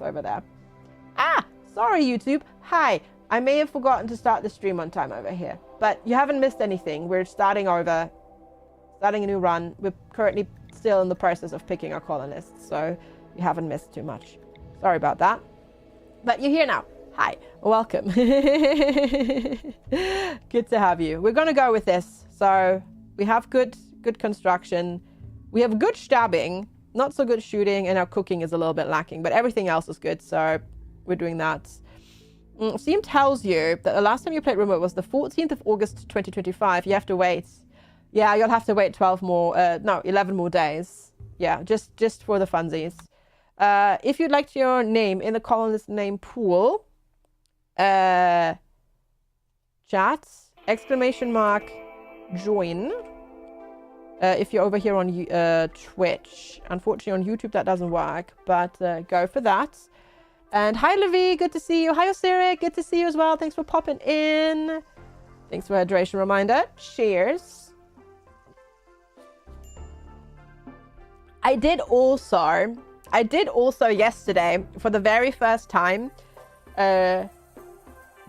over there. Ah, sorry, YouTube. Hi. I may have forgotten to start the stream on time over here, but you haven't missed anything. We're starting over, starting a new run. We're currently still in the process of picking our colonists, so you haven't missed too much. Sorry about that. But you're here now. Hi, welcome. Good to have you. We're gonna go with this. So we have good construction. We have good stabbing, not so good shooting, and our cooking is a little bit lacking, but everything else is good, so we're doing that. Steam tells you that the last time you played RimWorld was the 14th of August 2025. You have to wait. Yeah, you'll have to wait 11 more days. Yeah, just for the funsies. If you'd like your name in the colonist name pool, chat, ! Join. If you're over here on Twitch. Unfortunately on YouTube that doesn't work, but go for that. And hi Levi, good to see you. Hi Osirik, good to see you as well. Thanks for popping in. Thanks for a hydration reminder. Cheers. I did also yesterday, for the very first time,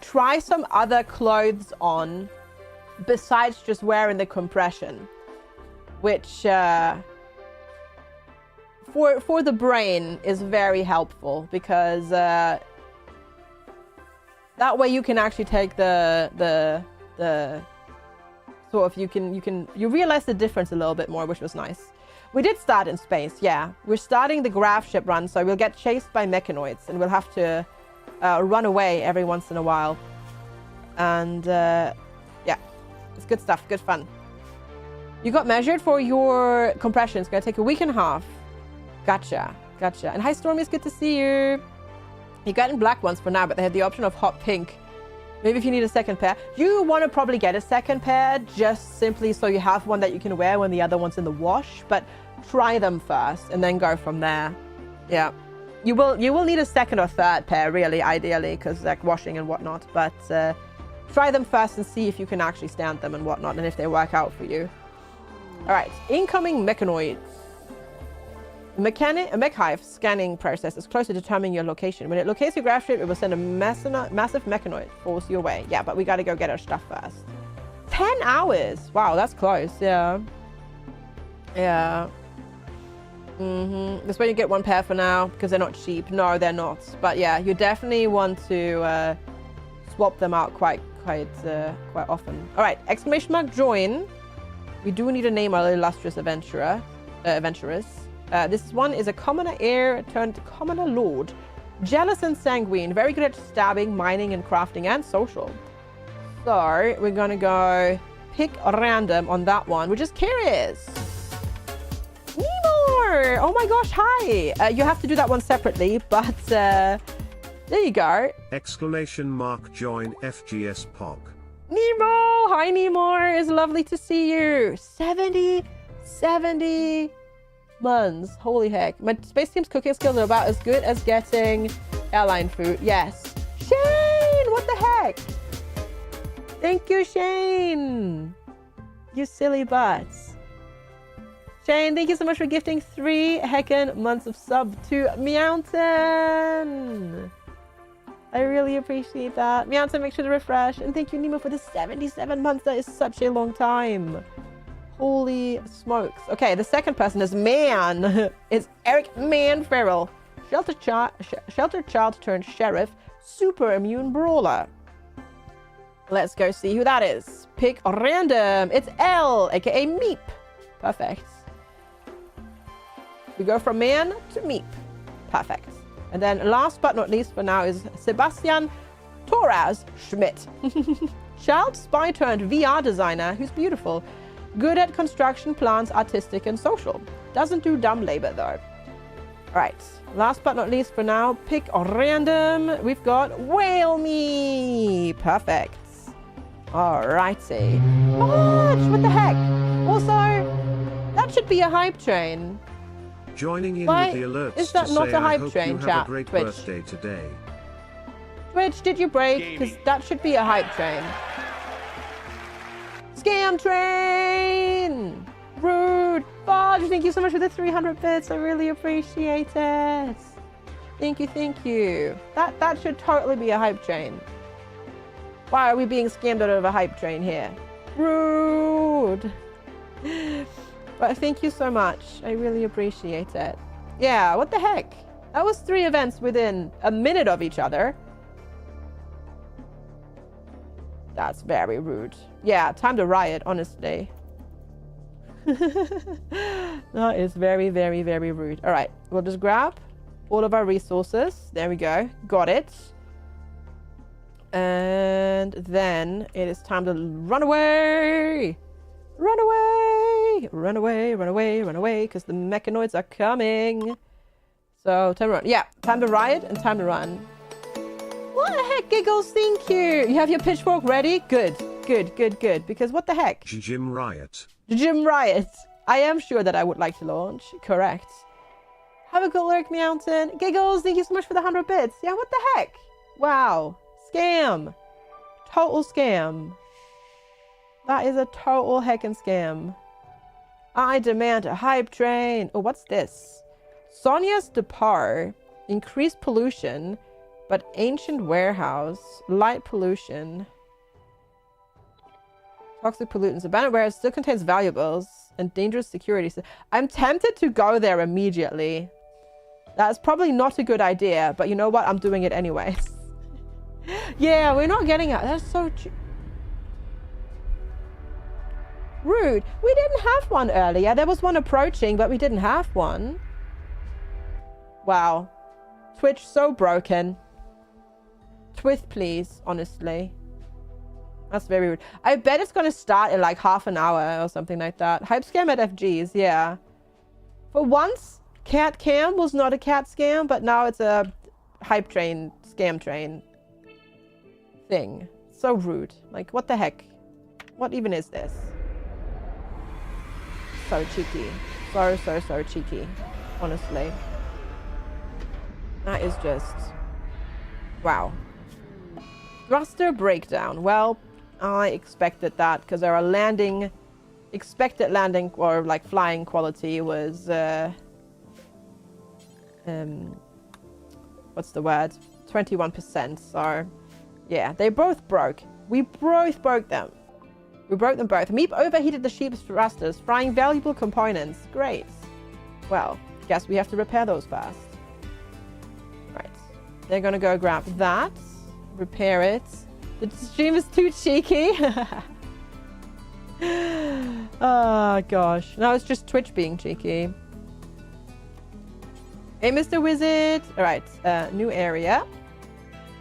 try some other clothes on besides just wearing the compression, which for the brain is very helpful, because that way you can actually take the sort of, you realize the difference a little bit more, which was nice. We did start in space, yeah. We're starting the grav ship run, so we'll get chased by mechanoids and we'll have to run away every once in a while. And yeah, it's good stuff, good fun. You got measured for your compression. It's gonna take a week and a half. Gotcha. And hi Stormy, it's good to see you. You got in black ones for now, but they have the option of hot pink. Maybe if you need a second pair. You want to probably get a second pair, just simply so you have one that you can wear when the other one's in the wash, but try them first and then go from there. Yeah. You will need a second or third pair, really, ideally, because like washing and whatnot, but try them first and see if you can actually stand them and whatnot, and if they work out for you. All right, incoming mechanoids. A mech hive scanning process is close to determining your location. When it locates your grav ship, it will send a massive mechanoid force your way. Yeah, but we got to go get our stuff first. 10 hours. Wow, that's close. Yeah. That's why you get one pair for now, because they're not cheap. No, they're not. But yeah, you definitely want to swap them out quite often. All right, ! Join. We do need to name our illustrious adventurers. This one is a commoner heir turned commoner lord. Jealous and sanguine. Very good at stabbing, mining, and crafting, and social. So we're going to go pick a random on that one. We're just curious. Nemor! Oh my gosh, hi! You have to do that one separately, but there you go. ! Join FGsquared. Nemo! Hi Nemor! It's lovely to see you. 70 months. Holy heck. My space team's cooking skills are about as good as getting airline food. Yes. Shane! What the heck? Thank you, Shane. You silly butts. Shane, thank you so much for gifting 3 heckin' months of sub to Meowton. I really appreciate that. Meowton, make sure to refresh. And thank you, Nemo, for the 77 months. That is such a long time. Holy smokes. Okay, the second person is Man. It's Eric Man Farrell. Sheltered child turned sheriff. Super immune brawler. Let's go see who that is. Pick random. It's L, aka Meep. Perfect. We go from Man to Meep. Perfect. And then last but not least for now is Sebastian Torres Schmidt. Child spy turned VR designer who's beautiful. Good at construction, plants, artistic, and social. Doesn't do dumb labor, though. Right. Last but not least for now, pick a random. We've got Whale Me. Perfect. Alrighty. What the heck? Also, that should be a hype train. Joining in Why with the alerts is that to not say, a hype I hope train, you have chat? a great Twitch. birthday today. Twitch, did you break? Because that should be a hype train. Scam train! Rude! Bodge, thank you so much for the 300 bits. I really appreciate it. Thank you, thank you. That should totally be a hype train. Why are we being scammed out of a hype train here? Rude. But thank you so much. I really appreciate it. Yeah, what the heck? That was 3 events within a minute of each other. That's very rude. Yeah, time to riot, honestly. That is very, very, very rude. All right, we'll just grab all of our resources. There we go. Got it. And then it is time to run away. Run away. Run away, run away, run away, because the mechanoids are coming. So, time to run. Yeah, time to riot and time to run. What the heck, Giggles? Thank you. You have your pitchfork ready? Good, good, good, good. Because what the heck? Gym Riot. Gym Riot. I am sure that I would like to launch. Correct. Have a good lurk, Mountain. Giggles, thank you so much for the 100 bits. Yeah, what the heck? Wow. Scam. Total scam. That is a total heckin' scam. I demand a hype train. Oh, what's this? Sonia's depart. Increased pollution. But ancient warehouse. Light pollution. Toxic pollutants. Abandoned warehouse still contains valuables. And dangerous security. I'm tempted to go there immediately. That's probably not a good idea. But you know what? I'm doing it anyways. Yeah, we're not getting it. That's so rude. We didn't have one earlier. There was one approaching, but we didn't have one. Wow. Twitch so broken. Twist, please, honestly. That's very rude. I bet it's going to start in like half an hour or something like that. Hype scam at FG's, yeah. For once, cat cam was not a cat scam, but now it's a hype train, scam train thing. So rude. Like, what the heck? What even is this? So cheeky. So cheeky. Honestly. That is just... wow. Thruster breakdown. Well, I expected that because our landing... expected landing or like flying quality was... what's the word? 21%. So, yeah, they both broke. We both broke them. We broke them both. Meep overheated the sheep's thrusters, frying valuable components. Great. Well, guess we have to repair those first. Right. They're gonna go grab that. Repair it. The stream is too cheeky. Oh, gosh. No, it's just Twitch being cheeky. Hey, Mr. Wizard. All right. New area.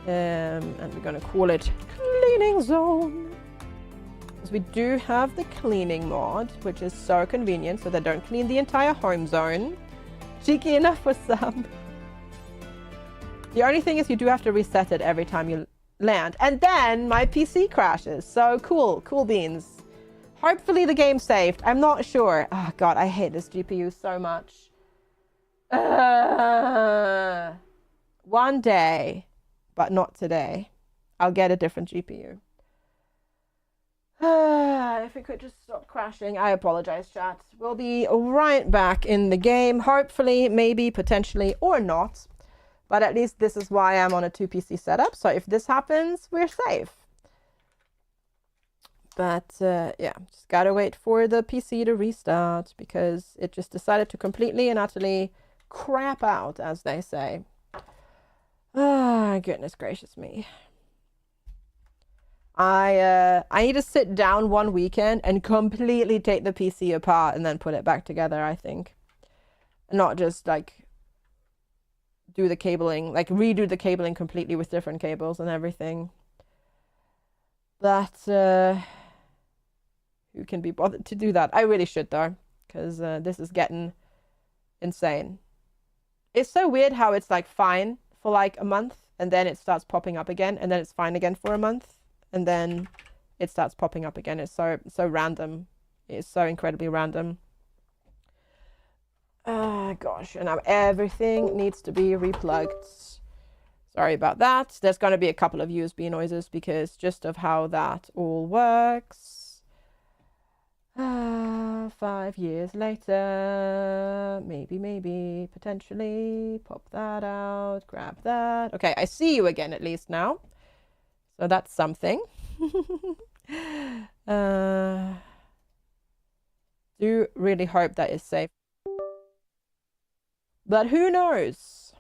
And we're gonna call it Cleaning Zone. Because we do have the cleaning mod, which is so convenient, so they don't clean the entire home zone. Cheeky enough for some. The only thing is you do have to reset it every time you land. And then my PC crashes. So cool. Cool beans. Hopefully the game's saved. I'm not sure. Oh, God, I hate this GPU so much. One day, but not today, I'll get a different GPU. If it could just stop crashing. I apologize, chat. We'll be right back in the game. Hopefully, maybe, potentially, or not. But at least this is why I'm on a 2 PC setup. So if this happens, we're safe. But yeah, just gotta wait for the PC to restart because it just decided to completely and utterly crap out, as they say. Ah, goodness gracious me. I need to sit down one weekend and completely take the PC apart and then put it back together, I think. Not just like do the cabling, like redo the cabling completely with different cables and everything. But who can be bothered to do that? I really should though, because this is getting insane. It's so weird how it's like fine for like a month and then it starts popping up again and then it's fine again for a month and then it starts popping up again. It's so random. It's so incredibly random. Gosh, and now everything needs to be replugged. Sorry about that. There's going to be a couple of USB noises because just of how that all works. 5 years later, maybe, potentially, pop that out, grab that. Okay, I see you again at least now. So that's something. Do really hope that is safe. But who knows?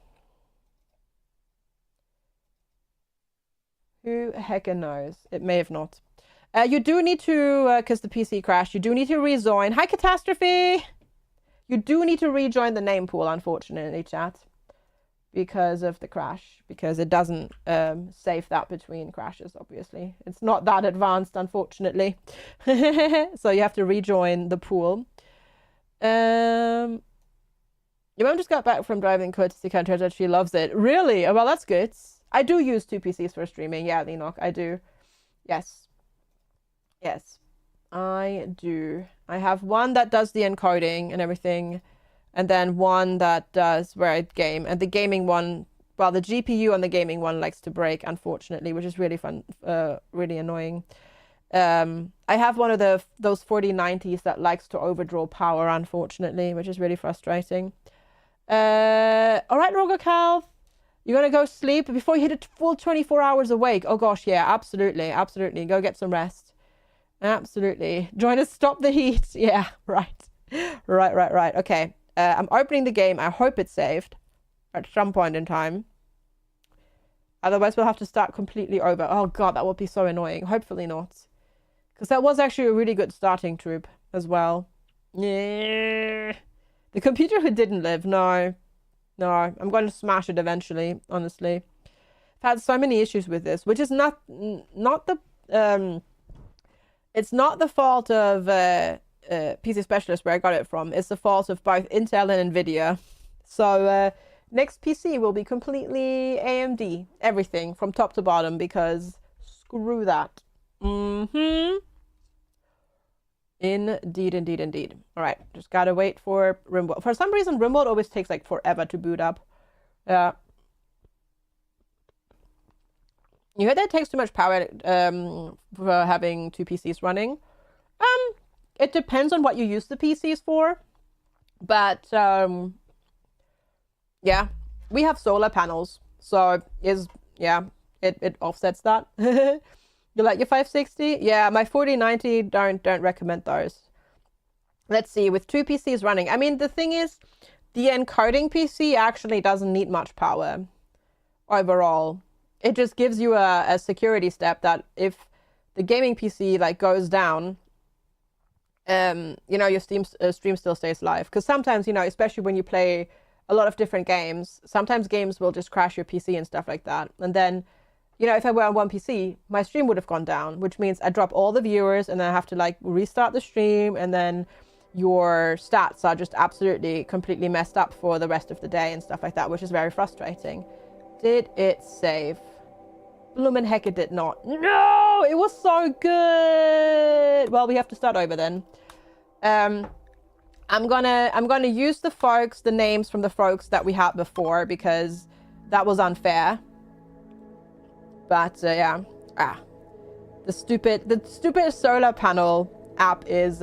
Who heckin' knows? It may have not. You do need to, because the PC crashed, you do need to rejoin. Hi, Catastrophe! You do need to rejoin the name pool, unfortunately, chat. Because of the crash. Because it doesn't save that between crashes, obviously. It's not that advanced, unfortunately. So you have to rejoin the pool. Your mom just got back from driving courtesy car and she loves it. Really? Oh, well, that's good. I do use 2 PCs for streaming. Yeah, Enoch, I do. Yes. Yes, I do. I have one that does the encoding and everything, and then one that does where I game. And the gaming one, well, the GPU on the gaming one likes to break, unfortunately, which is really fun, really annoying. I have one of those 4090s that likes to overdraw power, unfortunately, which is really frustrating. All right, Roger Cal, you gonna go sleep before you hit a full 24 hours awake? Oh gosh, yeah, absolutely, absolutely. Go get some rest. Absolutely. Join us, stop the heat. Yeah, right. Right. Okay. I'm opening the game. I hope it's saved at some point in time. Otherwise, we'll have to start completely over. Oh, God, that would be so annoying. Hopefully not. Because that was actually a really good starting troop as well. Yeah. The computer who didn't live. No. I'm going to smash it eventually, honestly. I've had so many issues with this, which is not the... It's not the fault of PC Specialist where I got it from. It's the fault of both Intel and Nvidia. So next PC will be completely AMD. Everything from top to bottom because screw that. Indeed. All right, just gotta wait for RimWorld. For some reason, RimWorld always takes like forever to boot up. You heard that it takes too much power for having 2 PCs running. It depends on what you use the PCs for. But yeah, we have solar panels, so it offsets that. You like your 560? Yeah, my 4090 don't recommend those. Let's see, with 2 PCs running. I mean, the thing is, the encoding PC actually doesn't need much power overall. It just gives you a security step that if the gaming PC like goes down, your stream still stays live. Because sometimes, especially when you play a lot of different games, sometimes games will just crash your PC and stuff like that. And then, if I were on one PC, my stream would have gone down, which means I drop all the viewers and then I have to like restart the stream, and then your stats are just absolutely completely messed up for the rest of the day and stuff like that, which is very frustrating. Did it save? Bloomin' heck, it did not. No, it was so good. Well, we have to start over then. I'm gonna use the names from the folks that we had before because that was unfair. But yeah, the stupid solar panel app is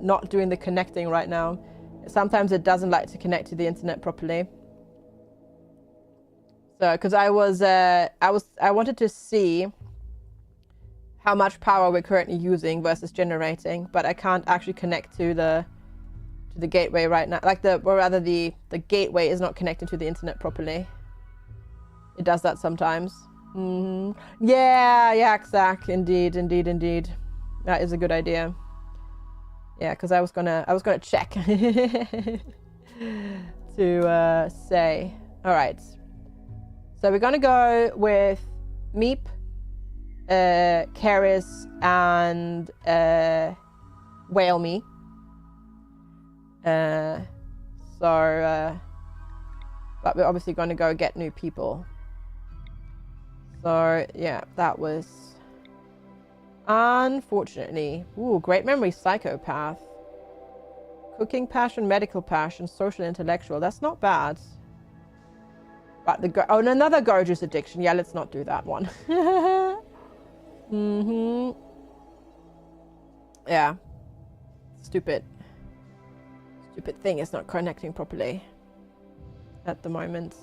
not doing the connecting right now. Sometimes it doesn't like to connect to the internet properly. So, because I wanted to see how much power we're currently using versus generating, but I can't actually connect to the gateway right now. The gateway is not connected to the internet properly. It does that sometimes. Yeah, Zach. Indeed. That is a good idea. Yeah, because I was gonna check to say. All right. So we're gonna go with Meep, Karis, and Whale Me. But we're obviously gonna go get new people. So yeah, that was unfortunately. Ooh, great memory, psychopath. Cooking passion, medical passion, social intellectual. That's not bad. But and another gorgeous addiction. Yeah, let's not do that one. Yeah. Stupid thing is not connecting properly at the moment.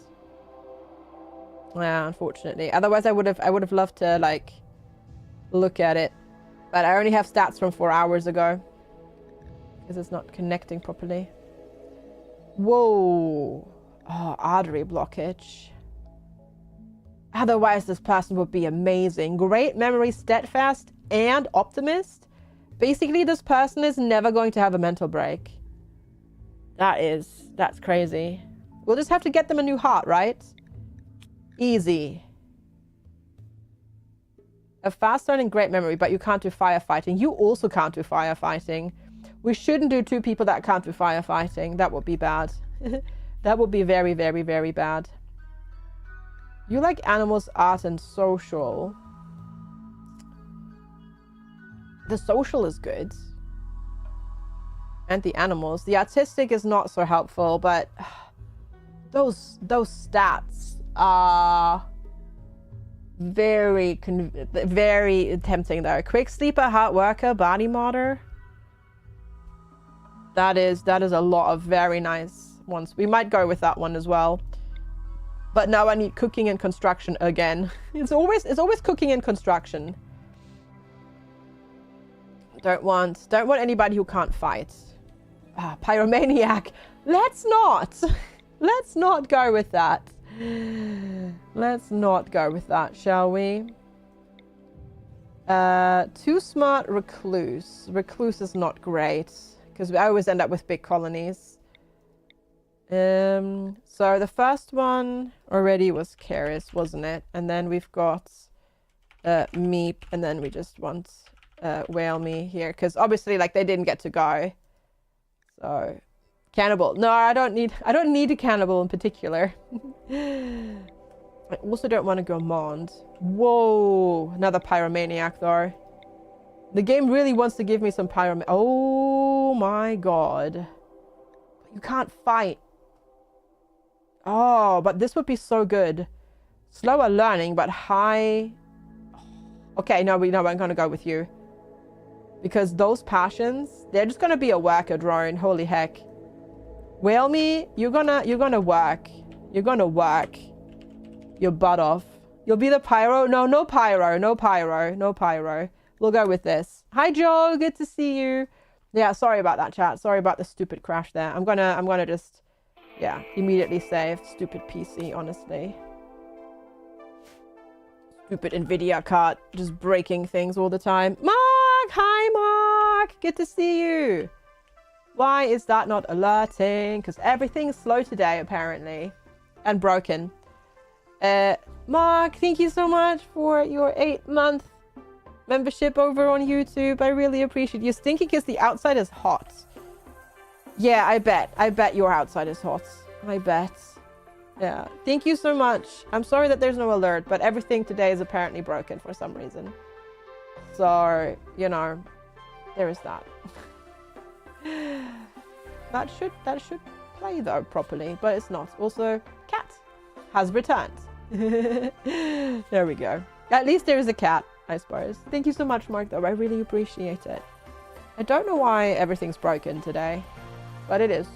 Yeah, unfortunately. Otherwise, I would have loved to like look at it, but I only have stats from 4 hours ago because it's not connecting properly. Whoa! Oh, artery blockage. Otherwise, this person would be amazing. Great memory, steadfast, and optimist. Basically, this person is never going to have a mental break. That's crazy. We'll just have to get them a new heart, right? Easy. A fast learning, great memory, but you can't do firefighting. You also can't do firefighting. We shouldn't do 2 people that can't do firefighting. That would be bad. That would be very, very, very bad. You like animals, art, and social. The social is good. And the animals. The artistic is not so helpful, but those stats are very tempting though. Quick sleeper, hard worker, body modder. That is a lot of very nice ones. We might go with that one as well. But now I need cooking and construction again. It's always cooking and construction. Don't want anybody who can't fight. Pyromaniac. Let's not go with that. Let's not go with that, shall we? Too smart, recluse. Recluse is not great because I always end up with big colonies. So the first one already was Keris, wasn't it? And then we've got Meep, and then we just want Whale Me here because obviously like they didn't get to go. So cannibal. No, I don't need a cannibal in particular. I also don't want to go Mond. Whoa, another pyromaniac though. The game really wants to give me some pyromaniac. Oh my god. You can't fight. Oh, but this would be so good. Slower learning, but high. Okay, no, I'm gonna go with you. Because those passions, they're just gonna be a worker drone. Holy heck. Whale Me, you're gonna work. You're gonna work your butt off. You'll be the pyro. No pyro. No pyro. No pyro. We'll go with this. Hi Joe, good to see you. Yeah, sorry about that chat. Sorry about the stupid crash there. I'm gonna just, yeah, immediately save. Stupid PC, honestly. Stupid Nvidia card, just breaking things all the time. Mark! Hi Mark! Good to see you. Why is that not alerting? Because everything's slow today, apparently. And broken. Mark, thank you so much for your 8-month membership over on YouTube. I really appreciate you. Stinky because the outside is hot. Yeah, I bet your outside is hot. I bet. Yeah. Thank you so much. I'm sorry that there's no alert, but everything today is apparently broken for some reason. So, you know, there is that. That should play though properly, but it's not. Also, cat has returned. There we go. At least there is a cat, I suppose. Thank you so much, Mark, though. I really appreciate it. I don't know why everything's broken today, but it is.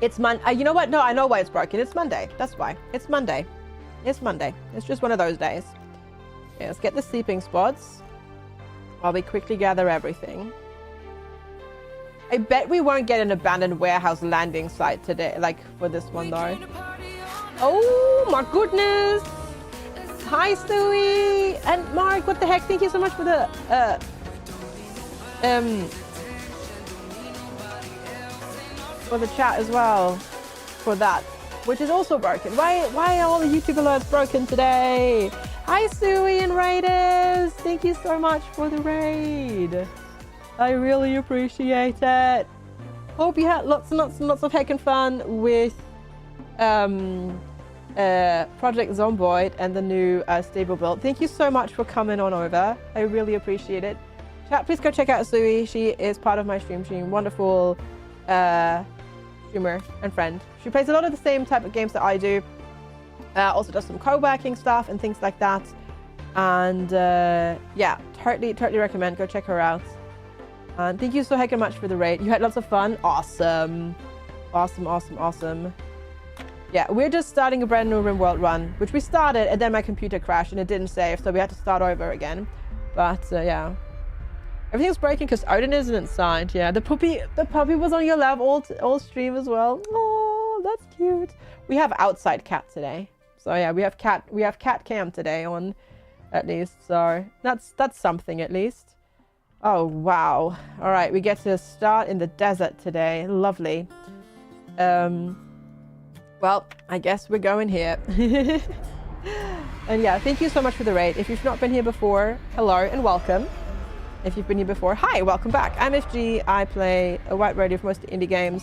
It's you know what? No, I know why it's broken. It's Monday. That's why. It's Monday. It's Monday. It's just one of those days. Okay, let's get the sleeping spots while we quickly gather everything. I bet we won't get an abandoned warehouse landing site today, like for this one though. Oh my goodness! Hi Stewie and Mark. What the heck? Thank you so much for the chat as well for that, which is also broken. Why are all the YouTube alerts broken today? Hi Stewie and Raiders. Thank you so much for the raid. I really appreciate it. Hope you had lots and lots and lots of heckin' fun with Project Zomboid and the new stable build. Thank you so much for coming on over. I really appreciate it. Chat, please go check out Sui. She is part of my stream team. Wonderful streamer and friend. She plays a lot of the same type of games that I do. Also does some co-working stuff and things like that. And yeah, totally recommend. Go check her out. And thank you so heckin' much for the raid. You had lots of fun. Awesome. Awesome. Yeah, we're just starting a brand new RimWorld run, which we started, and then my computer crashed and it didn't save, so we had to start over again. But yeah, everything's breaking because Odin isn't inside. Yeah, the puppy was on your lap all stream as well. Oh, that's cute. We have outside cat today, so yeah, we have cat cam today on, at least. So that's something at least. Oh wow! All right, we get to start in the desert today. Lovely. Well, I guess we're going here. And yeah, thank you so much for the raid. If you've not been here before, hello and welcome. If you've been here before, hi, welcome back. I'm FG. I play a wide variety of mostly indie games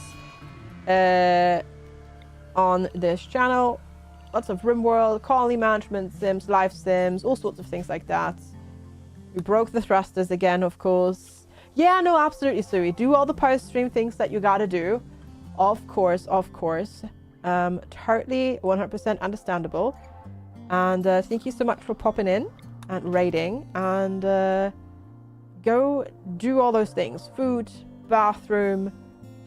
on this channel. Lots of RimWorld, colony management sims, life sims, all sorts of things like that. We broke the thrusters again, of course. Yeah, no, absolutely, Sui. Do all the post-stream things that you gotta do. Of course. Totally 100% understandable. And thank you so much for popping in and raiding. And go do all those things. Food, bathroom,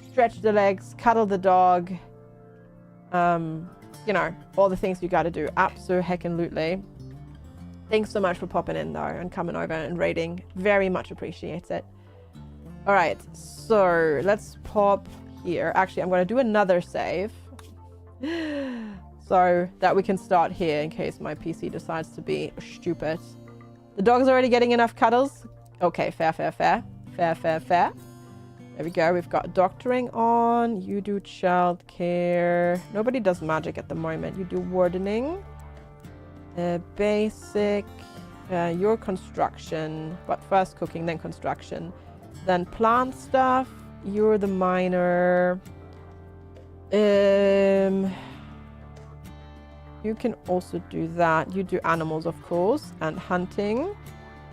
stretch the legs, cuddle the dog. You know, all the things you gotta do. Abso-heckin-lutely. Thanks so much for popping in though and coming over and raiding. Very much appreciate it. All right, so let's pop here. Actually, I'm going to do another save so that we can start here in case my PC decides to be stupid. The dog's already getting enough cuddles. Okay, fair. There we go. We've got doctoring on. You do childcare. Nobody does magic at the moment. You do wardening. Basic. Your construction. But first cooking, then construction. Then plant stuff. You're the miner. You can also do that. You do animals, of course, and hunting.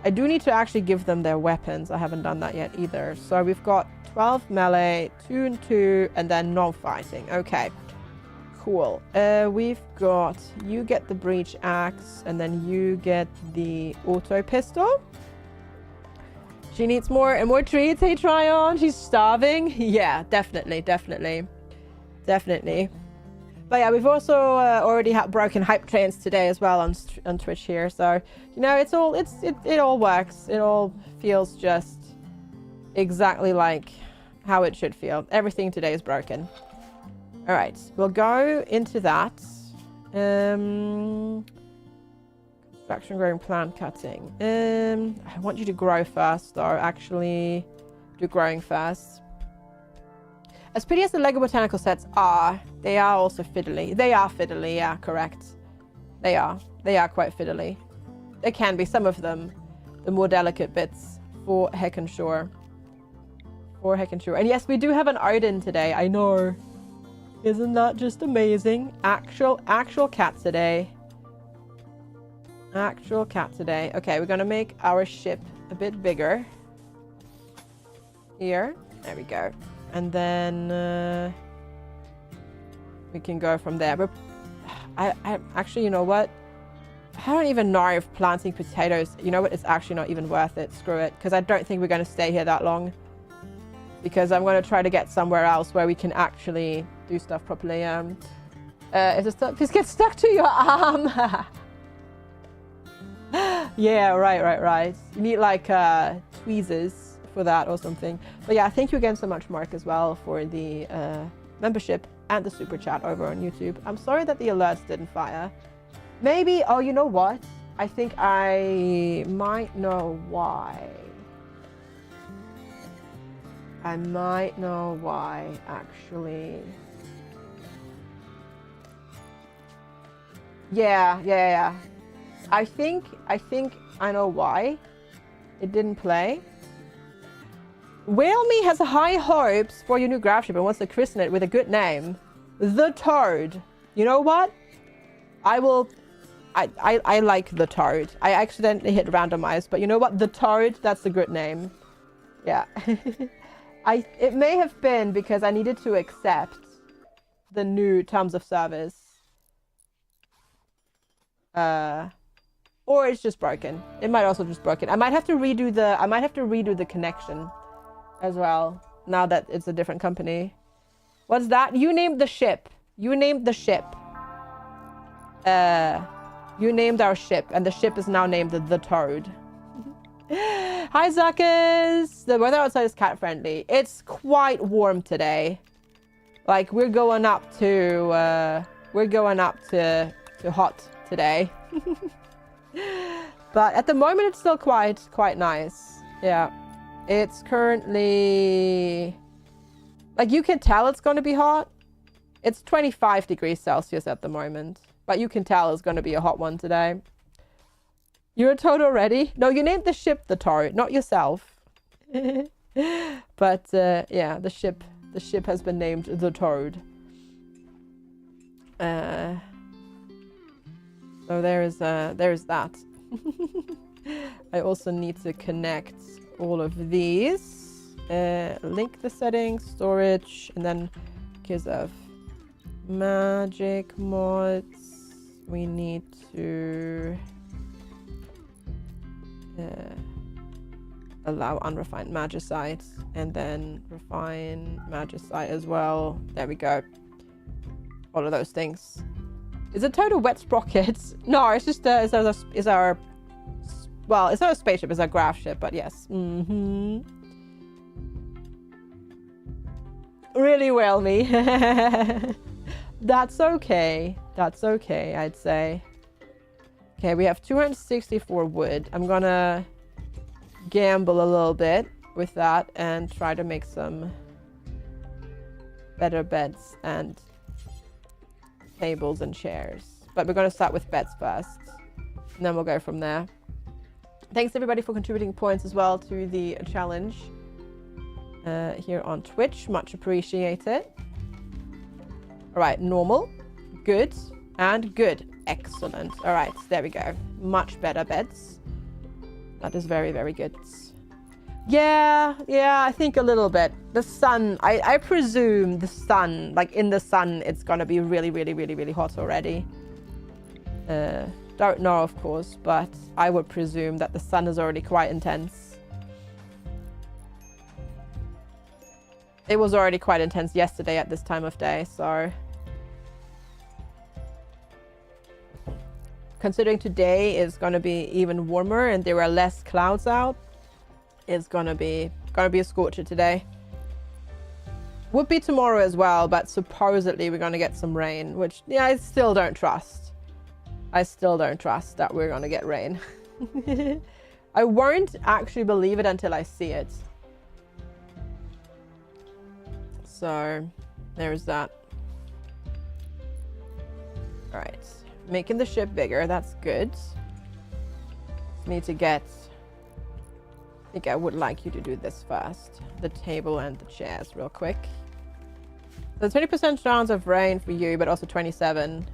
I do need to actually give them their weapons. I haven't done that yet either. So we've got 12 melee, 2 and 2, and then non-fighting. Okay, cool. We've got, you get the breach axe, and then you get the auto pistol. She needs more and more treats. Hey, Tryon, she's starving. Yeah, definitely. But yeah, we've also already had broken hype trains today as well on Twitch here. So, you know, it all works. It all feels just exactly like how it should feel. Everything today is broken. All right, we'll go into that. Construction, growing, plant cutting. I want you to grow first, though. Actually, do growing first. As pretty as the Lego botanical sets are, they are also fiddly. They are fiddly, yeah, correct. They are quite fiddly. They can be, some of them, the more delicate bits, for heckin' sure. And yes, we do have an Odin today, I know. Isn't that just amazing? Actual cat today. Okay, we're gonna make our ship a bit bigger. Here, there we go. And then we can go from there. But I actually, you know what? I don't even know if planting potatoes, you know what? It's actually not even worth it. Screw it. Because I don't think we're going to stay here that long. Because I'm going to try to get somewhere else where we can actually do stuff properly. Just get stuck to your arm. Yeah, right. You need like tweezers for that or something. But yeah, thank you again so much, Mark, as well for the membership and the super chat over on YouTube. I'm sorry that the alerts didn't fire. Maybe, oh, you know what? I think I might know why. Actually. Yeah. I think I know why it didn't play. Whaleme has high hopes for your new graph ship and wants to christen it with a good name. The Toad. You know what? I like the Toad. I accidentally hit randomize, but you know what? The Toad, that's a good name. Yeah. It may have been because I needed to accept the new terms of service. Or it's just broken. It might also just broken. I might have to redo the connection as well. Now that it's a different company. What's that? You named the ship. You named the ship. You named our ship, and the ship is now named the Toad. Hi, Zuckers. The weather outside is cat friendly. It's quite warm today. Like we're going up to hot today. But at the moment it's still quite nice. Yeah. It's currently, like, you can tell it's going to be hot. It's 25 degrees Celsius at the moment, but you can tell it's going to be a hot one today. You're a toad already? No, you named the ship the Toad, not yourself. But yeah, the ship has been named the Toad. So there is that. I also need to connect all of these. Link the settings, storage, and then because of magic mods, we need to allow unrefined magicite, and then refine magicite as well. There we go. All of those things. Is it total wet sprockets? No, it's just it's our spaceship, it's our graph ship, but yes. Really well, me. That's okay. That's okay, I'd say. Okay, we have 264 wood. I'm gonna gamble a little bit with that and try to make some better beds and tables and chairs. But we're gonna start with beds first, and then we'll go from there. Thanks everybody for contributing points as well to the challenge here on Twitch. Much appreciated. All right, normal, good, and good. Excellent. All right, there we go. Much better beds. That is very, very good. Yeah, I think a little bit. The sun, I presume the sun, like in the sun, it's gonna be really, really, really, really hot already. Don't know, of course, but I would presume that the sun is already quite intense. It was already quite intense yesterday at this time of day, so. Considering today is gonna be even warmer and there are less clouds out, it's gonna be a scorcher today. Would be tomorrow as well, but supposedly we're gonna get some rain, which, yeah, I still don't trust. I still don't trust that we're gonna get rain. I won't actually believe it until I see it. So, there's that. All right, making the ship bigger, that's good. Need to get, I think I would like you to do this first. The table and the chairs real quick. So 20% chance of rain for you, but also 27.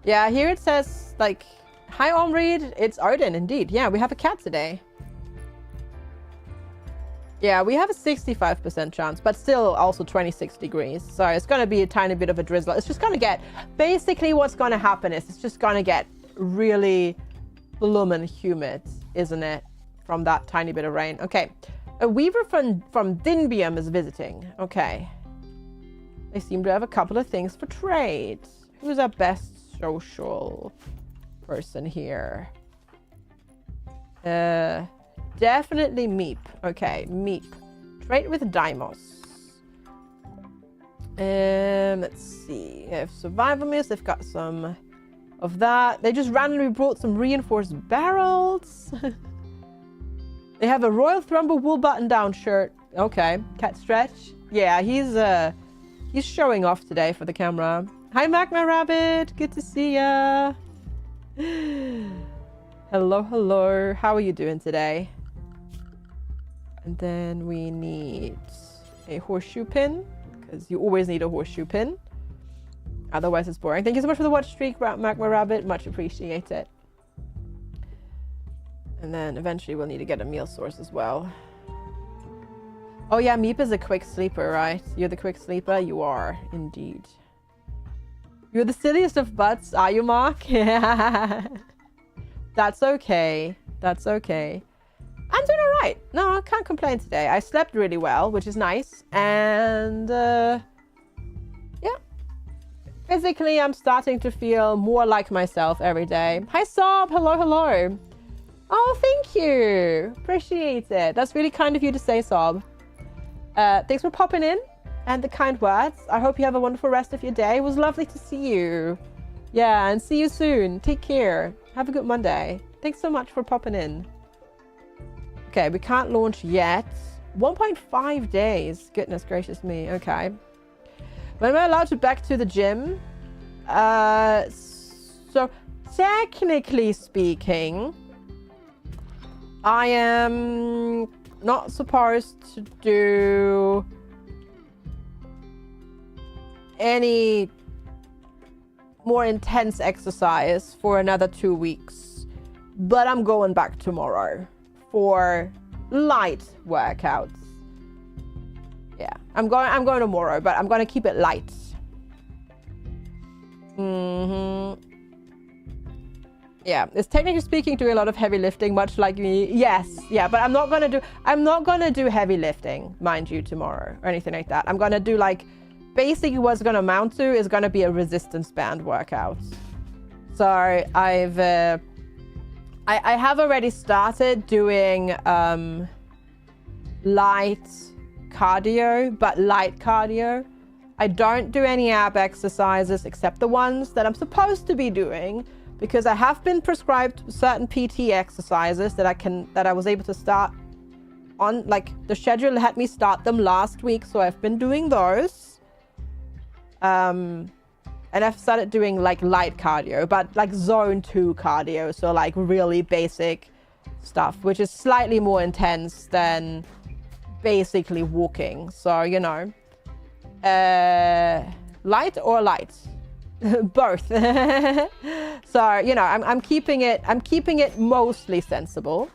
Yeah, here it says, like, hi Omreed, it's Odin, indeed. Yeah, we have a cat today. Yeah, we have a 65% chance, but still also 26 degrees. So it's going to be a tiny bit of a drizzle. It's just going to get, basically what's going to happen is it's just going to get really bloomin' humid, isn't it? From that tiny bit of rain. Okay, a weaver from Dinbium is visiting. Okay. They seem to have a couple of things for trade. Who's our best social person here? Definitely Meep. Okay, Meep. Trade with Deimos. Let's see. They have survival mist. They've got some of that. They just randomly brought some reinforced barrels. They have a Royal Thrumble wool button-down shirt. Okay, Cat Stretch. Yeah, he's showing off today for the camera. Hi, Magma Rabbit. Good to see ya. Hello, hello. How are you doing today? And then we need a horseshoe pin, because you always need a horseshoe pin. Otherwise, it's boring. Thank you so much for the watch streak, Magma Rabbit. Much appreciated. And then eventually we'll need to get a meal source as well. Oh yeah, Meep is a quick sleeper, right? You're the quick sleeper? You are, indeed. You're the silliest of butts, are you, Mark? That's okay. That's okay. I'm doing all right. No, I can't complain today. I slept really well, which is nice. And yeah, physically, I'm starting to feel more like myself every day. Hi, Sob. Hello, hello. Oh, thank you. Appreciate it. That's really kind of you to say, Sob. Thanks for popping in and the kind words. I hope you have a wonderful rest of your day. It was lovely to see you. Yeah, and see you soon. Take care. Have a good Monday. Thanks so much for popping in. Okay, we can't launch yet. 1.5 days. Goodness gracious me. Okay. When am I allowed to back to the gym? So technically speaking, I am not supposed to do any more intense exercise for another 2 weeks, but I'm going back tomorrow for light workouts. Yeah, I'm going tomorrow, but I'm going to keep it light. Yeah, it's technically speaking doing a lot of heavy lifting, much like me. Yes, yeah, but I'm not gonna do heavy lifting, mind you, tomorrow or anything like that. I'm gonna do like, basically what's gonna amount to is gonna be a resistance band workout. So I have already started doing light cardio, but light cardio. I don't do any ab exercises except the ones that I'm supposed to be doing, because I have been prescribed certain PT exercises that I was able to start on, like the schedule had me start them last week, so I've been doing those. And I've started doing like light cardio, but like zone 2 cardio, so like really basic stuff, which is slightly more intense than basically walking. So, you know, light or light. Both. So, you know, I'm keeping it mostly sensible.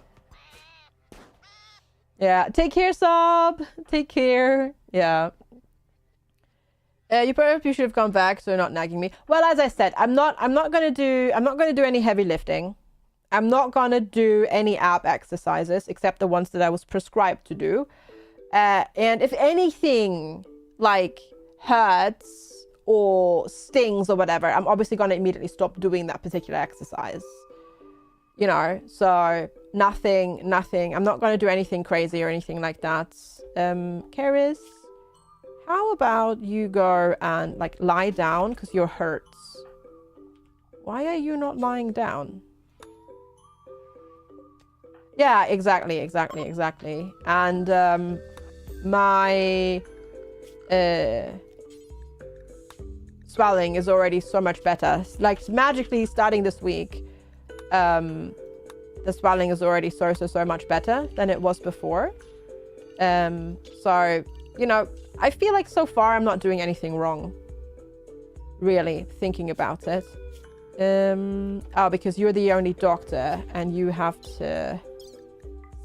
Yeah, take care, Sob. Take care. Yeah. You probably should have gone back, so you're not nagging me. Well, as I said, I'm not gonna do any heavy lifting. I'm not gonna do any ab exercises except the ones that I was prescribed to do. And if anything like hurts or stings or whatever, I'm obviously going to immediately stop doing that particular exercise, you know. So nothing, I'm not going to do anything crazy or anything like that. Karis, how about you go and like lie down, because you're hurt. Why are you not lying down? Yeah, exactly. And my swelling is already so much better. Like magically starting this week, the swelling is already so much better than it was before. So, you know, I feel like so far I'm not doing anything wrong, really, thinking about it. Oh, because you're the only doctor and you have to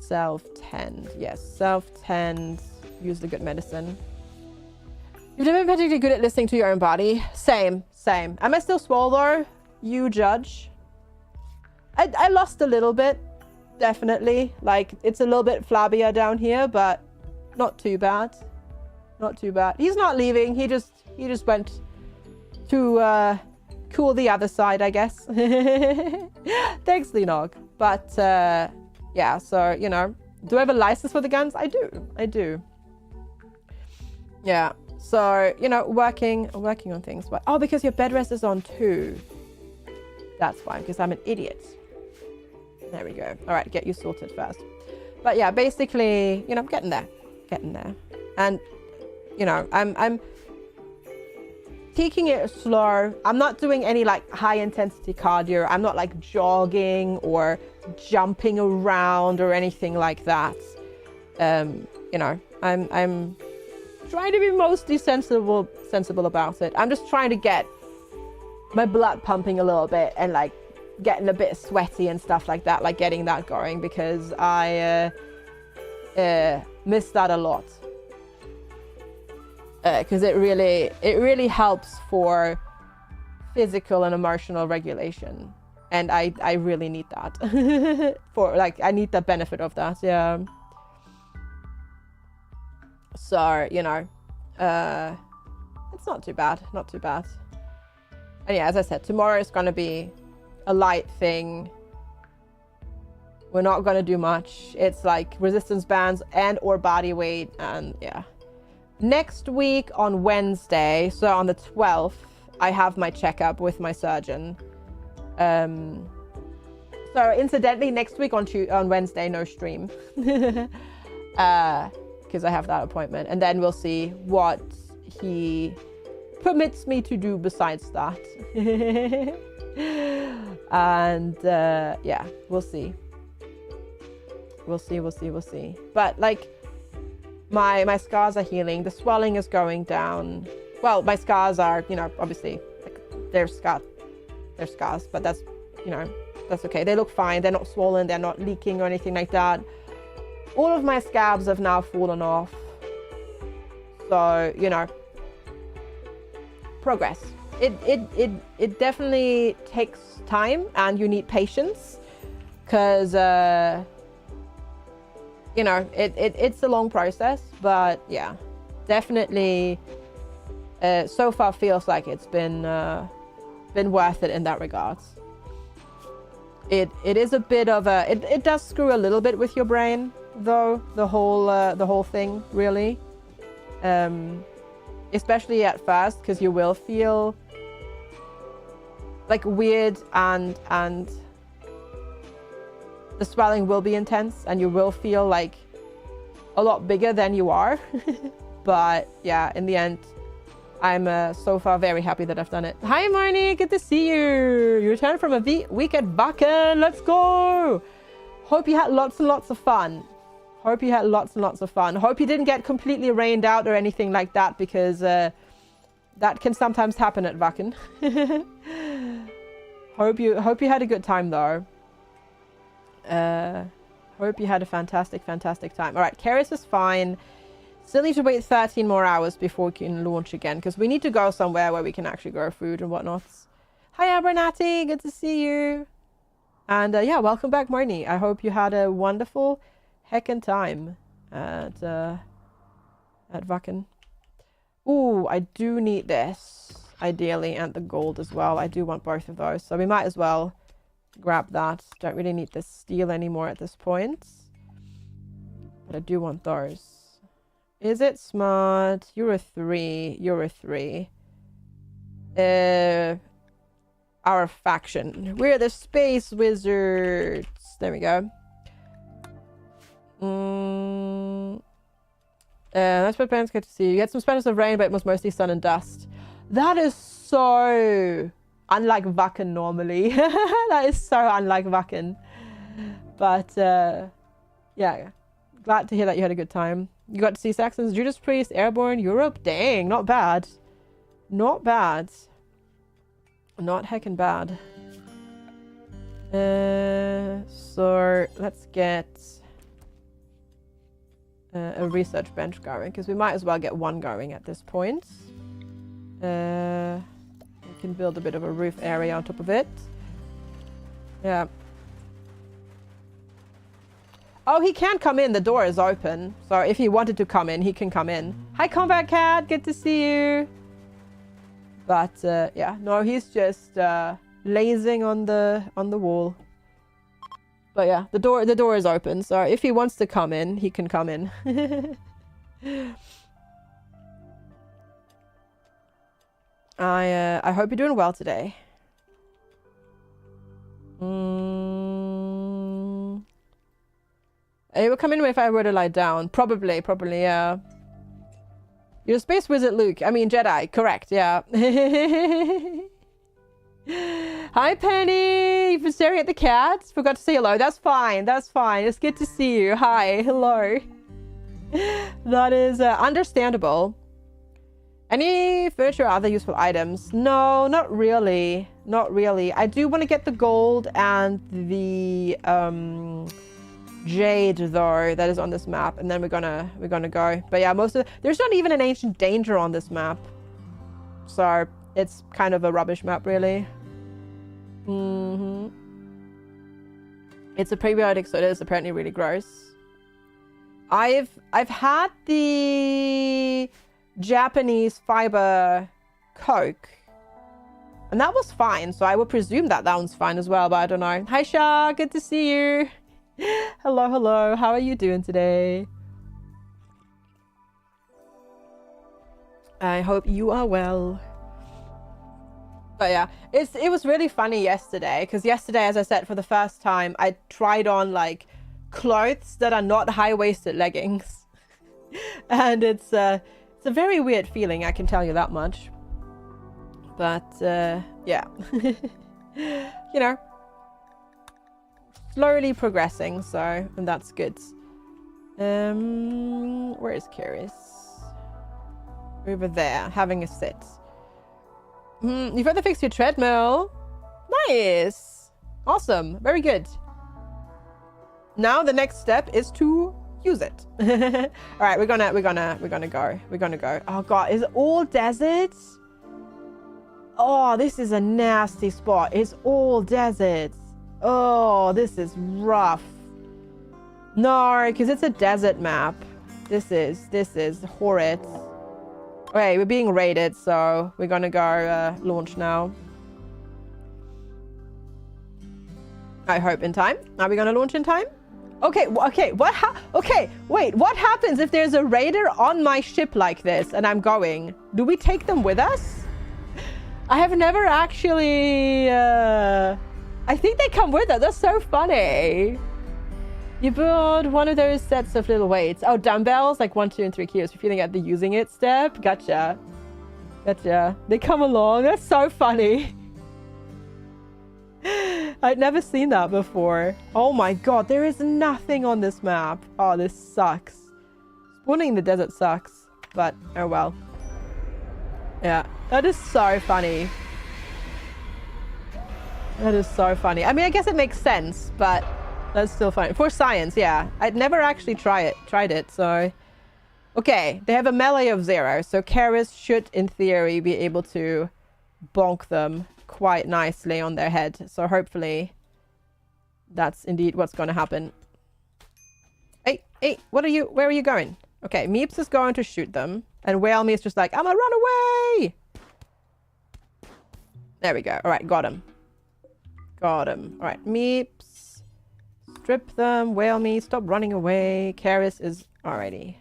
self-tend. Yes, self-tend, use the good medicine. You've never been particularly good at listening to your own body. Same. Am I still swole though? You judge. I lost a little bit, definitely. Like, it's a little bit flabbier down here, but not too bad. He's not leaving. He just went to cool the other side, I guess. Thanks, Lenog. But yeah, so, you know, do I have a license for the guns? I do. Yeah. So, you know, working on things. But, oh, because your bed rest is on 2. That's fine, because I'm an idiot. There we go. All right, get you sorted first. But yeah, basically, you know, I'm getting there. And, you know, I'm taking it slow. I'm not doing any like high intensity cardio. I'm not like jogging or jumping around or anything like that. You know, I'm trying to be mostly sensible about it. I'm just trying to get my blood pumping a little bit and like getting a bit sweaty and stuff like that, like getting that going, because I miss that a lot. Because it really helps for physical and emotional regulation. And I really need that. For like, I need the benefit of that, yeah. So, you know, it's not too bad, not too bad. And yeah, as I said, tomorrow is going to be a light thing. We're not going to do much. It's like resistance bands and or body weight, and yeah. Next week on Wednesday, so on the 12th, I have my checkup with my surgeon. So incidentally, next week on Wednesday, no stream. Because I have that appointment. And then we'll see what he permits me to do besides that. And yeah, we'll see. We'll see. But like, my scars are healing. The swelling is going down. Well, my scars are, you know, obviously, like, they're scars, but that's, you know, that's okay. They look fine. They're not swollen. They're not leaking or anything like that. All of my scabs have now fallen off. So, you know, progress. It definitely takes time, and you need patience, because you know, it's a long process, but yeah, definitely so far feels like it's been worth it in that regards. It is a bit of a, it does screw a little bit with your brain though, the whole thing, really. Especially at first, because you will feel like weird, and the swelling will be intense, and you will feel like a lot bigger than you are. But yeah, in the end, I'm so far very happy that I've done it. Hi Marnie, good to see you. You returned from a week at Wacken. Let's go. Hope you had lots and lots of fun. Hope you had lots and lots of fun. Hope you didn't get completely rained out or anything like that, because that can sometimes happen at Wacken. Hope you had a good time though. Hope you had a fantastic time. All right, Karis is fine. Still need to wait 13 more hours before we can launch again, because we need to go somewhere where we can actually grow food and whatnot. Hi Abernathy, good to see you. And yeah, welcome back Marnie. I hope you had a wonderful heckin' time at Wacken. Ooh, I do need this ideally, and the gold as well. I do want both of those, so we might as well grab that. Don't really need this steel anymore at this point, but I do want those. Is it smart? You're a 3. You're a 3. Our faction. We're the space wizards. There we go. That's what parents get to see. You get some splashes of rain, but it was mostly sun and dust. That is so unlike Wacken normally. That is so unlike Wacken. But yeah, glad to hear that you had a good time. You got to see Saxons, Judas Priest, Airborne, Europe. Dang, not bad. Not bad. Not heckin' bad. So let's get a research bench going, because we might as well get one going at this point. We can build a bit of a roof area on top of it. Yeah. Oh, he can't come in. The door is open. So if he wanted to come in, he can come in. Hi, Combat Cat. Good to see you. But yeah, no, he's just lazing on the wall. But yeah, the door is open. So if he wants to come in, he can come in. I hope you're doing well today. It would come in if I were to lie down. Probably, yeah. You're a space wizard, Luke. I mean, Jedi. Correct, yeah. Hi, Penny. You've been staring at the cats. Forgot to say hello. That's fine. That's fine. It's good to see you. Hi. Hello. That is understandable. Any furniture or other useful items? No, not really. Not really. I do want to get the gold and the jade though that is on this map, and then we're gonna go. But yeah, there's not even an ancient danger on this map, so it's kind of a rubbish map really. Mm-hmm. It's a prebiotic, so it is apparently really gross. I've had the Japanese fiber Coke, and that was fine. So I would presume that one's fine as well, but I don't know. Hi, Sha. Good to see you. Hello, hello. How are you doing today? I hope you are well. But yeah, it was really funny yesterday, because yesterday, as I said, for the first time, I tried on like clothes that are not high-waisted leggings. And it's a very weird feeling, I can tell you that much. But yeah. You know, slowly progressing, so, and that's good. Where is Karis? Over there, having a sit. You've got to fix your treadmill. Nice. Awesome. Very good. Now the next step is to use it. All right, we're gonna go. Oh god, is it all desert? Oh, this is a nasty spot. It's all desert. Oh, this is rough. No, because it's a desert map. This is horrid. Okay, we're being raided, so we're gonna go launch now. I hope in time. Are we gonna launch in time? Okay, okay, okay, wait, what happens if there's a raider on my ship like this and I'm going? Do we take them with us? I have never actually, I think they come with us. That's so funny. You build one of those sets of little weights. Oh, dumbbells, like 1, 2, and 3 kilos. You're feeling at the using it step. Gotcha. Gotcha. They come along. That's so funny. I'd never seen that before. Oh my god, there is nothing on this map. Oh, this sucks. Spawning in the desert sucks, but oh well. Yeah, that is so funny. That is so funny. I mean, I guess it makes sense, but that's still fine. For science, yeah. I'd never actually tried it, so... Okay, they have a melee of 0, so Karis should, in theory, be able to bonk them quite nicely on their head. So hopefully, that's indeed what's going to happen. Hey, hey, where are you going? Okay, Meeps is going to shoot them, and Whale Me is just like, I'm gonna run away! There we go. All right, got him. Got him. All right, Meeps. Strip them. Whale Me, stop running away. Karis is already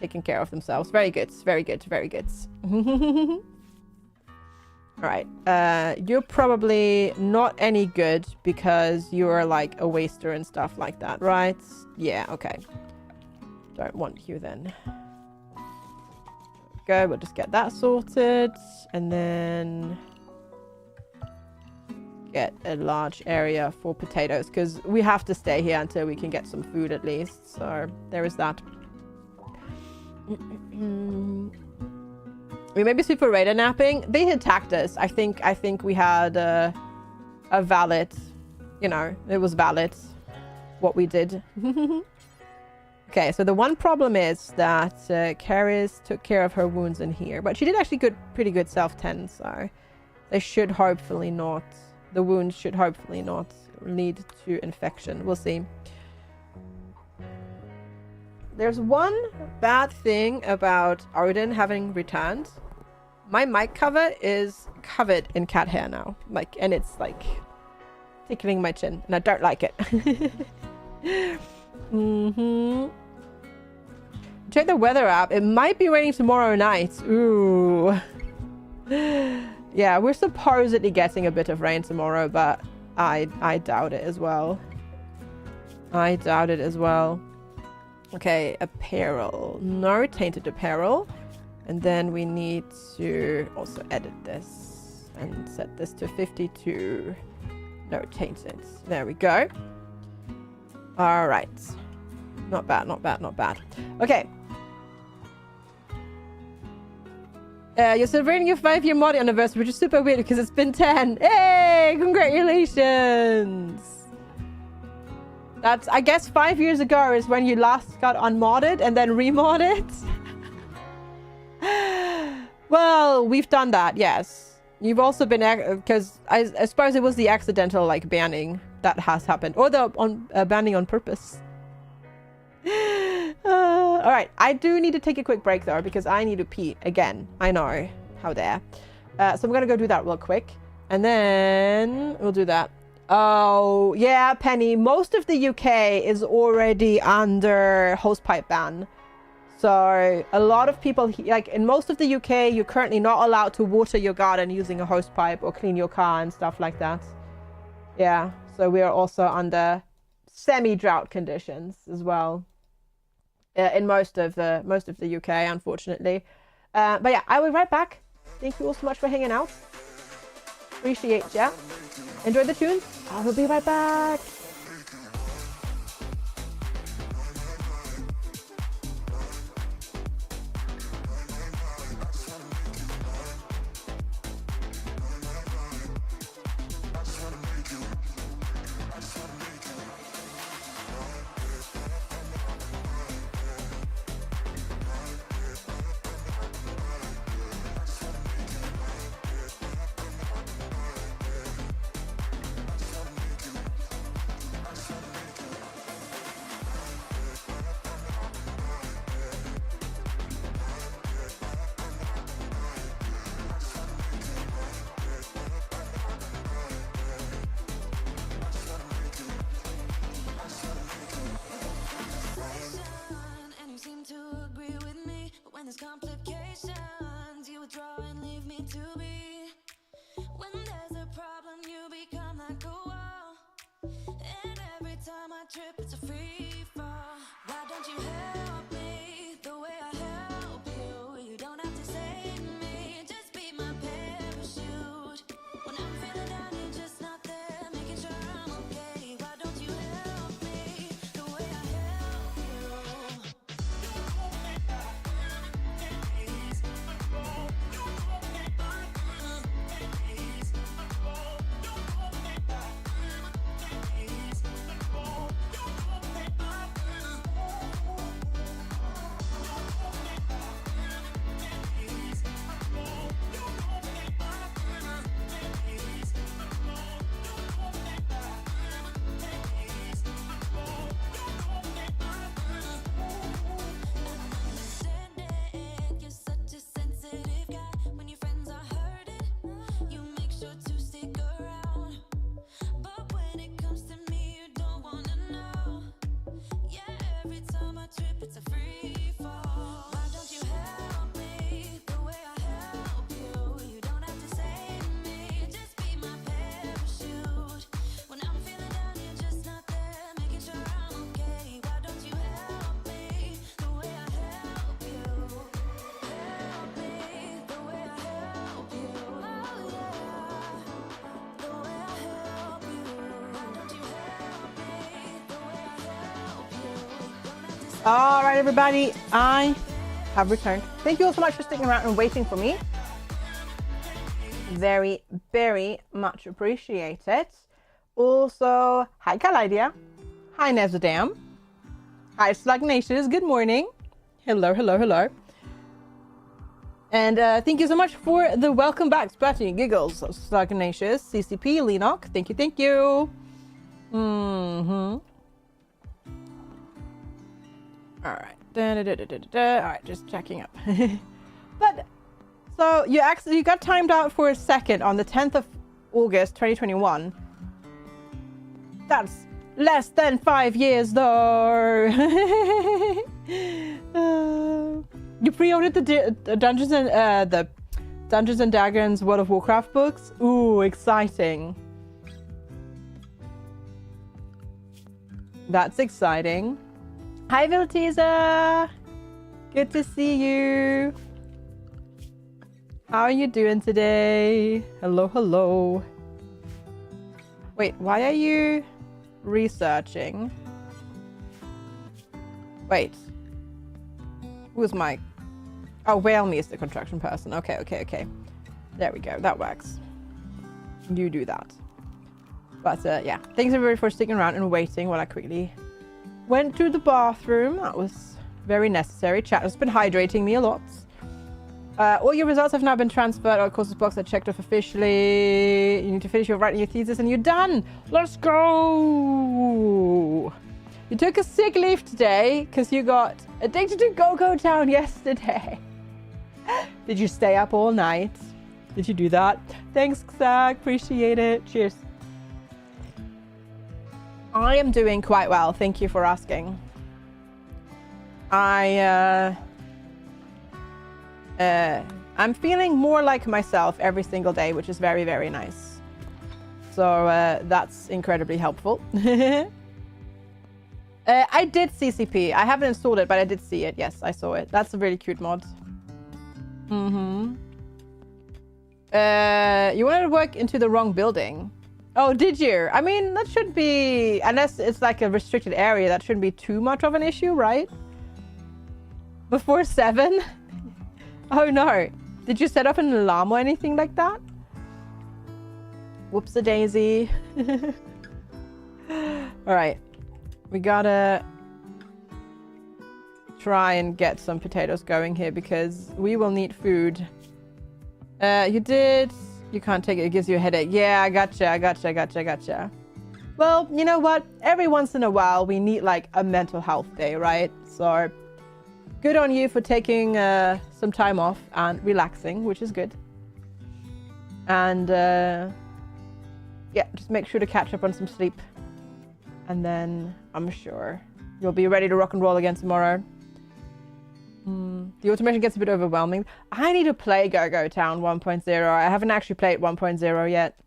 taking care of themselves. Very good. Very good. Very good. All right. You're probably not any good because you're like a waster and stuff like that, right? Yeah, okay. Don't want you then. Go. We'll just get that sorted. And then get a large area for potatoes because we have to stay here until we can get some food at least. So there is that. We maybe super raider napping. They attacked us. I think we had a valid, you know, it was valid what we did. Okay, so the one problem is that Karis took care of her wounds in here, but she did actually pretty good self-tend, so they should hopefully not, the wounds should hopefully not lead to infection. We'll see. There's one bad thing about Odin having returned. My mic cover is covered in cat hair now, like, and it's like tickling my chin, and I don't like it. Check the weather app. It might be raining tomorrow night. Ooh. Yeah, we're supposedly getting a bit of rain tomorrow, but I doubt it as well. I doubt it as well. Okay, apparel. No tainted apparel. And then we need to also edit this and set this to 52. No tainted. There we go. All right. Not bad, not bad, not bad. Okay. You're celebrating your 5-year mod anniversary, which is super weird because it's been 10. Hey, congratulations. That's, I guess 5 years ago is when you last got unmodded and then remodded. Well, we've done that, yes. You've also been, because I suppose it was the accidental like banning that has happened, or the banning on purpose. All right, I do need to take a quick break though, because I need to pee again. I know, how dare. So I'm gonna go do that real quick, and then we'll do that. Oh yeah, Penny, most of the UK is already under hosepipe ban. So a lot of people, like in most of the UK, you're currently not allowed to water your garden using a hosepipe or clean your car and stuff like that. Yeah, so we are also under semi-drought conditions as well in most of the UK, unfortunately. But yeah, I will be right back. Thank you all so much for hanging out. Appreciate ya. Enjoy the tunes. I will be right back. There's complications, you withdraw and leave me to be. When there's a problem, you become like a wall. And every time I trip, it's a free fall. Why don't you help me the way I help you? You don't have to save me, just be my parachute. When I'm feeling down, you're just not there, making sure I'm okay. Why don't you help me the way I help you? All right, everybody, I have returned. Thank you all so much for sticking around and waiting for me. Very, very much appreciated. Also, hi, Kalidia. Hi, Nezadam. Hi, Slugnacious. Good morning. Hello, hello, hello. And thank you so much for the welcome back, Splatty Giggles, Slugnacious, CCP, Lenok. Thank you, thank you. All right. All right, just checking up. But so you got timed out for a second on the 10th of August 2021. That's less than 5 years though. You pre-ordered the Dungeons and Dragons World of Warcraft books. Ooh, exciting. That's exciting. Hi, Viltiza. Good to see you. How are you doing today? Hello, hello. Wait, why are you researching? Wait. Who's my... Oh, Whaleme is the construction person. Okay, okay, okay. There we go. That works. You do that. But yeah, thanks everybody for sticking around and waiting while I quickly went to the bathroom. That was very necessary. Chat has been hydrating me a lot. All your results have now been transferred. All courses box are checked off officially. You need to finish your writing your thesis and you're done. Let's go. You took a sick leave today because you got addicted to Go-Go Town yesterday. Did you stay up all night? Did you do that? Thanks, Zach. Appreciate it. Cheers. I am doing quite well. Thank you for asking. I'm feeling more like myself every single day, which is very, very nice. So that's incredibly helpful. I did CCP. I haven't installed it, but I did see it. Yes, I saw it. That's a really cute mod. You wanted to work into the wrong building. Oh, did you? I mean, that shouldn't be, unless it's like a restricted area, that shouldn't be too much of an issue, right? Before 7? Oh no. Did you set up an alarm or anything like that? Whoops-a-daisy. All right. We gotta try and get some potatoes going here because we will need food. You did. You can't take it. It gives you a headache. Yeah, I gotcha. Well, you know what? Every once in a while, we need like a mental health day, right? So good on you for taking some time off and relaxing, which is good. And yeah, just make sure to catch up on some sleep. And then I'm sure you'll be ready to rock and roll again tomorrow. The automation gets a bit overwhelming. I need to play Go-Go Town 1.0. I haven't actually played 1.0 yet.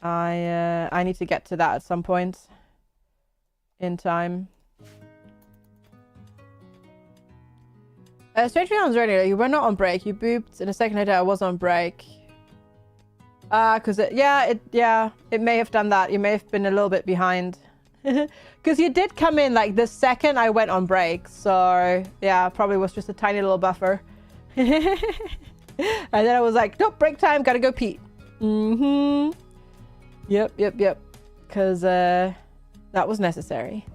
I need to get to that at some point in time. Strangely on earlier, you were not on break. You booped, and a second later I was on break. Because it may have done that. You may have been a little bit behind. Because you did come in like the second I went on break. So yeah, probably was just a tiny little buffer. And then I was like, nope, break time, gotta go pee. Yep. Because that was necessary.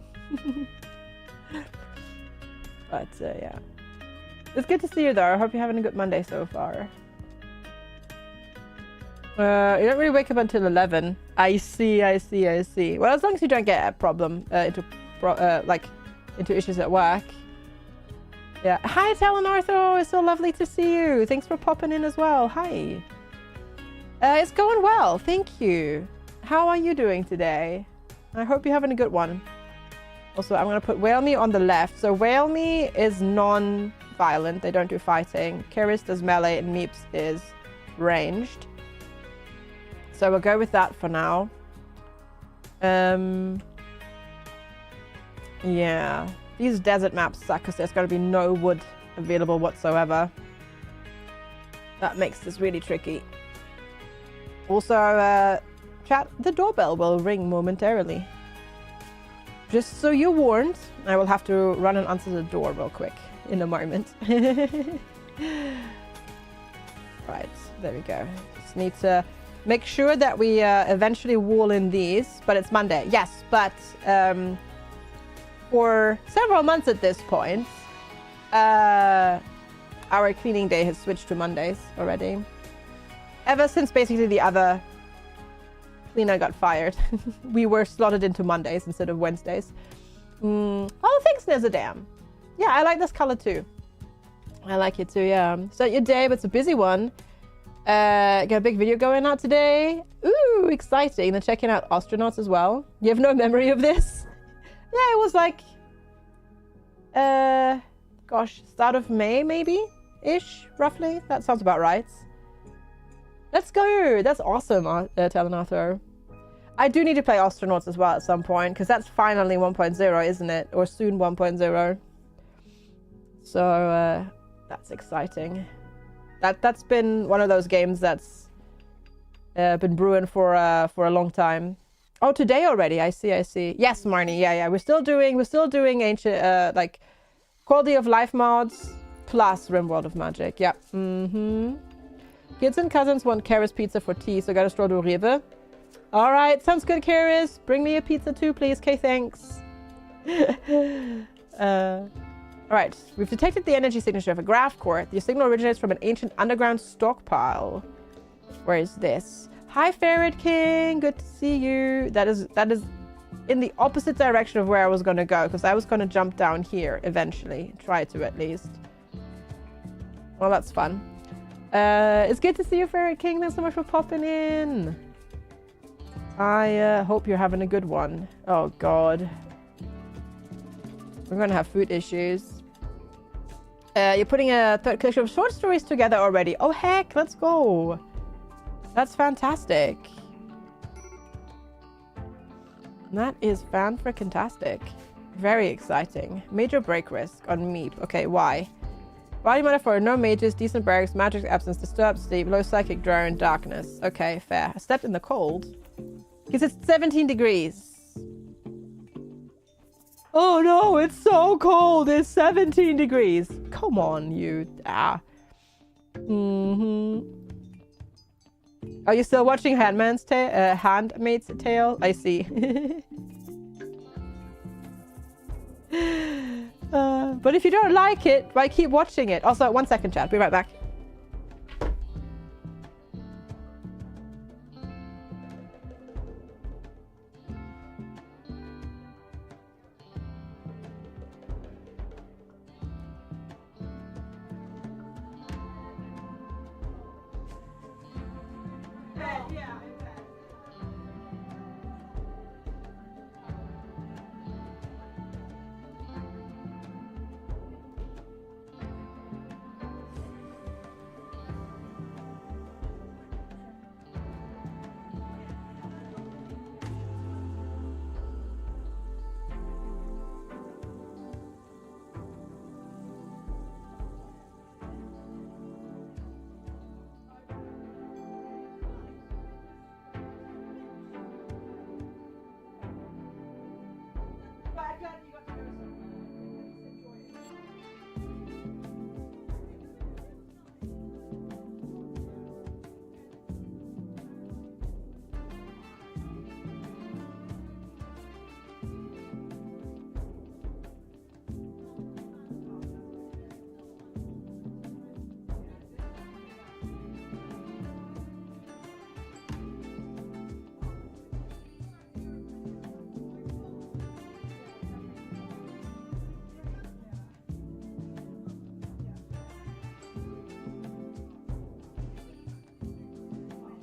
But yeah. It's good to see you though. I hope you're having a good Monday so far. You don't really wake up until 11. I see. Well, as long as you don't get a problem into issues at work. Yeah. Hi, Talon Arthur. It's so lovely to see you. Thanks for popping in as well. Hi. It's going well. Thank you. How are you doing today? I hope you're having a good one. Also, I'm going to put Whale Me on the left. So Whale Me is non-violent. They don't do fighting. Kiris does melee and Meeps is ranged. So we'll go with that for now. Yeah. These desert maps suck because there's got to be no wood available whatsoever. That makes this really tricky. Also, chat, the doorbell will ring momentarily. Just so you're warned, I will have to run and answer the door real quick in a moment. Right, there we go. Just need to make sure that we eventually wall in these, but it's Monday. Yes, but for several months at this point, our cleaning day has switched to Mondays already. Ever since basically the other cleaner got fired. We were slotted into Mondays instead of Wednesdays. Oh, thanks, Nezadam. Yeah, I like this color too. I like it too, yeah. Start your day, but it's a busy one. Got a big video going out today. Ooh, exciting. They're checking out astronauts as well. You have no memory of this? Yeah, it was like, gosh, start of May maybe-ish, roughly. That sounds about right. Let's go. That's awesome, Talon Arthur. I do need to play astronauts as well at some point, because that's finally 1.0, isn't it? Or soon 1.0. So, that's exciting. That's been one of those games that's been brewing for a long time. Oh, today already. I see. Yes, Marnie. Yeah. We're still doing ancient like quality of life mods plus RimWorld of Magic. Yeah. Kids and cousins want Karis pizza for tea, so gotta stroll to Rewe. All right, sounds good, Karis. Bring me a pizza too, please. Okay, thanks. All right, we've detected the energy signature of a graph core. The signal originates from an ancient underground stockpile. Where is this? Hi, Ferret King. Good to see you. That is in the opposite direction of where I was going to go, because I was going to jump down here eventually. Try to, at least. Well, that's fun. It's good to see you, Ferret King. Thanks so much for popping in. I hope you're having a good one. Oh, God. We're going to have food issues. You're putting a third collection of short stories together already. Oh, heck. Let's go. That's fantastic. That is fan-frickin-tastic. Very exciting. Major break risk on Meep. Okay, why? Body metaphor, no mages, decent barracks, magic absence, disturbed sleep, low psychic drone, darkness. Okay, fair. I stepped in the cold. Because it's 17 degrees. Oh no, it's so cold. It's 17 degrees. Come on, you. Are you still watching Handmaid's Tale? I see. But if you don't like it, why keep watching it? Also, 1 second, chat. Be right back.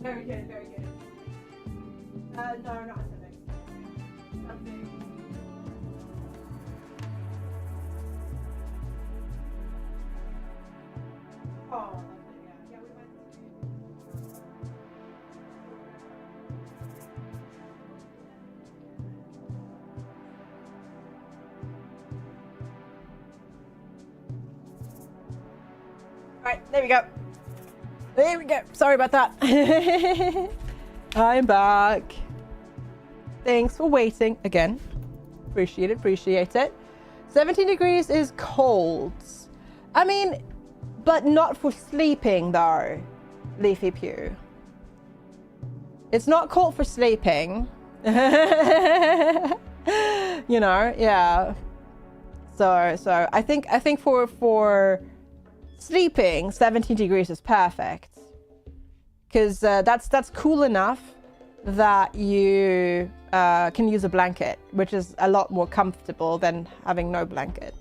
Very good, very good. No, not something. Something. Oh, lovely, yeah. Yeah, we went. Alright, there we go. There we go. Sorry about that. I'm back. Thanks for waiting again. Appreciate it, appreciate it. 17 degrees is cold. I mean, but not for sleeping though, Leafy Pew. It's not cold for sleeping. You know, yeah. So I think for sleeping, 17 degrees is perfect, because that's cool enough that you can use a blanket, which is a lot more comfortable than having no blanket.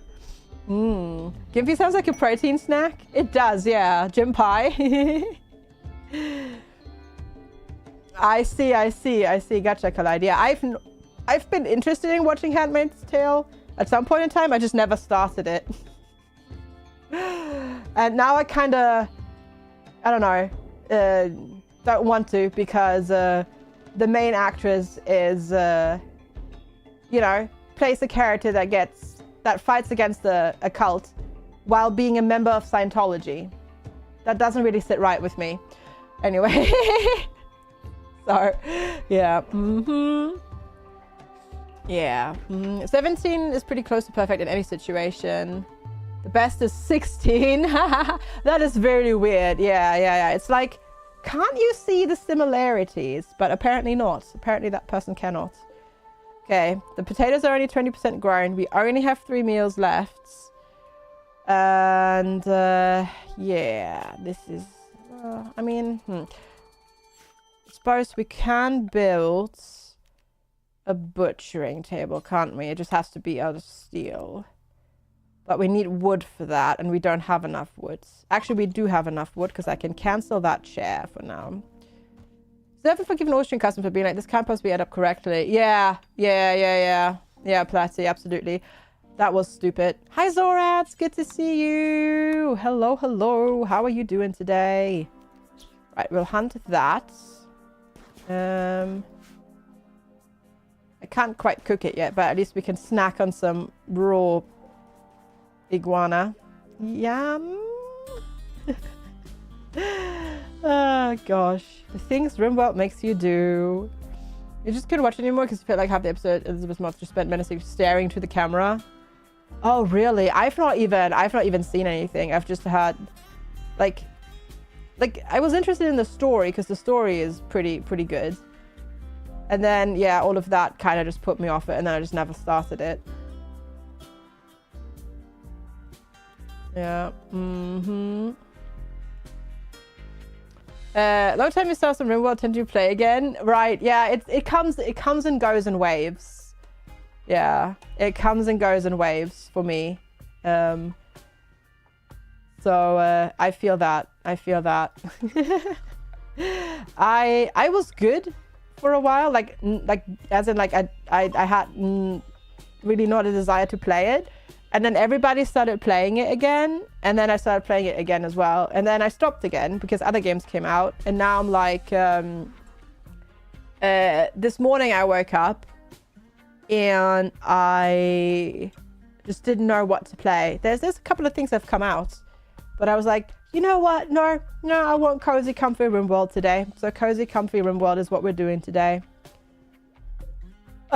Gimpy sounds like a protein snack. It does, yeah. Gym pie. I see. Gotcha, Collide. Yeah, I've been interested in watching Handmaid's Tale at some point in time. I just never started it. And now I kind of, I don't know, don't want to, because the main actress is, you know, plays a character that fights against a cult while being a member of Scientology. That doesn't really sit right with me. Anyway, so yeah, yeah, 17 is pretty close to perfect in any situation. The best is 16. That is very weird. Yeah. It's like, can't you see the similarities? But apparently not. Apparently that person cannot. Okay, the potatoes are only 20% grown. We only have 3 meals left. And yeah, this is I mean, suppose we can build a butchering table, can't we? It just has to be out of steel. But we need wood for that, and we don't have enough wood. Actually, we do have enough wood, because I can cancel that chair for now. So I've forgiven Austrian customs for being like, this can't possibly add up correctly. Yeah, Platty, absolutely. That was stupid. Hi, Zorats, good to see you. Hello, hello. How are you doing today? Right, we'll hunt that. I can't quite cook it yet, but at least we can snack on some raw iguana. Yum. Oh gosh, the things RimWorld makes you do. You just couldn't watch it anymore because you felt like half the episode Elizabeth Moss just spent menacingly staring to the camera. Oh really? I've not even seen anything. I've just had like I was interested in the story because the story is pretty good. And then yeah, all of that kind of just put me off it, and then I just never started it. Yeah. Long time you start some RimWorld, tend to play again. Right, yeah, it comes and goes in waves. Yeah, it comes and goes in waves for me. So I feel that. I was good for a while, like as in like I had really not a desire to play it. And then everybody started playing it again. And then I started playing it again as well. And then I stopped again because other games came out. And now I'm like, this morning I woke up and I just didn't know what to play. There's a couple of things that have come out. But I was like, you know what? No, I want Cozy Comfy RimWorld today. So Cozy Comfy RimWorld is what we're doing today.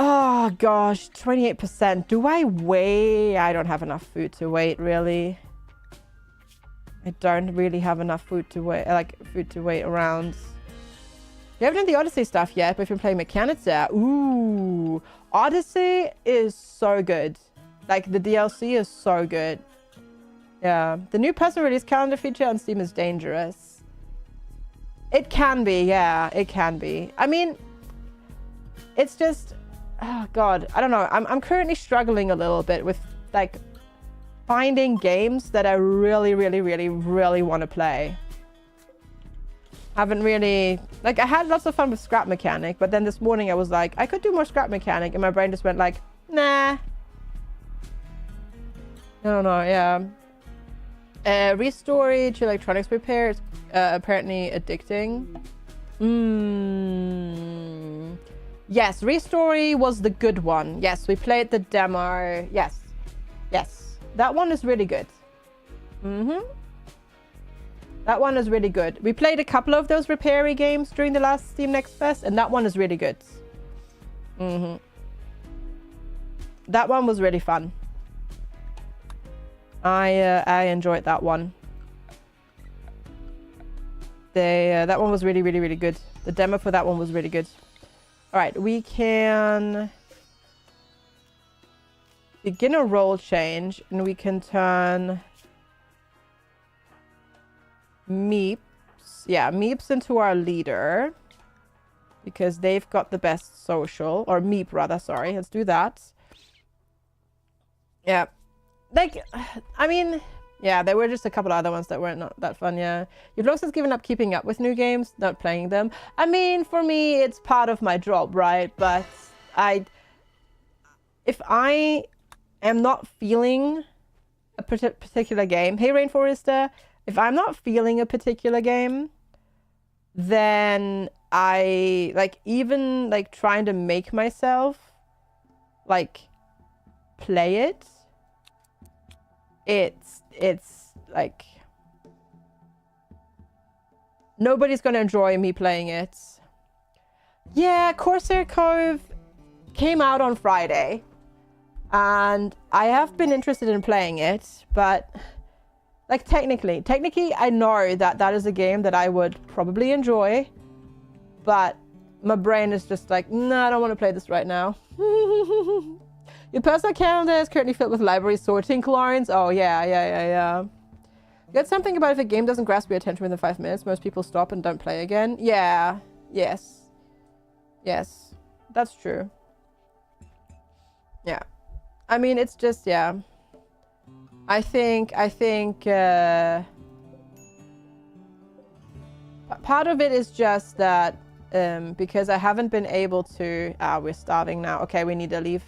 Oh gosh, 28%. Do I wait? I don't have enough food to wait, really. I don't really have enough food to wait, around. You haven't done the Odyssey stuff yet, but if you're playing mechanics there, ooh, Odyssey is so good. Like the DLC is so good. Yeah, the new personal release calendar feature on Steam is dangerous. It can be, yeah, it can be. I mean, it's just, oh God, I don't know. I'm currently struggling a little bit with like finding games that I really want to play. Haven't really, like I had lots of fun with Scrap Mechanic, but then this morning I was like, I could do more Scrap Mechanic, and my brain just went like, nah. I don't know, yeah. Restory to electronics repair is apparently addicting. Yes, Restory was the good one. Yes, we played the demo. Yes. That one is really good. That one is really good. We played a couple of those repair-y games during the last Steam Next Fest, and that one is really good. That one was really fun. I enjoyed that one. That one was really good. The demo for that one was really good. All right, we can begin a role change, and we can turn Meeps into our leader because they've got the best social, or Meep rather. Sorry, let's do that. Yeah. Like, I mean, yeah, there were just a couple of other ones that weren't not that fun, yeah. You've long since given up keeping up with new games, not playing them. I mean, for me, it's part of my job, right? But if I am not feeling a particular game, hey, Rainforester, if I'm not feeling a particular game, then I, like, even, like, trying to make myself, like, play it, it's like nobody's gonna enjoy me playing it. Yeah, Corsair Cove came out on Friday and I have been interested in playing it, but like technically I know that is a game that I would probably enjoy, but my brain is just like, no, I don't want to play this right now. Your personal calendar is currently filled with library sorting lines. Oh, yeah. You got something about if a game doesn't grasp your attention within 5 minutes, most people stop and don't play again. Yeah. Yes. That's true. Yeah. I mean, it's just, yeah. I think, part of it is just that, because I haven't been able to, we're starving now. Okay, we need to leave.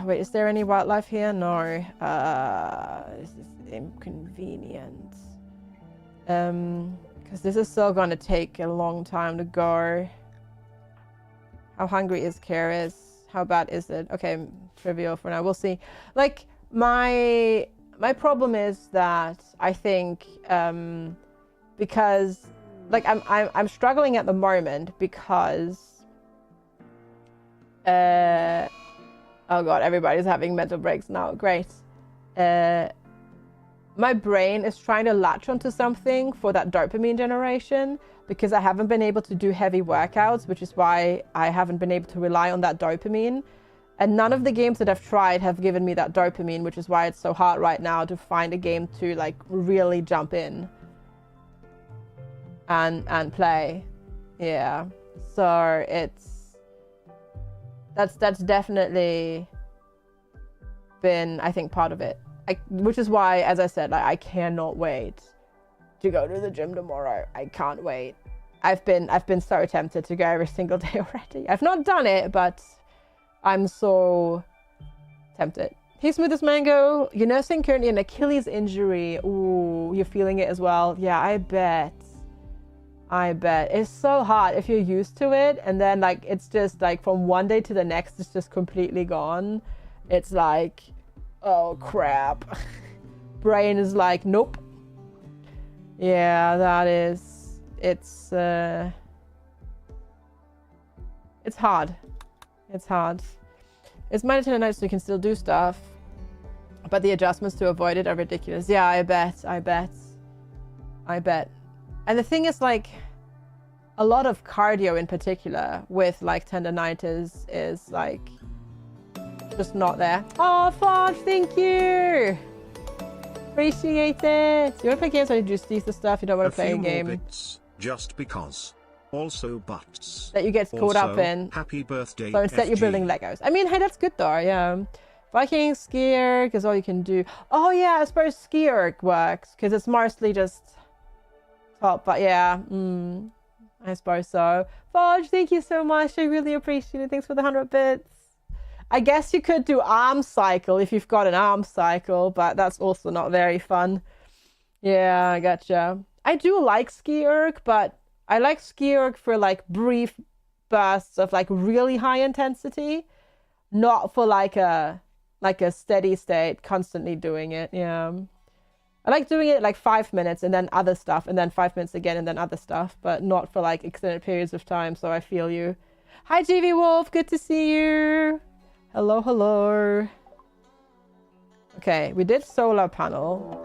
Wait, is there any wildlife here? No. This is inconvenient. Because this is still going to take a long time to go. How hungry is Karis? How bad is it? Okay, trivial for now. We'll see. Like, my problem is that I think, because, like, I'm struggling at the moment because, oh god, everybody's having mental breaks now. Great. My brain is trying to latch onto something for that dopamine generation because I haven't been able to do heavy workouts, which is why I haven't been able to rely on that dopamine. And none of the games that I've tried have given me that dopamine, which is why it's so hard right now to find a game to like really jump in and play. Yeah. So that's definitely been, I think, part of it. Which is why, as I said, like, I cannot wait to go to the gym tomorrow. I can't wait. I've been so tempted to go every single day already. I've not done it, but I'm so tempted. Hey, Smooth as Mango, you're nursing currently an Achilles injury. Ooh, you're feeling it as well. Yeah, I bet. It's so hard if you're used to it, and then like it's just like from one day to the next, it's just completely gone. It's like, oh crap. Brain is like, nope. Yeah, that is, it's hard. It's hard. It's mandatory night so you can still do stuff, but the adjustments to avoid it are ridiculous. Yeah, I bet. And the thing is, like, a lot of cardio in particular with like tendonitis is like just not there. Oh, Fudge, thank you. Appreciate it. You want to play games when you just use the stuff? You don't want to play a game. Bits, just because. Also buts. That you get caught up in. Happy birthday, so instead you're building Legos. I mean, hey, that's good though, yeah. Viking, ski erg is all you can do. Oh yeah, I suppose ski erg works because it's mostly just top, but yeah, I suppose so. Fudge, thank you so much. I really appreciate it. Thanks for the 100 bits. I guess you could do arm cycle if you've got an arm cycle, but that's also not very fun. Yeah, I gotcha. I do like ski erg, but I like ski erg for like brief bursts of like really high intensity, not for like a steady state, constantly doing it. Yeah. I like doing it like 5 minutes and then other stuff and then 5 minutes again and then other stuff, but not for like extended periods of time. So I feel you. Hi, GV Wolf. Good to see you. Hello. Okay, we did solar panel.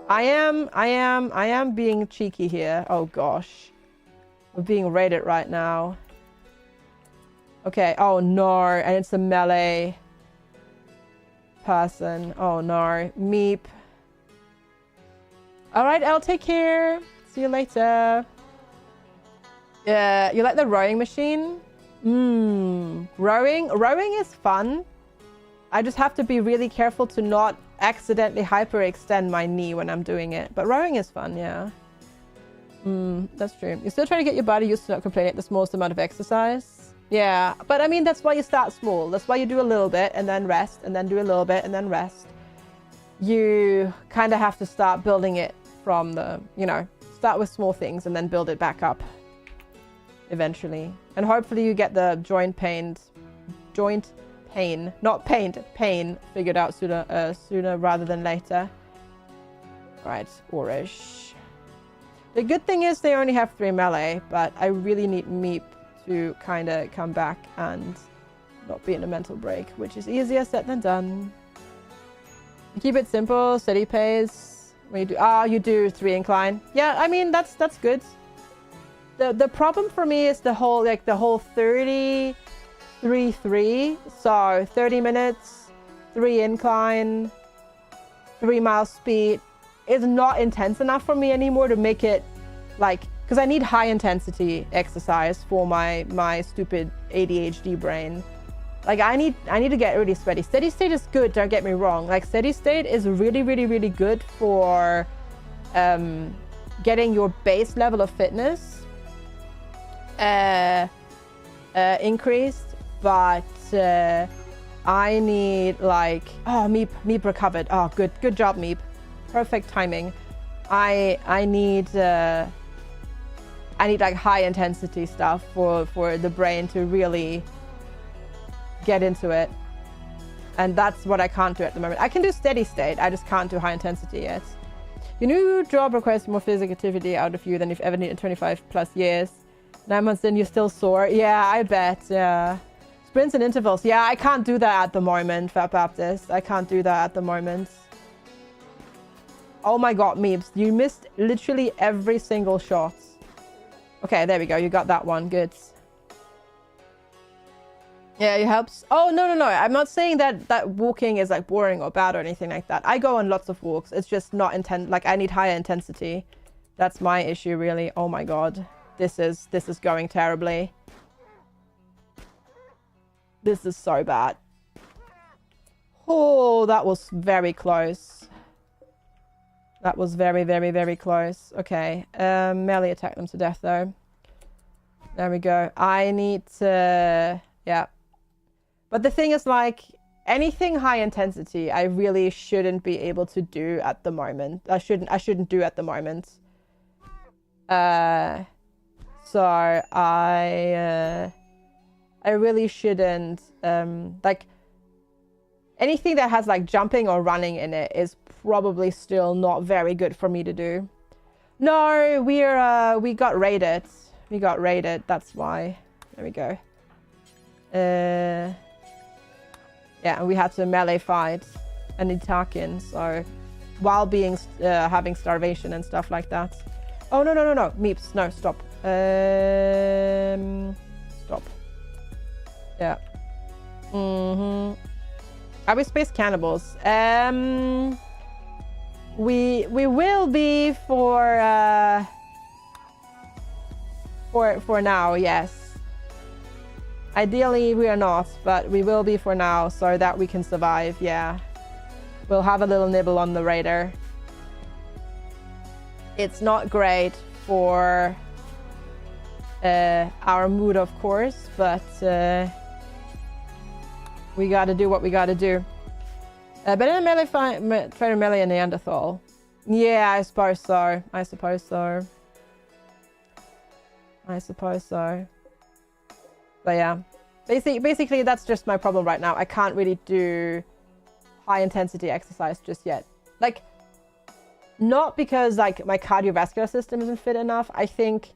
I am being cheeky here. Oh gosh. We're being raided right now. Okay, oh no, and it's a melee person. Oh no, meep. All right, I'll take care. See you later. Yeah, you like the rowing machine? Rowing is fun. I just have to be really careful to not accidentally hyperextend my knee when I'm doing it. But rowing is fun, yeah. That's true. You're still trying to get your body used to not complaining at the smallest amount of exercise. Yeah, but I mean, that's why you start small. That's why you do a little bit and then rest and then do a little bit and then rest. You kind of have to start building it from the, start with small things and then build it back up eventually. And hopefully you get the joint pain figured out sooner rather than later. All right, Orish. The good thing is they only have 3 melee, but I really need Meep to kind of come back and not be in a mental break, which is easier said than done. You keep it simple, steady pace. When you do 3 incline. Yeah, I mean that's good. The problem for me is the whole 30 3-3. So 30 minutes, 3 incline, 3 mile speed is not intense enough for me anymore to make it like, because I need high intensity exercise for my stupid ADHD brain. Like I need to get really sweaty. Steady state is good, don't get me wrong. Like steady state is really, really, really good for getting your base level of fitness increased, but I need like, oh, Meep recovered. Oh, good job, Meep. Perfect timing. I need like high intensity stuff for the brain to really get into it, and that's what I can't do at the moment. I can do steady state, I just can't do high intensity yet. Your new job requires more physical activity out of you than you've ever needed in 25 plus years. 9 months in, you're still sore. Yeah, I bet. Yeah, sprints and intervals. Yeah, I can't do that at the moment, Fat Baptist. I can't do that at the moment. Oh my god, Meeps, you missed literally every single shot. Okay, there we go, you got that one. Good. Yeah, it helps. Oh, no. I'm not saying that walking is like boring or bad or anything like that. I go on lots of walks. It's just not intense. Like I need higher intensity. That's my issue, really. Oh my god. This is going terribly. This is so bad. Oh, that was very close. That was very, very, very close. Okay. Melee attack them to death, though. There we go. I need to... Yeah. But the thing is, like, anything high intensity, I really shouldn't be able to do at the moment. I shouldn't do at the moment. So I really shouldn't, like, anything that has like jumping or running in it is probably still not very good for me to do. No, we got raided. We got raided, that's why. There we go. Yeah, and we had to melee fight an Itakin, so while being having starvation and stuff like that. Oh no, Meeps, no, stop. Stop. Yeah. Are we space cannibals? We will be for now, yes. Ideally, we are not, but we will be for now so that we can survive, yeah. We'll have a little nibble on the raider. It's not great for our mood, of course, but we gotta do what we gotta do. But in a melee fight, try to melee a Neanderthal. Yeah, I suppose so. I suppose so. But yeah, basically that's just my problem right now. I can't really do high intensity exercise just yet. Like, not because like my cardiovascular system isn't fit enough. I think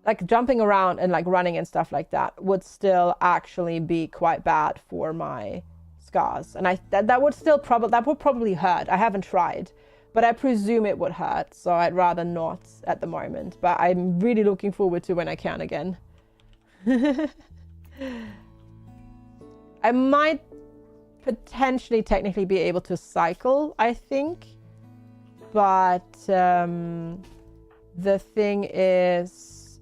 like jumping around and like running and stuff like that would still actually be quite bad for my scars. And that would probably hurt. I haven't tried, but I presume it would hurt. So I'd rather not at the moment, but I'm really looking forward to when I can again. I might potentially technically be able to cycle, I think, but the thing is,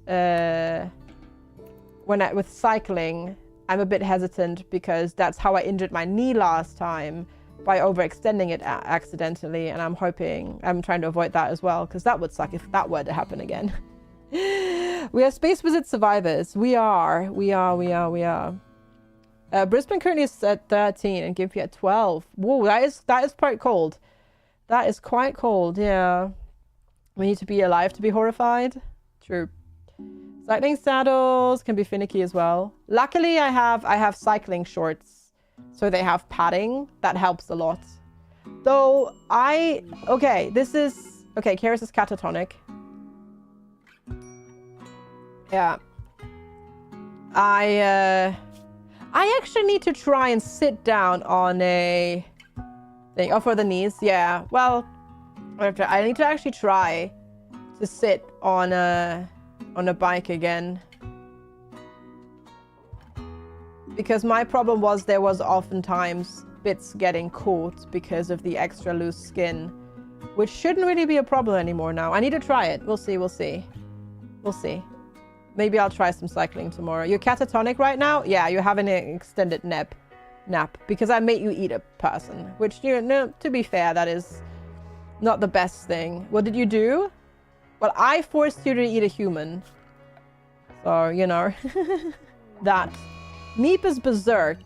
with cycling, I'm a bit hesitant because that's how I injured my knee last time, by overextending it accidentally, and I'm trying to avoid that as well, because that would suck if that were to happen again. We are Space Wizard survivors. We are. Brisbane currently is at 13 and Gimpy at 12. Whoa, that is quite cold. That is quite cold, yeah. We need to be alive to be horrified. True. Cycling saddles can be finicky as well. Luckily, I have cycling shorts, so they have padding. That helps a lot. Though okay, Karis is catatonic. Yeah. I actually need to try and sit down on a thing. Oh, for the knees, yeah. Well, I need to actually try to sit on a bike again. Because my problem was there was oftentimes bits getting caught because of the extra loose skin, which shouldn't really be a problem anymore now. I need to try it. We'll see, we'll see. We'll see. Maybe I'll try some cycling tomorrow. You're catatonic right now? Yeah, you're having an extended nap. Because I made you eat a person. Which, you know, to be fair, that is not the best thing. What did you do? Well, I forced you to eat a human. So, you know. That. Meep is berserk.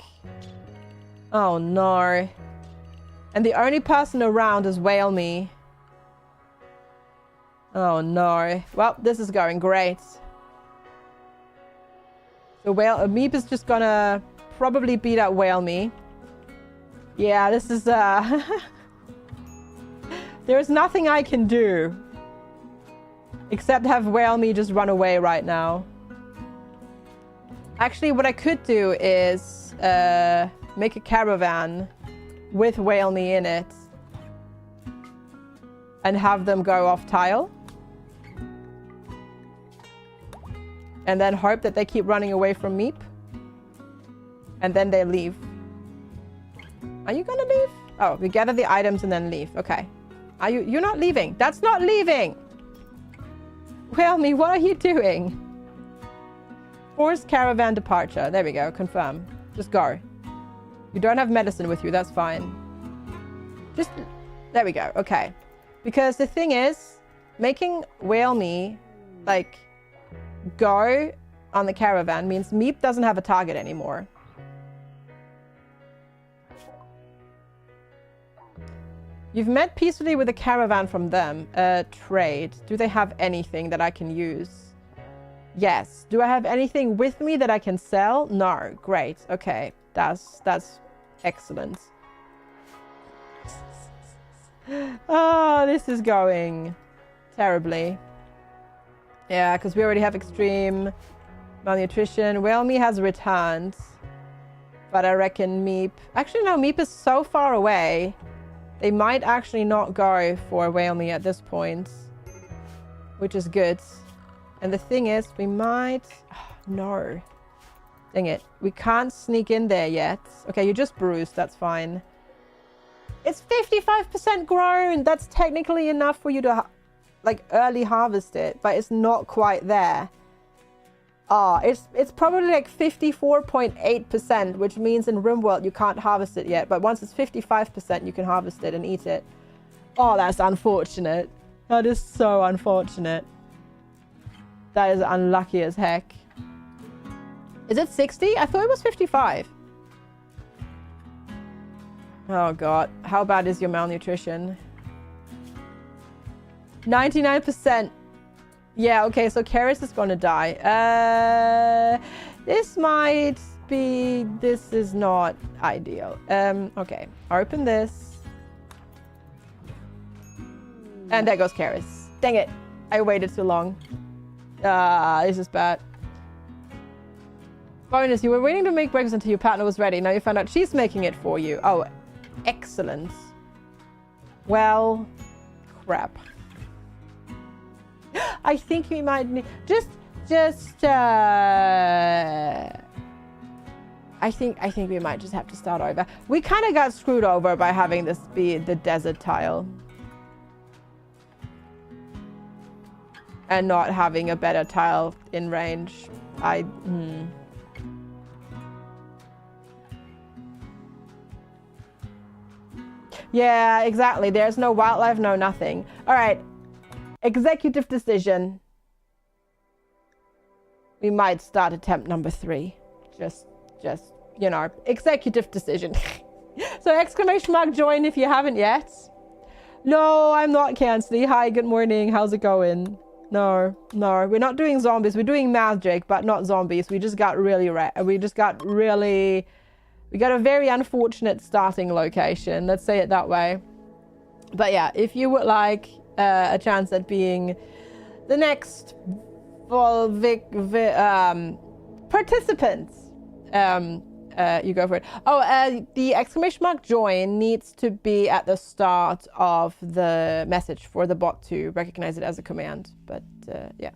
Oh, no. And the only person around is Whale Me. Oh, no. Well, this is going great. So Meep is just gonna probably beat out Whale Me. Yeah, this is there's nothing I can do except have Whale Me just run away right now. Actually, what I could do is make a caravan with Whale Me in it and have them go off tile. And then hope that they keep running away from Meep. And then they leave. Are you gonna leave? Oh, we gather the items and then leave. Okay. You're not leaving. That's not leaving! Whale Me, what are you doing? Forced caravan departure. There we go. Confirm. Just go. You don't have medicine with you. That's fine. Just... There we go. Okay. Because the thing is, making Whale Me, like... go on the caravan means Meep doesn't have a target anymore. You've met peacefully with a caravan from them. Trade. Do they have anything that I can use? Yes. Do I have anything with me that I can sell? No. Great. Okay. That's excellent. Oh, this is going terribly. Yeah, because we already have extreme malnutrition. Whale Me has returned. But I reckon Meep... Actually, no, Meep is so far away. They might actually not go for Whale Me at this point. Which is good. And the thing is, we might... Oh, no. Dang it. We can't sneak in there yet. Okay, you're just bruised. That's fine. It's 55% grown. That's technically enough for you to... like early harvest it, but it's not quite there. It's probably like 54.8%, which means in RimWorld you can't harvest it yet, but once it's 55% you can harvest it and eat it. Oh, that's unfortunate. That is so unfortunate. That is unlucky as heck. Is it 60? I thought it was 55. Oh god, how bad is your malnutrition? 99%. Yeah, okay, so Karis is gonna die. This might be... This is not ideal. Okay, open this. And there goes Karis. Dang it, I waited too long. This is bad. Bonus, you were waiting to make breakfast until your partner was ready. Now you found out she's making it for you. Oh, excellent. Well, crap. I think we might need... I think we might just have to start over. We kind of got screwed over by having this be the desert tile. And not having a better tile in range. Yeah, exactly. There's no wildlife, no nothing. All right. Executive decision. We might start attempt number 3. Just, you know, executive decision. So exclamation mark join if you haven't yet. No, I'm not Kansley. Hi, good morning. How's it going? No, we're not doing zombies. We're doing magic, but not zombies. We just got really we got a very unfortunate starting location. Let's say it that way. But yeah, if you would like a chance at being the next participants, you go for it. Oh, the exclamation mark join needs to be at the start of the message for the bot to recognize it as a command. But yeah,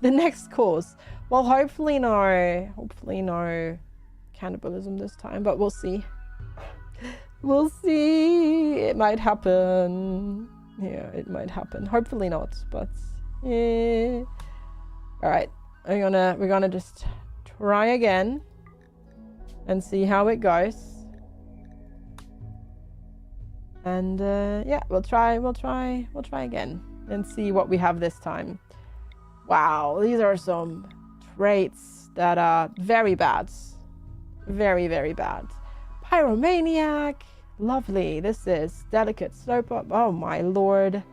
the next course. Well, hopefully no cannibalism this time, but we'll see. We'll see. It might happen. Yeah, it might happen. Hopefully not, but yeah. All right, we're gonna just try again and see how it goes. And yeah, we'll try again and see what we have this time. Wow, these are some traits that are very bad. Very, very bad. Pyromaniac. Lovely. This is delicate slope up. Oh my lord.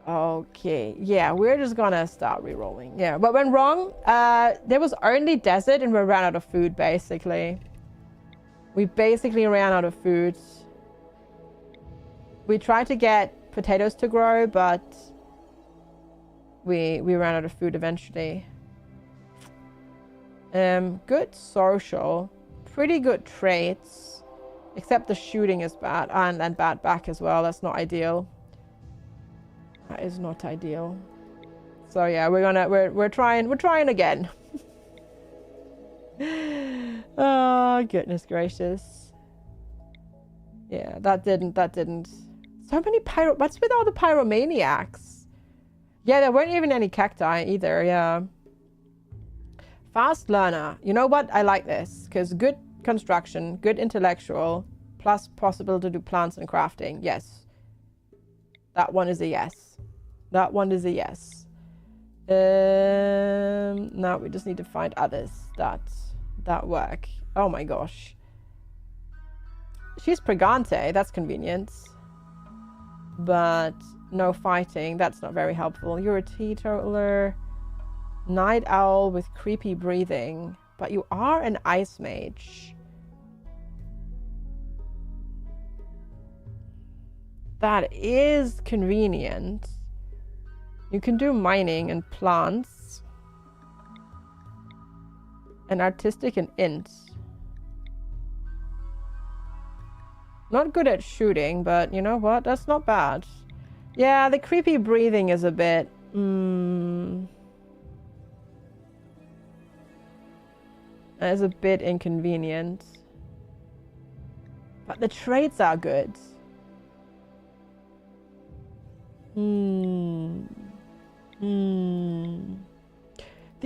Okay. Yeah, we're just gonna start re-rolling. Yeah, what went wrong? There was only desert and we ran out of food, basically. We basically ran out of food. We tried to get potatoes to grow, but we ran out of food eventually. Good social. Pretty good traits. Except the shooting is bad. And bad back as well. That's not ideal. That is not ideal. So yeah, we're trying again. Oh goodness gracious. Yeah, that didn't. So many what's with all the pyromaniacs? Yeah, there weren't even any cacti either, yeah. Fast learner. You know what? I like this. Because good construction, good intellectual, plus possible to do plants and crafting. Yes. That one is a yes. That one is a yes. Now we just need to find others that work. Oh my gosh. She's pregante. That's convenient. But no fighting. That's not very helpful. You're a teetotaler. Night owl with creepy breathing. But you are an ice mage. That is convenient. You can do mining and plants. And artistic and int. Not good at shooting, but you know what? That's not bad. Yeah, the creepy breathing is a bit... That is a bit inconvenient. But the traits are good. The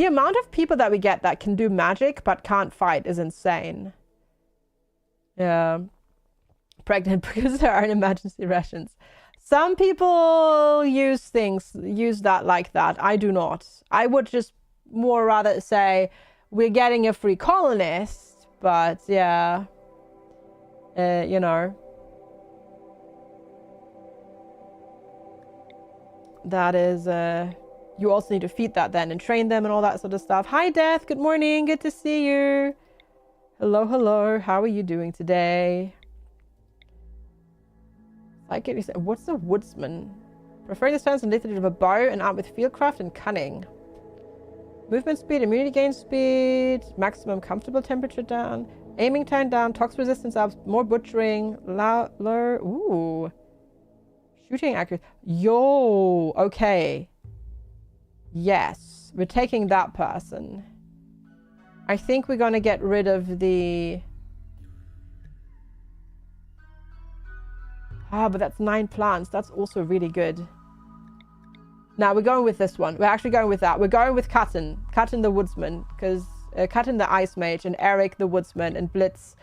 amount of people that we get that can do magic but can't fight is insane. Yeah. Pregnant because there aren't emergency rations. Some people use that like that. I do not. I would just more rather say we're getting a free colonist, but yeah, you know, that is, you also need to feed that then and train them and all that sort of stuff. Hi, Death. Good morning. Good to see you. Hello, hello. How are you doing today? What's a woodsman? Preferring the stance and lethal of a bow and armed with fieldcraft and cunning. Movement speed, immunity gain speed, maximum comfortable temperature down, aiming time down, tox resistance up, more butchering, lower, ooh. Shooting accuracy. Yo, okay. Yes, we're taking that person. I think we're gonna get rid of the... but that's 9 plants. That's also really good. Now we're going with this one. We're actually going with that. We're going with Cutton the woodsman, because Cutton the ice mage and Eric the woodsman and Blitz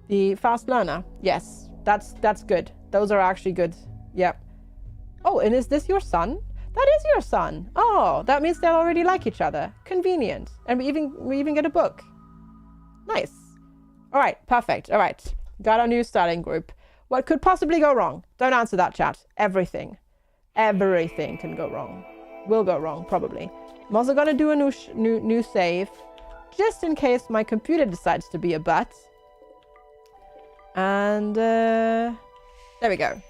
the fast learner. Yes, that's good. Those are actually good. Yep. Oh, and is this your son? That is your son. Oh, that means they'll already like each other. Convenient. And we even get a book. Nice. All right, perfect. All right, got our new starting group. What could possibly go wrong? Don't answer that, chat. Everything can go wrong. Will go wrong, probably. I'm also gonna do a new save, just in case my computer decides to be a butt. And there we go.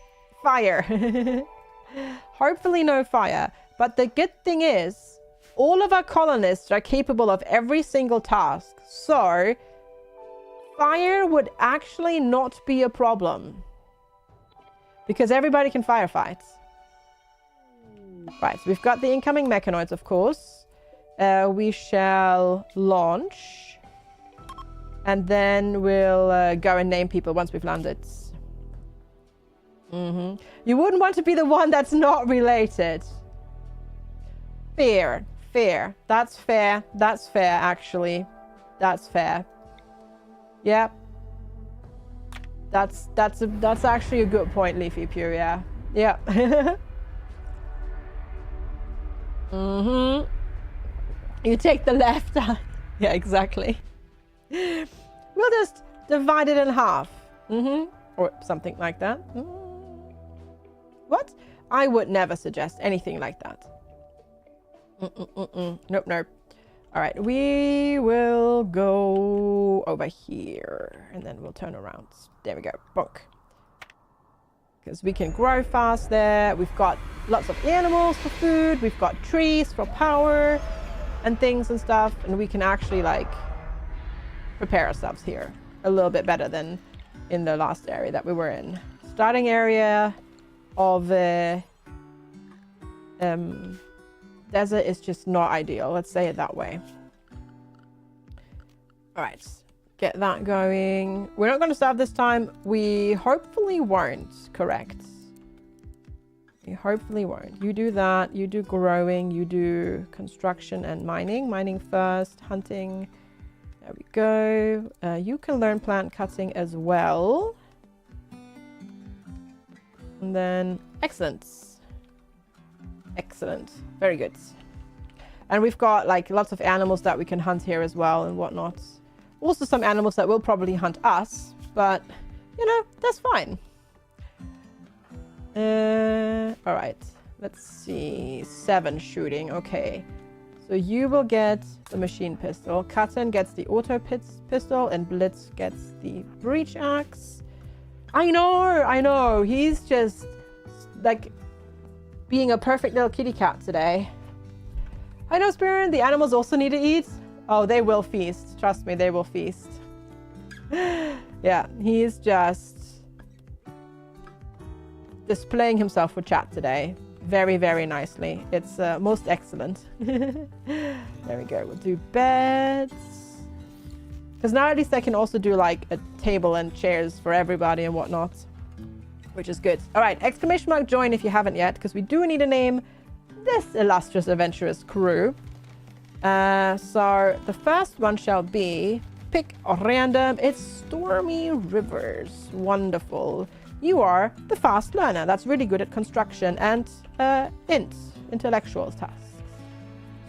Fire. Hopefully no fire. But the good thing is, all of our colonists are capable of every single task. So fire would actually not be a problem. Because everybody can firefight. Right, so we've got the incoming mechanoids, of course. We shall launch. And then we'll go and name people once we've landed. You wouldn't want to be the one that's not related. Fair. Fair. That's fair. That's fair, actually. That's fair. Yep. That's actually a good point, Leafy Pure, yeah. Yep. You take the left. Yeah, exactly. We'll just divide it in half. Or something like that. What? I would never suggest anything like that. Nope, nope. All right, we will go over here and then we'll turn around. There we go. Bonk. Because we can grow fast there. We've got lots of animals for food. We've got trees for power and things and stuff. And we can actually like prepare ourselves here a little bit better than in the last area that we were in. Starting area of desert is just not ideal. Let's say it that way. All right, get that going. We're not going to starve this time. We hopefully won't, correct? We hopefully won't. You do that. You do growing. You do construction and mining. Mining first, hunting. There we go. You can learn plant cutting as well. And then, excellent. Excellent. Very good. And we've got like lots of animals that we can hunt here as well and whatnot. Also some animals that will probably hunt us, but you know, that's fine. All right, let's see. 7 shooting. Okay. So you will get the machine pistol. Cotton gets the auto pistol and Blitz gets the breach axe. I know. He's just like being a perfect little kitty cat today. I know, Spirit, the animals also need to eat. Oh, they will feast. Trust me, they will feast. Yeah, he's just displaying himself for chat today. Very, very nicely. It's most excellent. There we go. We'll do beds. Because now at least I can also do like a table and chairs for everybody and whatnot. Which is good. All right, exclamation mark join if you haven't yet. Because we do need to name this illustrious adventurous crew. So the first one shall be pick a random. It's Stormy Rivers. Wonderful. You are the fast learner. That's really good at construction and intellectual tasks.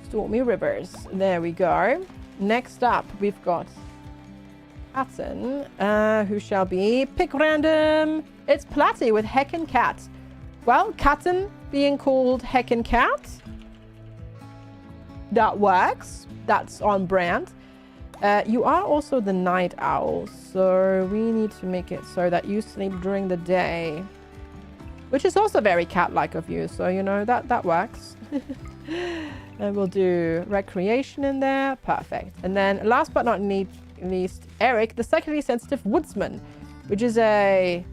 Stormy Rivers. There we go. Next up, we've got Patton, who shall be pick random. It's Platty with Heck and Cat. Well, Catton being called Heck and Cat. That works. That's on brand. You are also the night owl, so we need to make it so that you sleep during the day, which is also very cat-like of you. So, you know, that works. And we'll do recreation in there. Perfect. And then last but not least, Eric, the psychically sensitive woodsman, which is a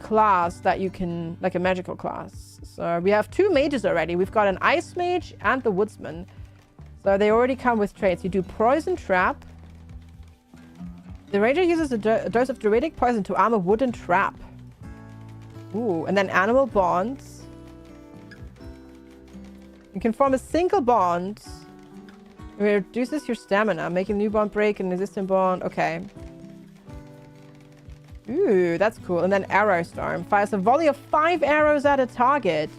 class that you can, like a magical class. So we have 2 mages already. We've got an ice mage and the woodsman. So they already come with traits. You do poison trap. The ranger uses a dose of druidic poison to arm a wooden trap. Ooh, and then animal bonds. You can form a single bond. It reduces your stamina, making a new bond break an existing bond. Okay. Ooh, that's cool. And then arrow storm fires a volley of 5 arrows at a target.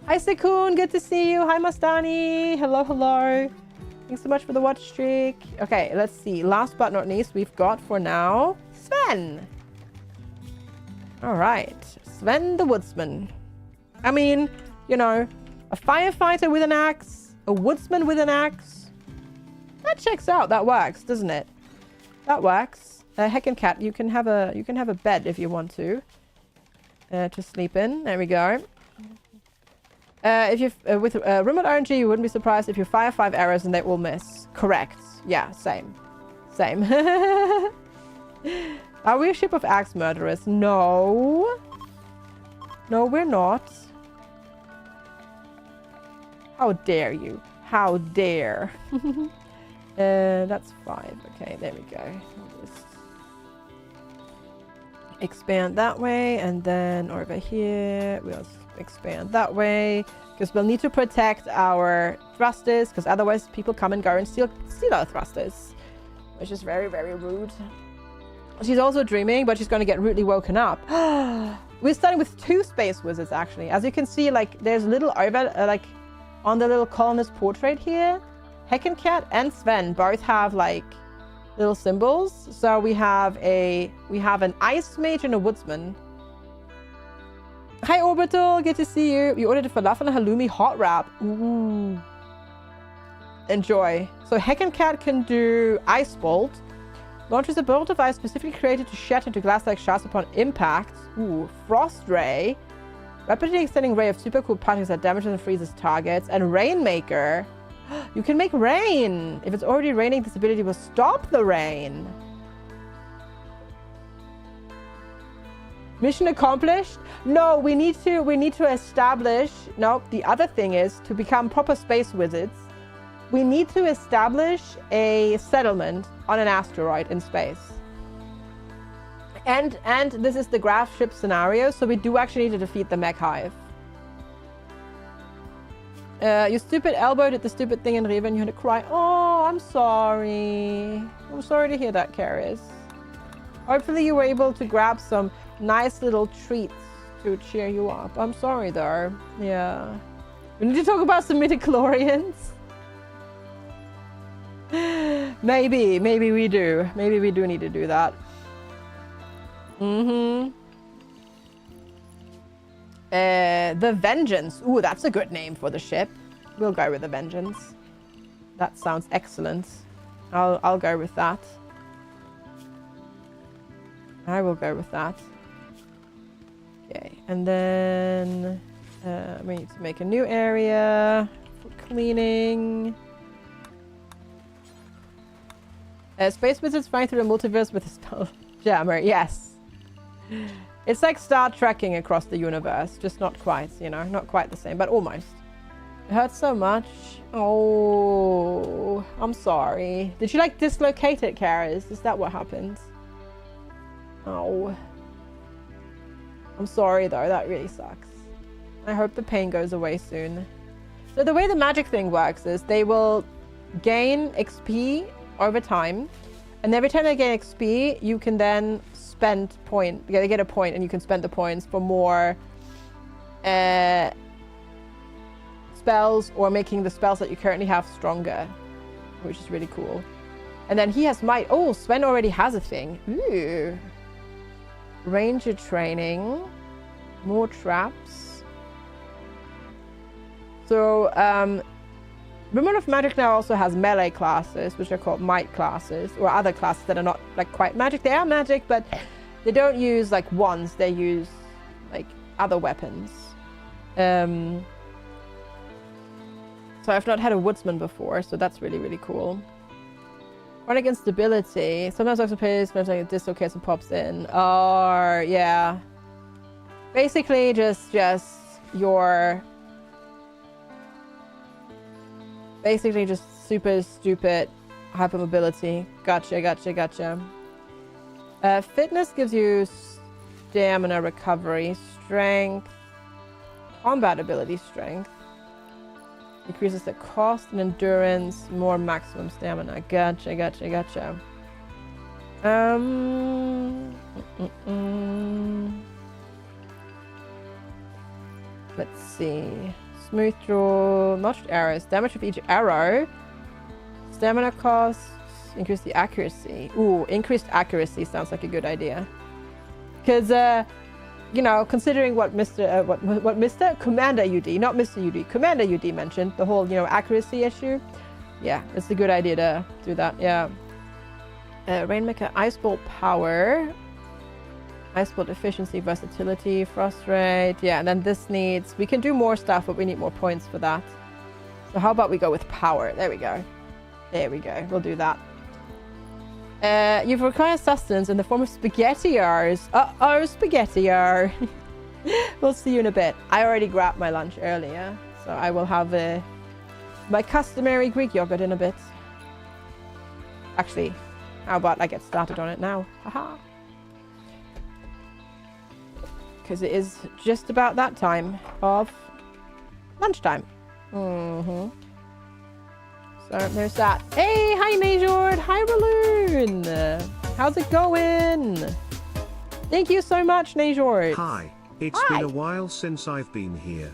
Hi, Sekun. Good to see you. Hi, Mastani. Hello, hello. Thanks so much for the watch streak. Okay, let's see. Last but not least, we've got for now Sven. All right. Sven the woodsman. I mean, you know, a firefighter with an axe, a woodsman with an axe. That checks out. That works, doesn't it? That works. Heck and Cat, you can have a bed if you want to sleep in. There we go. If you with remote RNG, you wouldn't be surprised if you fire 5 arrows and they all miss. Correct. Yeah, same. Are we a ship of axe murderers? No. No, we're not. How dare you? How dare? That's 5. Okay, there we go. We'll just expand that way, and then over here we'll expand that way, because we'll need to protect our thrusters, because otherwise people come and go and steal our thrusters, which is very, very rude. She's also dreaming, but she's going to get rudely woken up. We're starting with 2 space wizards, actually. As you can see, like, there's little over, like, on the little colonist portrait here, Heckencat and Sven both have, like, little symbols. So we have an ice mage and a woodsman. Hi Orbital, good to see you. You ordered a falafel and halloumi hot wrap. Ooh. Enjoy. So Heckencat can do ice bolt. Launches a bolt of ice specifically created to shatter into glass-like shards upon impact. Ooh. Frost ray. Rapidly extending ray of super cool particles that damages and freezes targets. And Rainmaker. You can make rain. If it's already raining, this ability will stop the rain. Mission accomplished? No, we need to establish. No, the other thing is to become proper space wizards. We need to establish a settlement on an asteroid in space. And this is the graph ship scenario, so we do actually need to defeat the mech hive. You stupid elbow did the stupid thing in Riva and you had to cry. Oh, I'm sorry. I'm sorry to hear that, Karis. Hopefully you were able to grab some nice little treats to cheer you up. I'm sorry though. Yeah. We need to talk about some midichlorians. Maybe we do. Maybe we do need to do that. The Vengeance. Ooh, that's a good name for the ship. We'll go with the Vengeance. That sounds excellent. I'll go with that. I will go with that. Okay, and then we need to make a new area for cleaning. Space Wizards flying through the multiverse with a spell jammer. Yes. It's like Star Trekking across the universe. Just not quite, you know. Not quite the same, but almost. It hurts so much. Oh, I'm sorry. Did you like dislocate it, Karis? Is that what happened? Oh. I'm sorry though, that really sucks. I hope the pain goes away soon. So the way the magic thing works is they will gain XP over time, and every time they gain XP, you can then spend point. They get a point, and you can spend the points for more spells or making the spells that you currently have stronger, which is really cool. And then he has might. Oh, Sven already has a thing. Ooh. Ranger training, more traps. So RimWorld of Magic now also has melee classes, which are called might classes, or other classes that are not like quite magic. They are magic, but they don't use like wands. They use like other weapons. So I've not had a woodsman before, so that's really, really cool. Chronic instability. Sometimes also plays, sometimes like dislocates and pops in. Or yeah. Basically just your basically just super stupid hypermobility. Gotcha. Fitness gives you stamina recovery, strength, combat ability strength. Increases the cost and endurance, more maximum stamina. Gotcha. Let's see. Smooth draw, notched arrows. Damage of each arrow. Stamina costs. Increase the accuracy. Ooh, increased accuracy sounds like a good idea. Because, you know, considering what Mr. Commander UD, not Mr. UD, Commander UD mentioned, the whole, you know, accuracy issue. Yeah, it's a good idea to do that. Yeah. Rainmaker, Ice Bolt power. Ice Bolt efficiency, versatility, frost rate. Yeah, and then this needs, we can do more stuff, but we need more points for that. So how about we go with power? There we go. We'll do that. You've required sustenance in the form of spaghetti-ars. Uh-oh, spaghetti-ar. We'll see you in a bit. I already grabbed my lunch earlier, so I will have my customary Greek yogurt in a bit. Actually, how about I get started on it now? Haha. Because it is just about that time of lunchtime. So there's that. Hey, hi Najord. Hi Balloon. How's it going? Thank you so much, Najord. Hi, it's Hi. been a while since I've been here.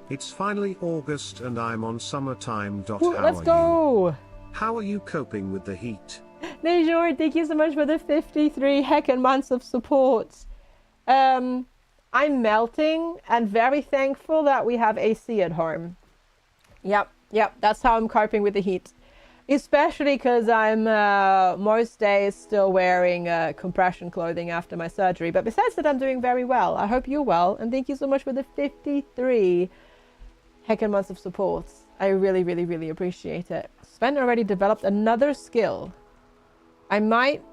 It's finally August and I'm on summertime. Ooh, How let's are go. you? How are you coping with the heat? Najord, thank you so much for the 53 heckin' months of support. I'm melting and very thankful that we have AC at home. Yep, that's how I'm coping with the heat. Especially because I'm most days still wearing compression clothing after my surgery. But besides that, I'm doing very well. I hope you're well. And thank you so much for the 53 heckin' months of support. I really, really, really appreciate it. Sven already developed another skill. I might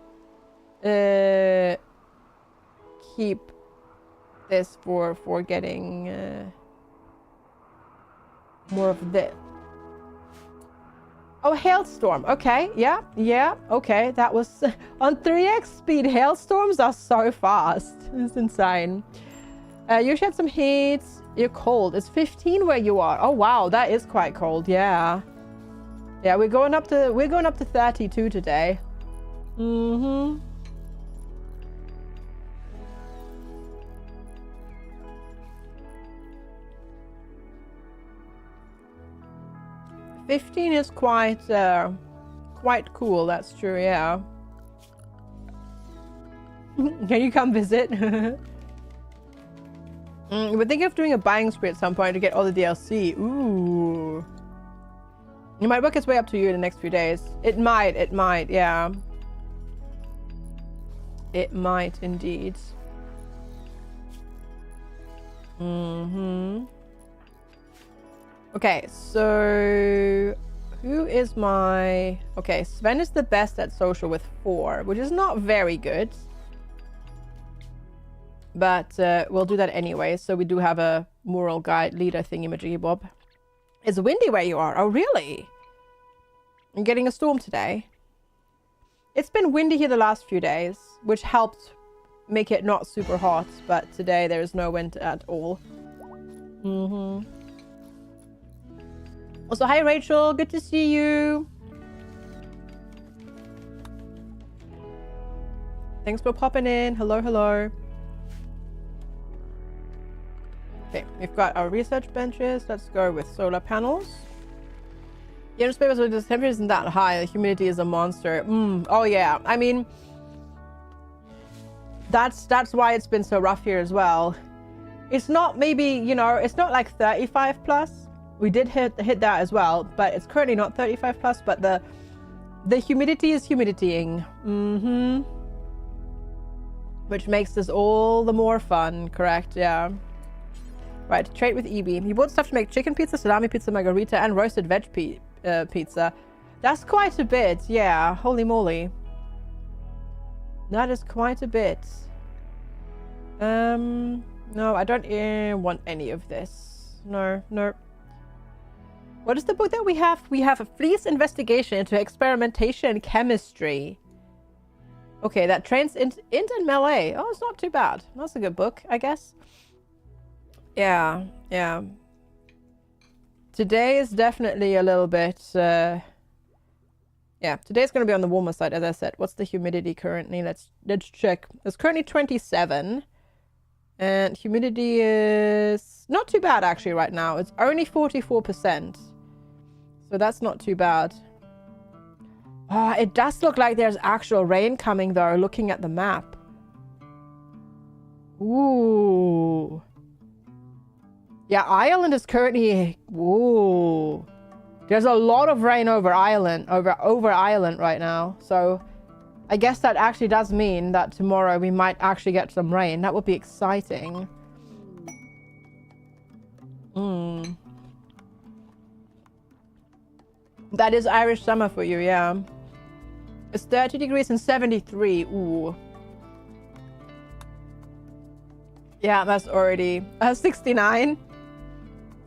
keep this for getting more of this. Oh, hailstorm. Okay, yeah, okay. That was on 3x speed. Hailstorms are so fast. It's insane. You shed some heat. You're cold. It's 15 where you are. Oh wow, that is quite cold. Yeah, we're going up to 32 today. 15 is quite cool. That's true. Yeah. Can you come visit? We're thinking of doing a buying spree at some point to get all the DLC. Ooh. It might work its way up to you in the next few days. It might, yeah. It might indeed. Okay, so who is my... Okay, Sven is the best at social with 4, which is not very good. But we'll do that anyway. So we do have a moral guide leader thingy-majiggy bob. It's windy where you are. Oh, really? I'm getting a storm today. It's been windy here the last few days, which helped make it not super hot. But today there is no wind at all. Also, hi Rachel. Good to see you. Thanks for popping in. Hello, hello. Okay, we've got our research benches. Let's go with solar panels. Yeah, just because the temperature isn't that high, the humidity is a monster. Oh yeah, I mean, that's why it's been so rough here as well. It's not maybe, you know, it's not like 35 plus. We did hit that as well, but it's currently not 35 plus. But the humidity is humiditying. Which makes this all the more fun. Correct? Yeah. Right, trade with EB. He bought stuff to make chicken pizza, salami pizza, margarita, and roasted veg pizza. That's quite a bit, yeah. Holy moly. That is quite a bit. No, I don't want any of this. No. What is the book that we have? We have a Fleece Investigation into Experimentation Chemistry. Okay, that trains int and melee. Oh, it's not too bad. That's a good book, I guess. Yeah. Today is definitely a little bit, yeah, today's going to be on the warmer side, as I said. What's the humidity currently? Let's check. It's currently 27. And humidity is not too bad, actually, right now. It's only 44%. So that's not too bad. Oh, it does look like there's actual rain coming, though, looking at the map. Ooh. Yeah, Ireland is currently... Ooh. There's a lot of rain over Ireland, over Ireland right now. So I guess that actually does mean that tomorrow we might actually get some rain. That would be exciting. That is Irish summer for you, yeah. It's 30 degrees and 73. Ooh. Yeah, that's already 69.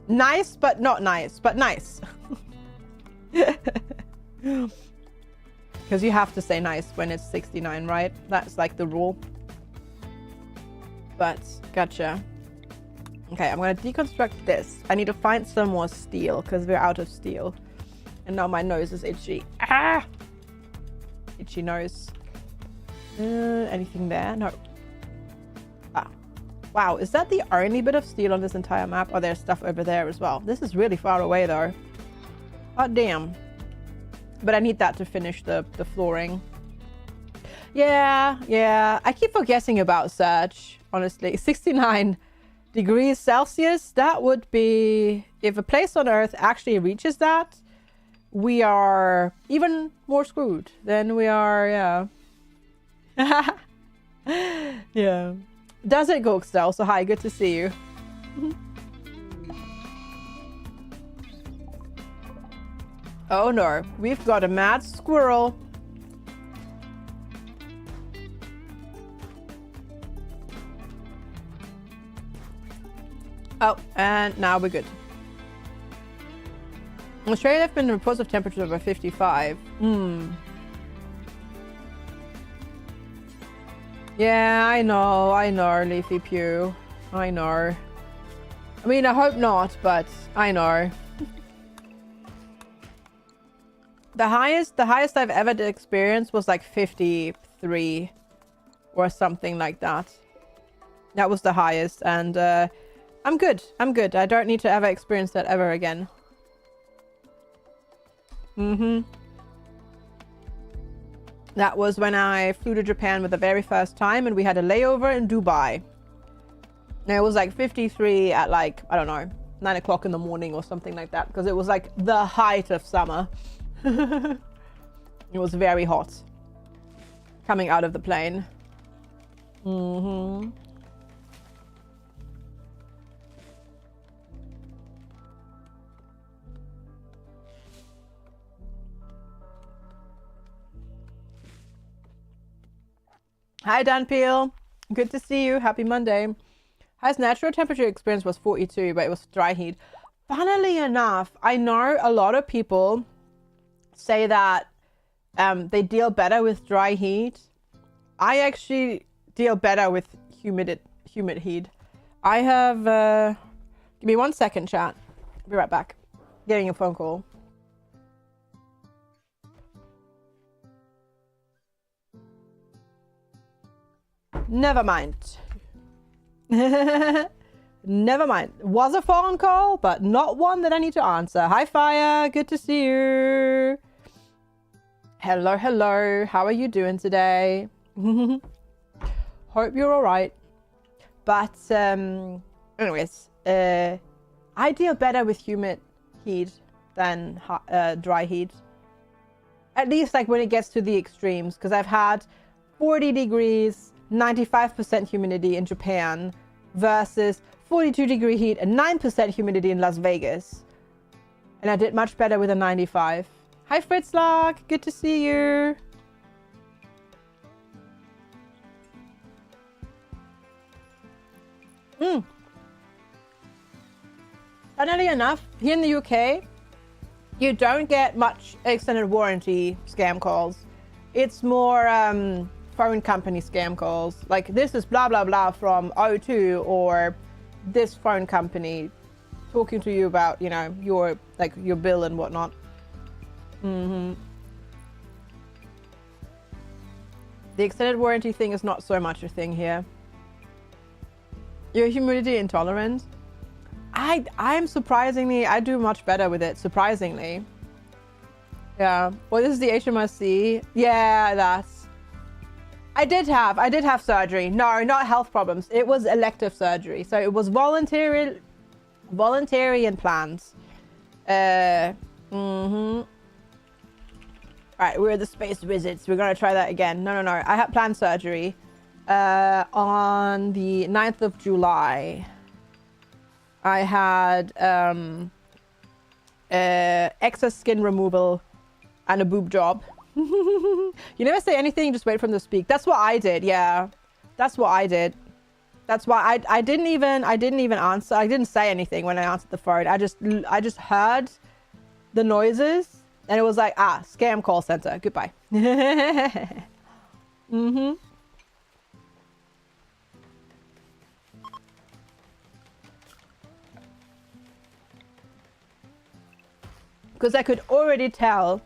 Nice, but not nice, but nice. Because you have to say nice when it's 69, right? That's like the rule. But, gotcha. Okay, I'm gonna deconstruct this. I need to find some more steel because we're out of steel. And now my nose is itchy. Ah! Itchy nose. Anything there? No. Ah. Wow, is that the only bit of steel on this entire map? Oh, there's stuff over there as well. This is really far away though. Oh, damn. But I need that to finish the flooring. Yeah. I keep forgetting about Surge, honestly. 69 degrees Celsius, that would be... If a place on Earth actually reaches that, we are even more screwed than we are, yeah. Yeah. Does it go still? So hi, good to see you. Oh no, we've got a mad squirrel. Oh, and now we're good. In Australia, there have been reports of temperatures over 55. Yeah, I know, Leafy Pew. I know. I mean, I hope not, but I know. The highest I've ever experienced was like 53 or something like that. That was the highest, and I'm good. I don't need to ever experience that ever again. That was when I flew to Japan for the very first time, and we had a layover in Dubai. And it was like 53 at like, I don't know, 9 o'clock in the morning or something like that, because it was like the height of summer. It was very hot coming out of the plane. Hi, Dan Peel. Good to see you. Happy Monday. Highest natural temperature experience was 42, but it was dry heat. Funnily enough, I know a lot of people say that they deal better with dry heat. I actually deal better with humid heat. I have... give me 1 second, chat. Be right back. Getting a phone call. Never mind. Never mind. Was a phone call, but not one that I need to answer. Hi, Fire. Good to see you. Hello. How are you doing today? Hope you're all right. But, anyways, I deal better with humid heat than dry heat. At least, like, when it gets to the extremes. Because I've had 40 degrees... 95% humidity in Japan versus 42 degree heat and 9% humidity in Las Vegas. And I did much better with a 95. Hi, Fritzlock. Good to see you. Funnily enough, here in the UK, you don't get much extended warranty scam calls. It's more... phone company scam calls, like this is blah blah blah from O2, or this phone company talking to you about, you know, your bill and whatnot. The extended warranty thing is not so much a thing here. You're humidity intolerant? I'm surprisingly, I do much better with it, surprisingly. Yeah. Well, this is the HMRC. Yeah, that's... I did have surgery. No, not health problems. It was elective surgery. So it was voluntary and planned. Right, we're the space wizards. We're gonna try that again. No. I had planned surgery on the 9th of July. I had excess skin removal and a boob job. You never say anything, just wait for them to speak. That's what I did. Yeah, that's what I did. That's why I didn't even answer. I didn't say anything when I answered the phone. I just heard the noises And it was like, ah, scam call center. Goodbye. Mm-hmm. Because I could already tell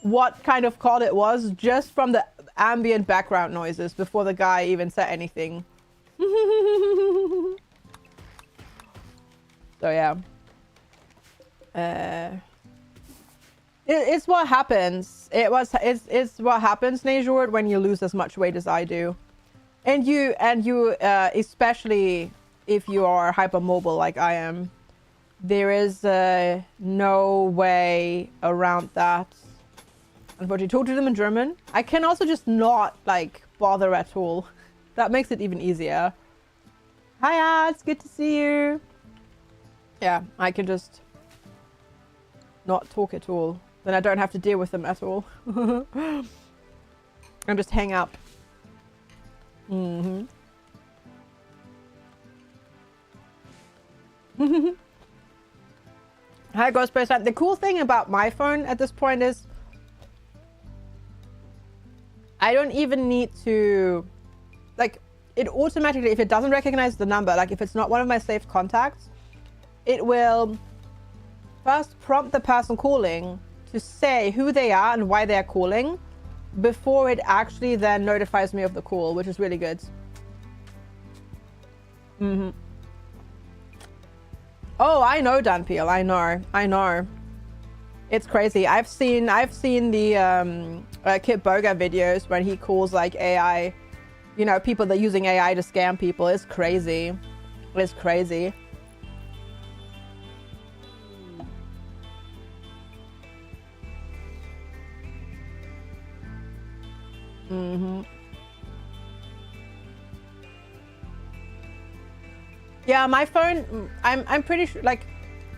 what kind of call it was just from the ambient background noises before the guy even said anything. So yeah. It's what happens. It's what happens, Najord, when you lose as much weight as I do. And you especially if you are hypermobile like I am. There is no way around that. Unfortunately, talk to them in German. I can also just not like bother at all. That makes it even easier. Hiya, it's good to see you. Yeah, I can just not talk at all. Then I don't have to deal with them at all. And just hang up. Mm-hmm. Hi, Ghostbusters. The cool thing about my phone at this point is I don't even need to, like, it automatically, if it doesn't recognize the number, like if it's not one of my saved contacts, it will first prompt the person calling to say who they are and why they're calling before it actually then notifies me of the call, which is really good. Mm-hmm. Oh, I know, Dan Peel. I know. It's crazy. I've seen the Kit Boga videos when he calls like AI, you know, people that are using AI to scam people. It's crazy. It's crazy. Mm-hmm. Yeah, my phone, I'm pretty sure, like,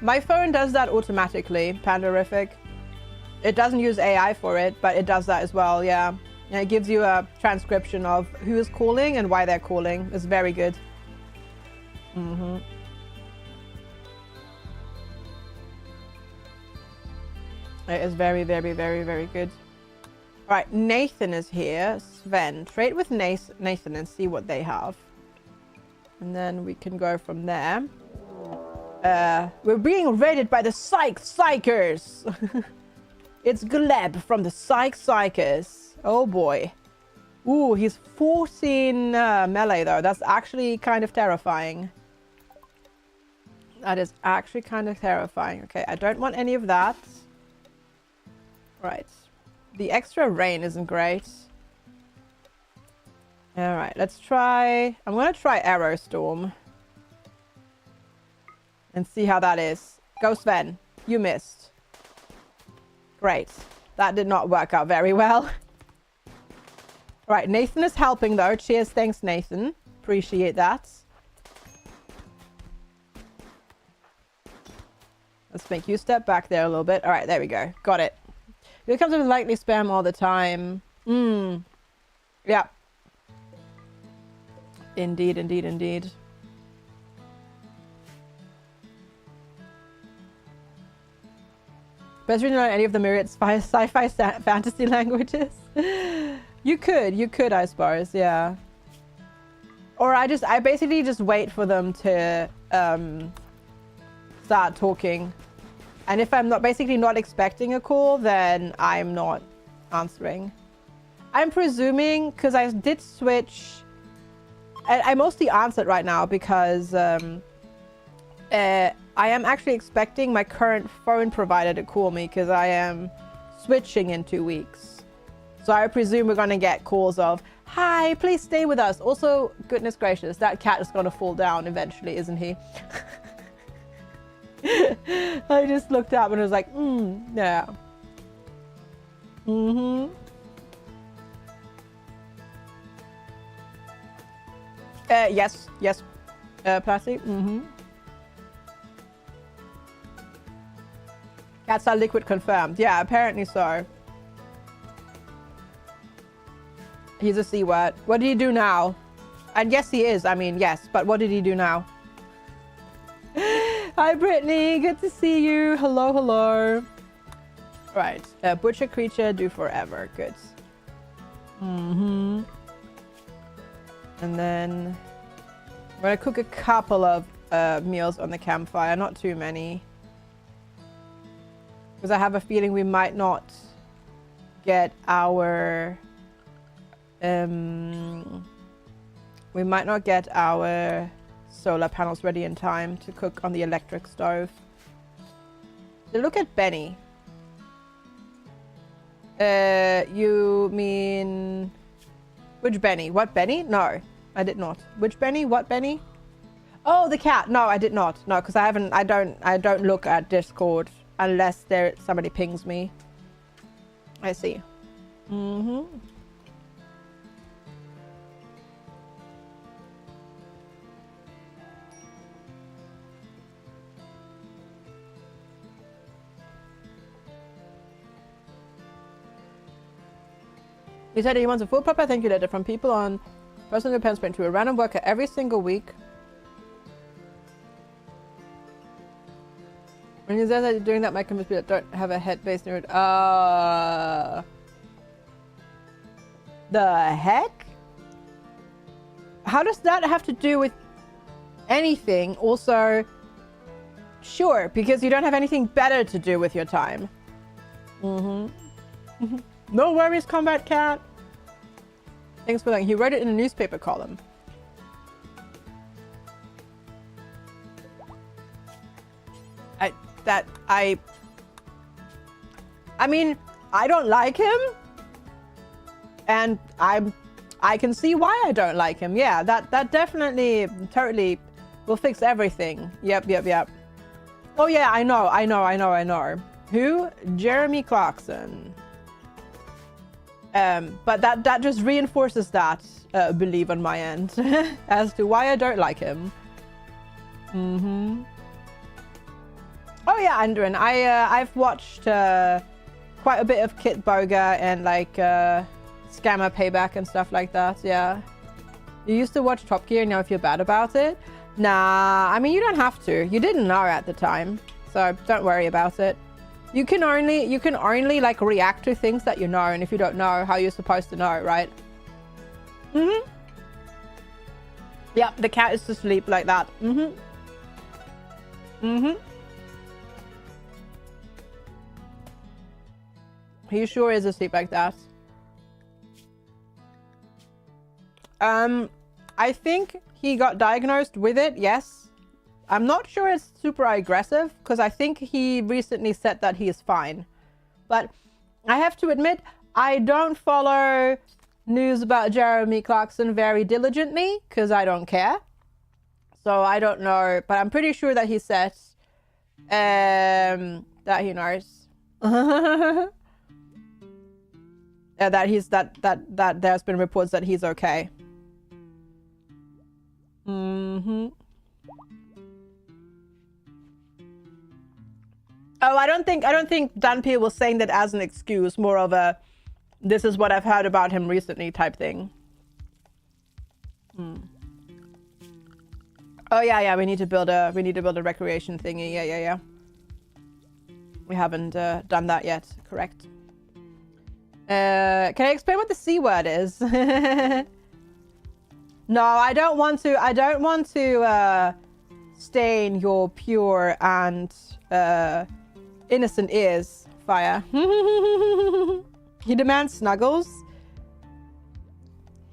my phone does that automatically, Pandarific. It doesn't use AI for it, but it does that as well, yeah. And it gives you a transcription of who is calling and why they're calling. It's very good. Mm-hmm. It is very, very, very, very good. All right, Nathan is here. Sven, trade with Nathan and see what they have. And then we can go from there. We're being raided by the Psychers. It's Gleb from the Psychers. Oh boy. Ooh, he's 14 melee though. That's actually kind of terrifying. That is actually kind of terrifying. Okay, I don't want any of that. Right. The extra rain isn't great. All right, let's try... I'm going to try Arrow Storm. And see how that is. Go, Sven. You missed. Great. That did not work out very well. Right, Nathan is helping though. Cheers, thanks, Nathan. Appreciate that. Let's make you step back there a little bit. All right, there we go. Got it. It comes with likely spam all the time. Yeah. Indeed, indeed, indeed. Best reading on any of the myriad sci-fi fantasy languages. You could, I suppose, yeah. Or I basically just wait for them to start talking. And if I'm basically not expecting a call, then I'm not answering. I'm presuming, because I did switch... I mostly answered right now because I am actually expecting my current phone provider to call me because I am switching in 2 weeks. So I presume we're going to get calls of, hi, please stay with us. Also, goodness gracious, that cat is going to fall down eventually, isn't he? I just looked up and was like, yeah. Mm-hmm. Yes, Plastic. Mm-hmm. Cats are liquid confirmed. Yeah, apparently so. He's a C word. What did he do now? And yes, he is. I mean, yes, but what did he do now? Hi, Brittany. Good to see you. Hello, hello. Right. Butcher creature, do forever. Good. And then I'm gonna cook a couple of meals on the campfire, not too many. Because I have a feeling we might not get our solar panels ready in time to cook on the electric stove. So look at Benny. You mean which Benny? What Benny? No, I did not. Which Benny? What Benny? Oh, the cat. No, I did not. No, because I don't look at Discord unless somebody pings me. I see. He said he wants a full proper thank you letter from people on personal pen sprint to a random worker every single week. When he says that you're doing that, my computer don't have a head based near it. The heck? How does that have to do with anything? Also, sure, because you don't have anything better to do with your time. No worries, Combat Cat. Thanks for that. He wrote it in a newspaper column. I mean, I don't like him, and I can see why I don't like him. Yeah, that definitely totally will fix everything. Yep. Oh yeah, I know. Who? Jeremy Clarkson. But that just reinforces that belief on my end as to why I don't like him. Oh yeah, Andrin, I've watched quite a bit of Kit Boga and like Scammer Payback and stuff like that. Yeah. You used to watch Top Gear and now feel bad about it? Nah, I mean you don't have to. You didn't know at the time, so don't worry about it. You can only like react to things that you know, and if you don't know, how you're supposed to know, right? Yeah, the cat is asleep like that. He sure is asleep like that. I think he got diagnosed with it, yes. I'm not sure it's super aggressive, because I think he recently said that he is fine. But I have to admit, I don't follow news about Jeremy Clarkson very diligently, because I don't care. So I don't know, but I'm pretty sure that he said that he knows. that there's been reports that he's okay. Oh, I don't think Danpia was saying that as an excuse, more of a this is what I've heard about him recently type thing. Oh yeah, we need to build a recreation thingy. Yeah. We haven't done that yet, correct. Can I explain what the C word is? No, I don't want to stain your pure and innocent ears, Fire. He demands snuggles.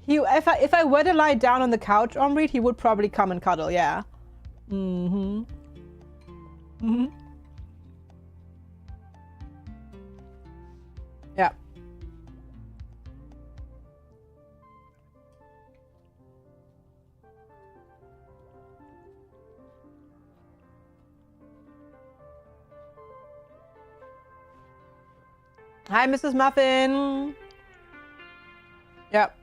If I were to lie down on the couch, Omri, he would probably come and cuddle, yeah. Yeah. Hi, Mrs. Muffin. Yep.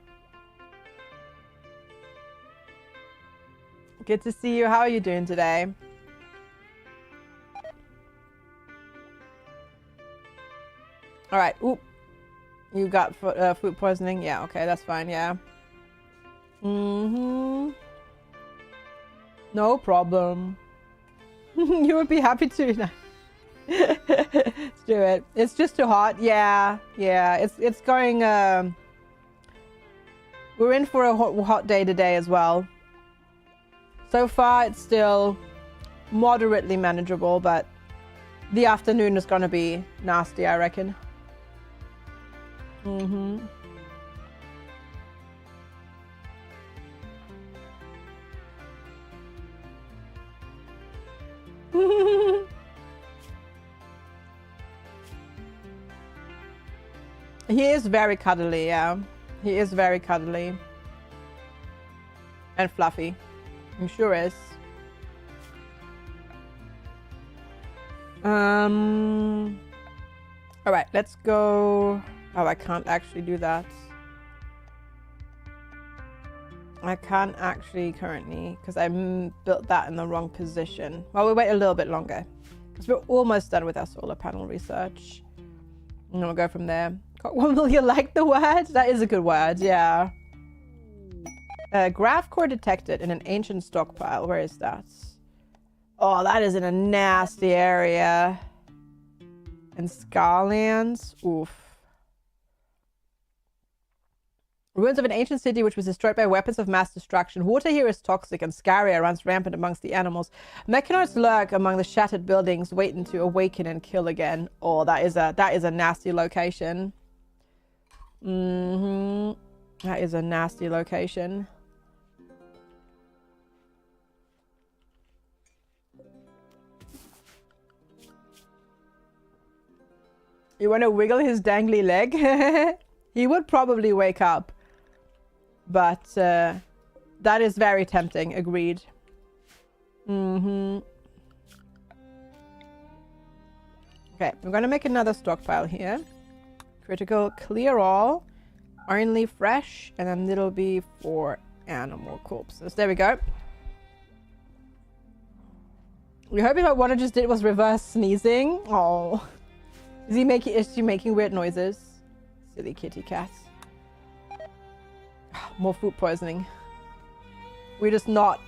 Good to see you. How are you doing today? All right. Oop. You got food poisoning? Yeah, okay. That's fine. Yeah. No problem. You would be happy to. Let's do it. It's just too hot. Yeah, yeah. It's going. We're in for a hot day today as well. So far, it's still moderately manageable, but the afternoon is gonna be nasty, I reckon. Mm-hmm. He is very cuddly, yeah. He is very cuddly. And fluffy. I'm sure is. Alright, let's go. Oh, I can't actually do that. I can't actually currently because I built that in the wrong position. Well, we'll wait a little bit longer because we're almost done with our solar panel research. And we'll go from there. Will you like the word? That is a good word, yeah. Graph core detected in an ancient stockpile. Where is that? Oh, that is in a nasty area. In Scarlands. Oof. Ruins of an ancient city which was destroyed by weapons of mass destruction. Water here is toxic and Scaria runs rampant amongst the animals. Mechanoids lurk among the shattered buildings, waiting to awaken and kill again. Oh, that is a nasty location. That is a nasty location. You want to wiggle his dangly leg? He would probably wake up. But that is very tempting. Agreed. Okay, we're going to make another stockpile here. Critical clear all. Only fresh. And then it'll be for animal corpses. There we go. We hope what one just did was reverse sneezing. Oh. Is she making weird noises? Silly kitty cat. More food poisoning. We're just not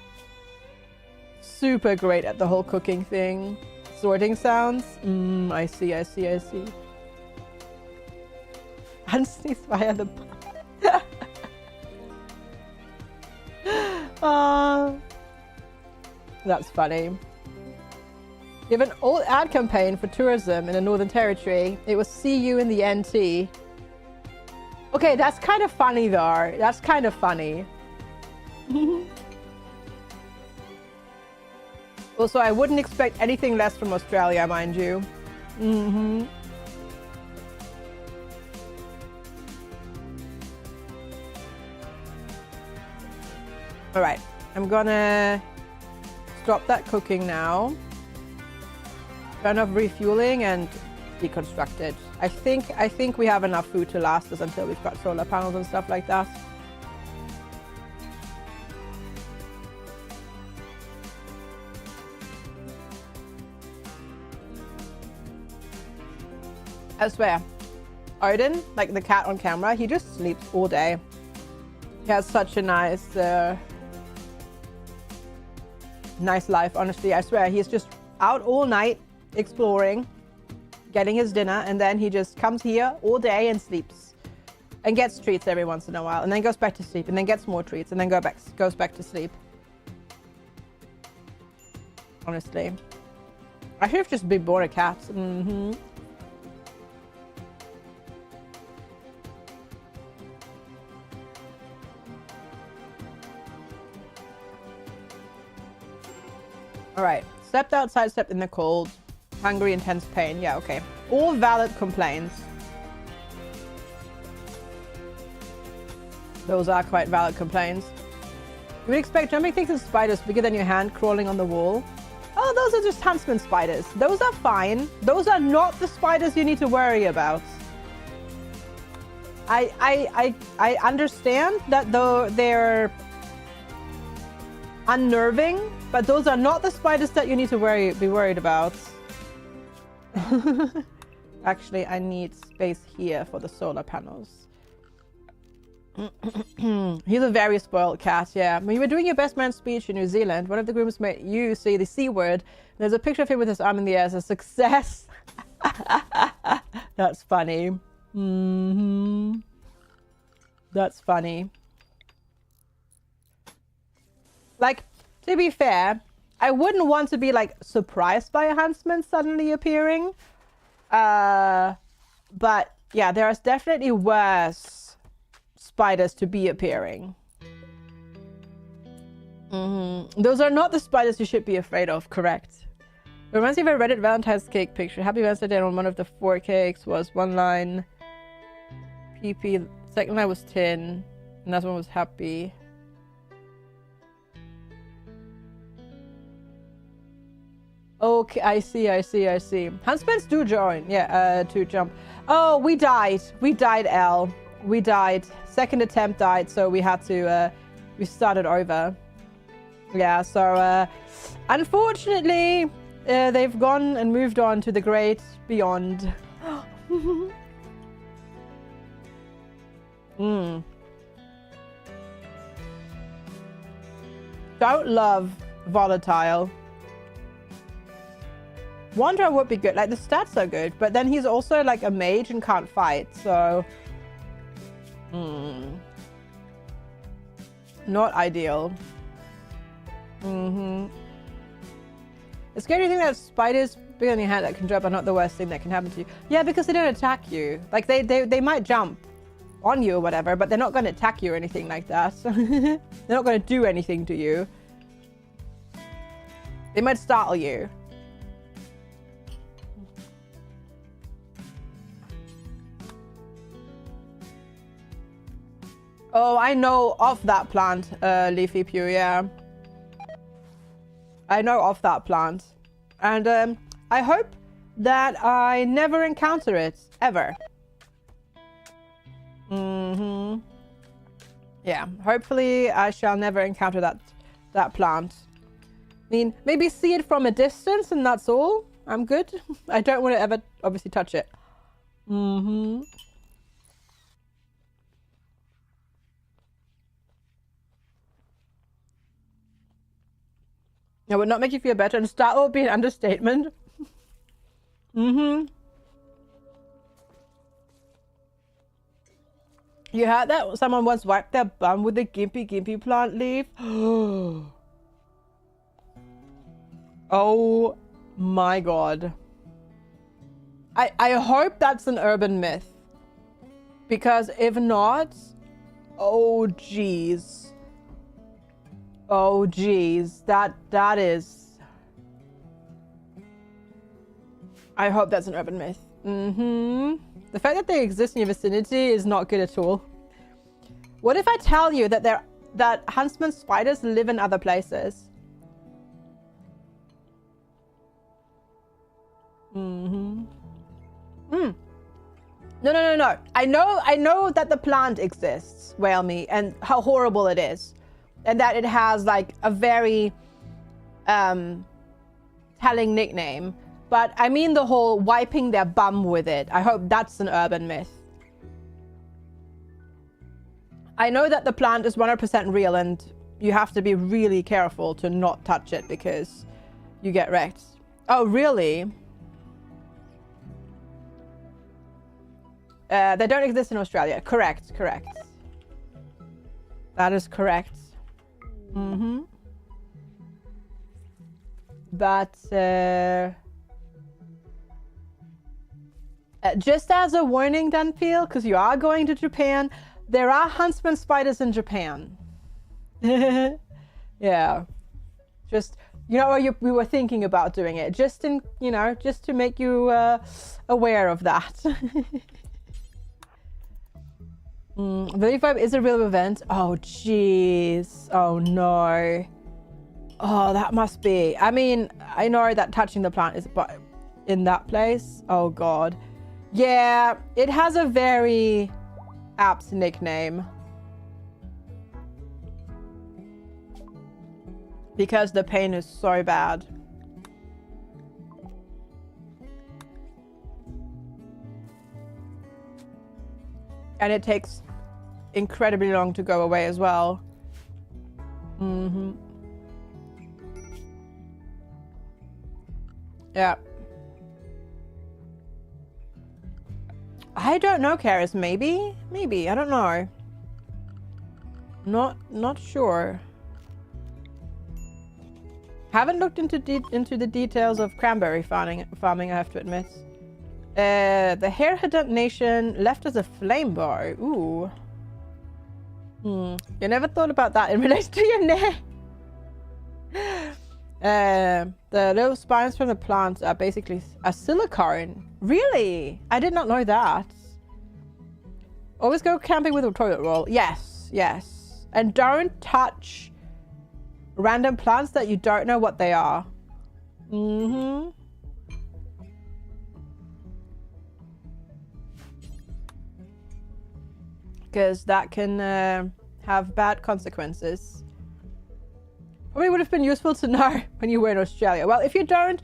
super great at the whole cooking thing. Sorting sounds. I see. Unsneeze via the that's funny. You have an old ad campaign for tourism in the Northern Territory. It was see you in the NT. Okay, that's kind of funny though. That's kind of funny. Also, I wouldn't expect anything less from Australia, mind you. All right, I'm gonna stop that cooking now. Turn off refueling and deconstruct it. I think we have enough food to last us until we've got solar panels and stuff like that. I swear, Odin, like the cat on camera, he just sleeps all day. He has such a nice life, honestly. I swear, he's just out all night exploring, getting his dinner, and then he just comes here all day and sleeps and gets treats every once in a while and then goes back to sleep and then gets more treats and then goes back to sleep. Honestly, I should have just been born a cat. All right, stepped outside, stepped in the cold. Hungry, intense pain. Yeah, okay. All valid complaints. Those are quite valid complaints. You would expect jumping things and spiders bigger than your hand crawling on the wall. Oh, those are just huntsman spiders. Those are fine. Those are not the spiders you need to worry about. I understand that though they're unnerving, but those are not the spiders that you need to be worried about. Actually, I need space here for the solar panels. He's a very spoiled cat, yeah. When you were doing your best man speech in New Zealand, one of the grooms made you say the C word. There's a picture of him with his arm in the air as a success. That's funny. That's funny. Like, to be fair, I wouldn't want to be, like, surprised by a huntsman suddenly appearing. But, yeah, there is definitely worse spiders to be appearing. Those are not the spiders you should be afraid of, correct. It reminds me of a Reddit Valentine's cake picture. Happy Valentine's Day, and on one of the 4 cakes was one line PP, second line was tin, and that one was happy. Okay, I see. Huntsmans do join. Yeah, to jump. Oh, we died. L. We died. Second attempt died, so we had to, we started over. Yeah, so, unfortunately, they've gone and moved on to the great beyond. Don't love volatile. Wanderer would be good. Like, the stats are good, but then he's also like a mage and can't fight, so not ideal. The scary thing that spiders big on your head that can jump are not the worst thing that can happen to you. Yeah, because they don't attack you. Like, they might jump on you or whatever, but they're not going to attack you or anything like that. They're not going to do anything to you. They might startle you. Oh, I know of that plant, Leafy Pew, yeah. I know of that plant. And I hope that I never encounter it, ever. Yeah, hopefully I shall never encounter that plant. I mean, maybe see it from a distance and that's all. I'm good. I don't want to ever, obviously, touch it. It would not make you feel better, and startle would be an understatement. You heard that? Someone once wiped their bum with a gimpy plant leaf. Oh my god. I hope that's an urban myth. Because if not, oh jeez. Oh geez, that is. I hope that's an urban myth. The fact that they exist in your vicinity is not good at all. What if I tell you that that huntsman spiders live in other places? No. I know that the plant exists, Whale Me, and how horrible it is. And that it has, like, a very telling nickname. But I mean the whole wiping their bum with it. I hope that's an urban myth. I know that the plant is 100% real and you have to be really careful to not touch it because you get wrecked. Oh, really? They don't exist in Australia. Correct. That is correct. But just as a warning, Dunpeel, because you are going to Japan, there are huntsman spiders in Japan. Yeah. Just, you know, we were thinking about doing it, just in, you know, just to make you aware of that. The Leaf Vibe is a real event. Oh, jeez. Oh, no. Oh, that must be. I mean, I know that touching the plant is but in that place. Oh, God. Yeah, it has a very apt nickname. Because the pain is so bad. And it takes incredibly long to go away as well. Yeah. I don't know, Karis. Maybe? Maybe. I don't know. Not sure. Haven't looked into the details of cranberry farming, I have to admit. The Harehead Nation left us a flame bar. Ooh. You never thought about that in relation to your neck. The little spines from the plants are basically a silicone. Really? I did not know that. Always go camping with a toilet roll. Yes, yes. And don't touch random plants that you don't know what they are. Because that can have bad consequences. Probably would have been useful to know when you were in Australia. Well, if you don't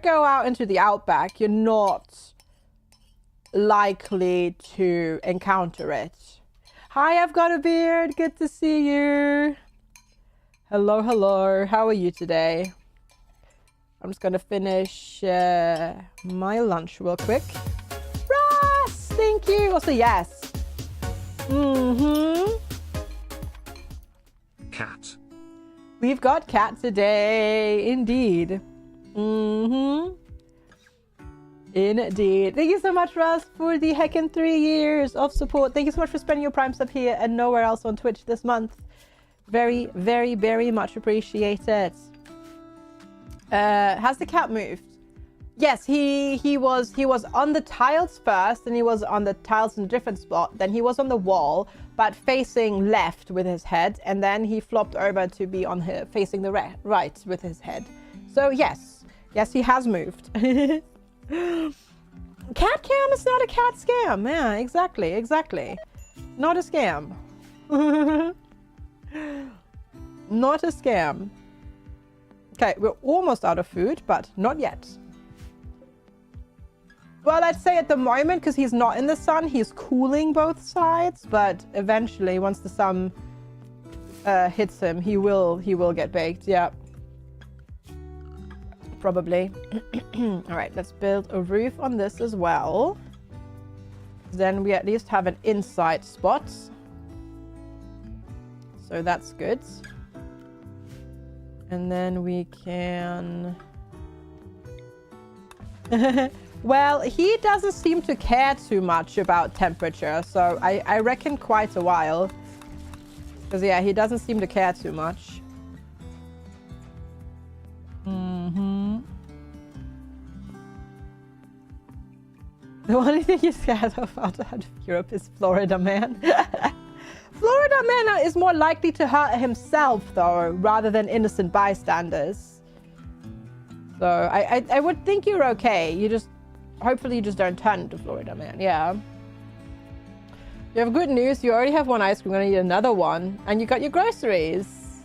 go out into the outback, you're not likely to encounter it. Hi, I've got a beard. Good to see you. Hello, hello. How are you today? I'm just gonna finish my lunch real quick. Ross, thank you. Also, yes. Cat. We've got cat today, indeed. Indeed. Thank you so much, Russ, for the heckin' 3 years of support. Thank you so much for spending your Prime sub here and nowhere else on Twitch this month. Very, very, very much appreciated. Has the cat moved? Yes, he was on the tiles first, and he was on the tiles in a different spot. Then he was on the wall, but facing left with his head, and then he flopped over to be on facing the right with his head. So yes, he has moved. Cat cam is not a cat scam. Yeah, exactly. Not a scam. Not a scam. Okay, we're almost out of food, but not yet. Well, I'd say at the moment, because he's not in the sun, he's cooling both sides. But eventually, once the sun hits him, he will get baked. Yeah, probably. All right, let's build a roof on this as well. Then we at least have an inside spot. So that's good. And then we can... Well, he doesn't seem to care too much about temperature, so I reckon quite a while. Because, yeah, he doesn't seem to care too much. The only thing he's scared of out of Europe is Florida Man. Florida Man is more likely to hurt himself, though, rather than innocent bystanders. So I would think you're okay. Hopefully you just don't turn into Florida Man. Yeah. You have good news. You already have one ice cream. I'm gonna eat another one. And you got your groceries.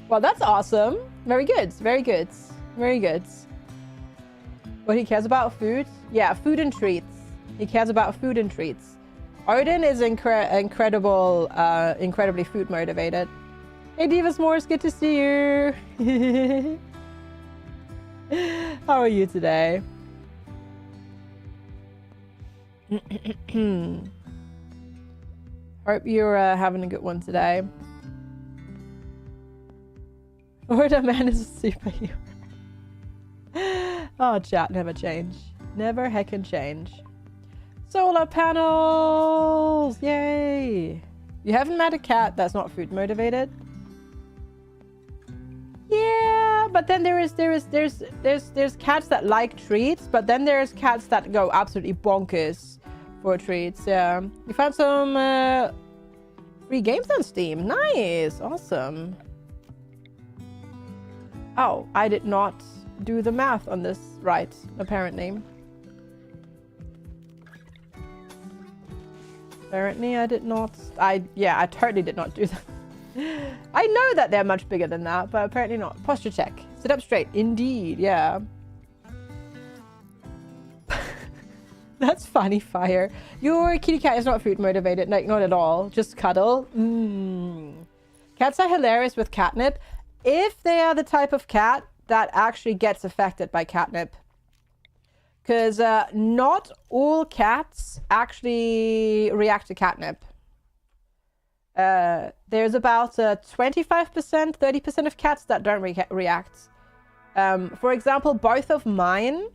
Well, that's awesome. Very good. Very good. Very good. What he cares about food? Yeah, food and treats. He cares about food and treats. Odin is incredibly food motivated. Hey, Divas Morris, good to see you. How are you today? Hope you're having a good one today. Florida Man is a superhero. Oh, chat, never change. Never heckin' change. Solar panels! Yay! You haven't met a cat that's not food motivated? Yeah, but then there's cats that like treats, but then there's cats that go absolutely bonkers for treats. Yeah, you found some free games on Steam. Nice, awesome. Oh, I did not do the math on this right, apparently. Apparently I did not. I totally did not do that. I know that they're much bigger than that, but apparently not. Posture check. Sit up straight. Indeed, yeah. That's funny, Fire. Your kitty cat is not food motivated. Like, not at all. Just cuddle. Cats are hilarious with catnip. If they are the type of cat that actually gets affected by catnip. Because not all cats actually react to catnip. There's about 25%, 30% of cats that don't react. For example, both of mine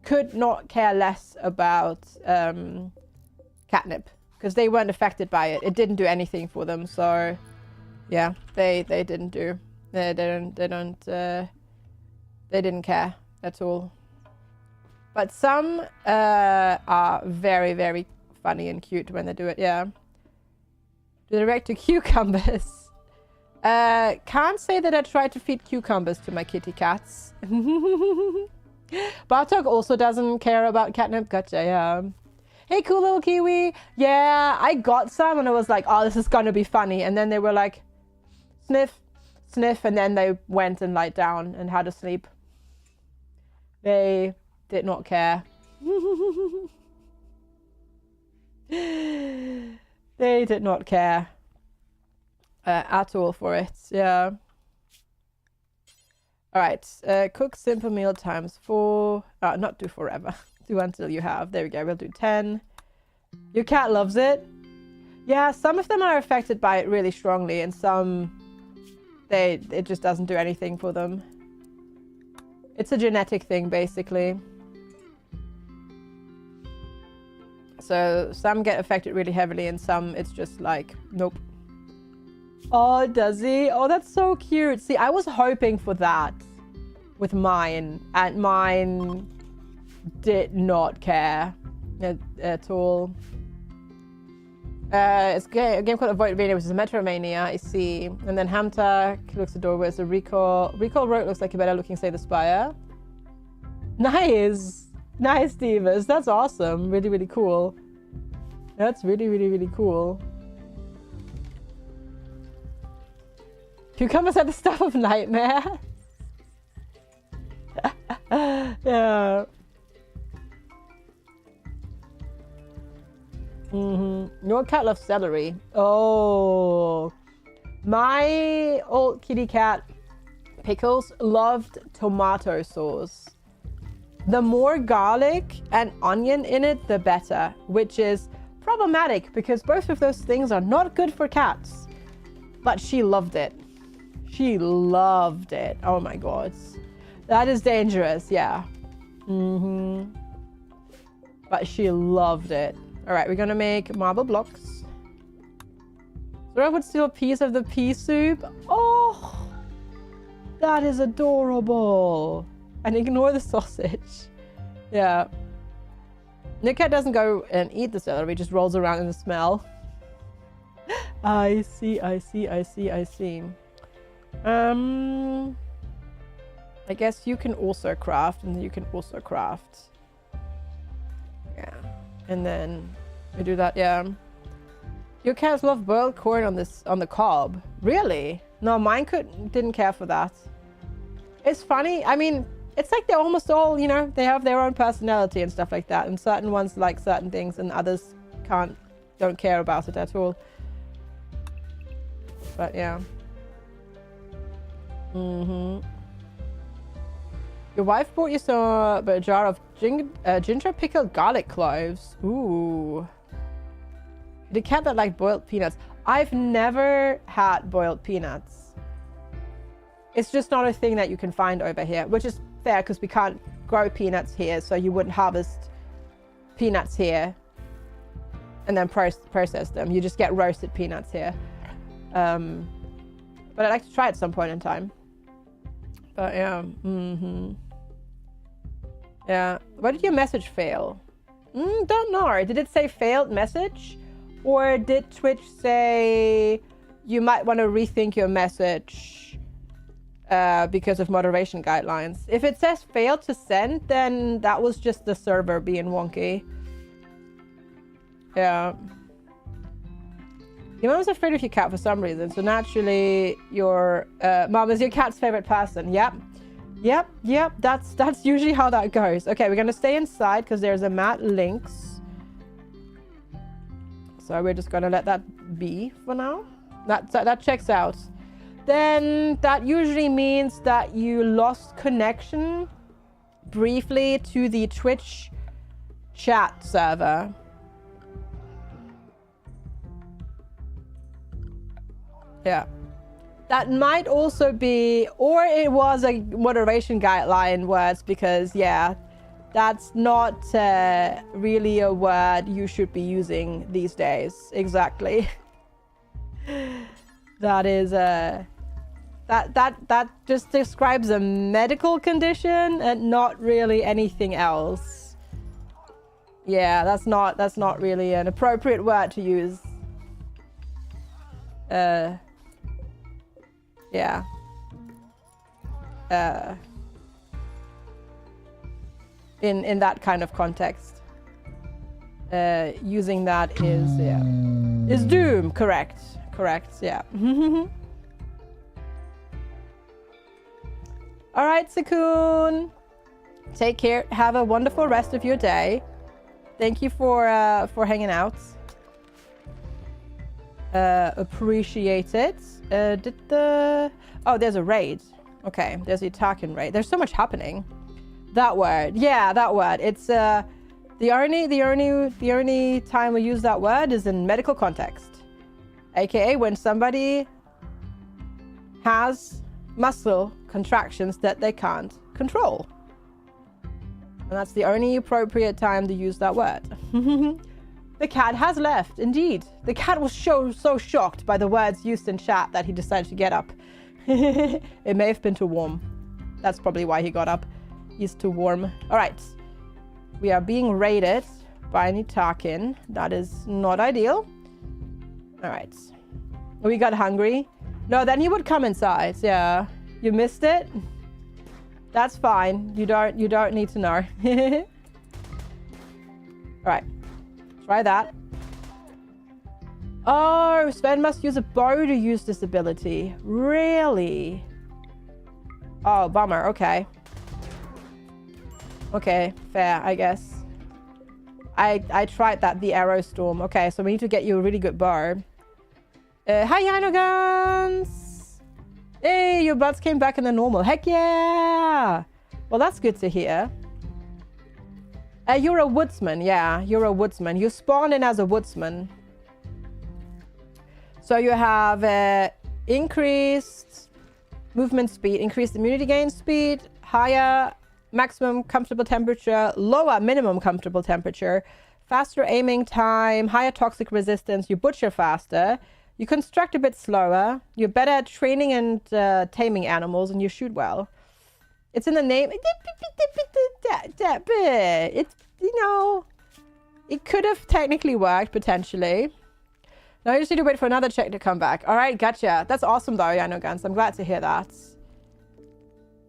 could not care less about catnip because they weren't affected by it. It didn't do anything for them. So yeah, they didn't do. They didn't care at all. But some are very, very funny and cute when they do it. Yeah. Direct to cucumbers. Can't say that I tried to feed cucumbers to my kitty cats. Bartok also doesn't care about catnip. Gotcha, yeah. Hey, cool little kiwi. Yeah, I got some and I was like, oh, this is gonna be funny. And then they were like, sniff, sniff. And then they went and lied down and had a sleep. They did not care. They did not care at all for it. Yeah. All right. Cook simple meal times 4. Not do forever. Do until you have. There we go. We'll do 10. Your cat loves it. Yeah. Some of them are affected by it really strongly, and some it just doesn't do anything for them. It's a genetic thing, basically. So some get affected really heavily and some it's just like, nope. Oh, does he? Oh, that's so cute. See, I was hoping for that with mine, and mine did not care at all. It's a game called Avoidvania, which is a Metromania, I see. And then Hamta looks adorable. It's a Recall. Recall Rogue looks like a better looking Slay the Spire. Nice! Nice, Divas. That's awesome. Really, really cool. That's really, really, really cool. Cucumbers are the stuff of nightmare. Yeah. Your cat loves celery. Oh. My old kitty cat, Pickles, loved tomato sauce. The more garlic and onion in it, the better, which is problematic because both of those things are not good for cats. But she loved it. She loved it. Oh my god. That is dangerous, yeah. But she loved it. All right, we're gonna make marble blocks. So I would steal a piece of the pea soup. Oh, that is adorable. And ignore the sausage. Yeah. Nick cat doesn't go and eat the celery, just rolls around in the smell. I see, I see, I see, I see. I guess you can also craft, and you can also craft. Yeah. And then we do that, yeah. Your cats love boiled corn on the cob. Really? No, mine didn't care for that. It's funny. I mean, it's like they're almost all, you know, they have their own personality and stuff like that. And certain ones like certain things and others don't care about it at all. But yeah. Your wife bought you a jar of ginger pickled garlic cloves. Ooh. The cat that liked boiled peanuts. I've never had boiled peanuts. It's just not a thing that you can find over here, which is fair because we can't grow peanuts here, so you wouldn't harvest peanuts here and then process them. You just get roasted peanuts here. But I'd like to try at some point in time. But yeah, yeah. Why did your message fail? Don't know. Did it say failed message? Or did Twitch say you might want to rethink your message because of moderation guidelines? If it says failed to send, then that was just the server being wonky. Yeah. Your mom was afraid of your cat for some reason, so naturally your mom is your cat's favorite person. Yep. Yep. That's usually how that goes. Okay, we're gonna stay inside because there's a mat links. So we're just gonna let that be for now. That checks out. Then that usually means that you lost connection briefly to the Twitch chat server. Yeah. That might also be, or it was a moderation guideline words, because yeah, that's not really a word you should be using these days. Exactly. That is that just describes a medical condition and not really anything else. Yeah, that's not really an appropriate word to use. Yeah. In that kind of context, using that is doom. Correct. Yeah. All right, Sakun. Take care. Have a wonderful rest of your day. Thank you for hanging out. Appreciate it. Oh, there's a raid. Okay, there's the Tarkin raid. There's so much happening. That word. Yeah, that word. It's the only time we use that word is in medical context. AKA when somebody has muscle contractions that they can't control. And that's the only appropriate time to use that word. The cat has left, indeed. The cat was so shocked by the words used in chat that he decided to get up. It may have been too warm. That's probably why he got up. He's too warm. All right. We are being raided by Nitakin. That is not ideal. All right. We got hungry. No, then he would come inside. Yeah. You missed it? That's fine. You don't need to know. All right. Try that. Oh, Sven must use a bow to use this ability. Really? Oh, bummer. Okay. Okay, fair, I guess. I tried that, the arrow storm. Okay, so we need to get you a really good bow. Hi, Yanogans! Hey, your bloods came back in the normal. Heck yeah! Well, that's good to hear. You're a woodsman. Yeah, you're a woodsman. You spawn in as a woodsman. So you have increased movement speed, increased immunity gain speed, higher maximum comfortable temperature, lower minimum comfortable temperature, faster aiming time, higher toxic resistance, you butcher faster, you construct a bit slower, you're better at training and taming animals, and you shoot well. It's in the name. It's, you know, it could have technically worked potentially. Now I just need to wait for another check to come back. All right, gotcha. That's awesome though, Yanogans. I'm glad to hear that.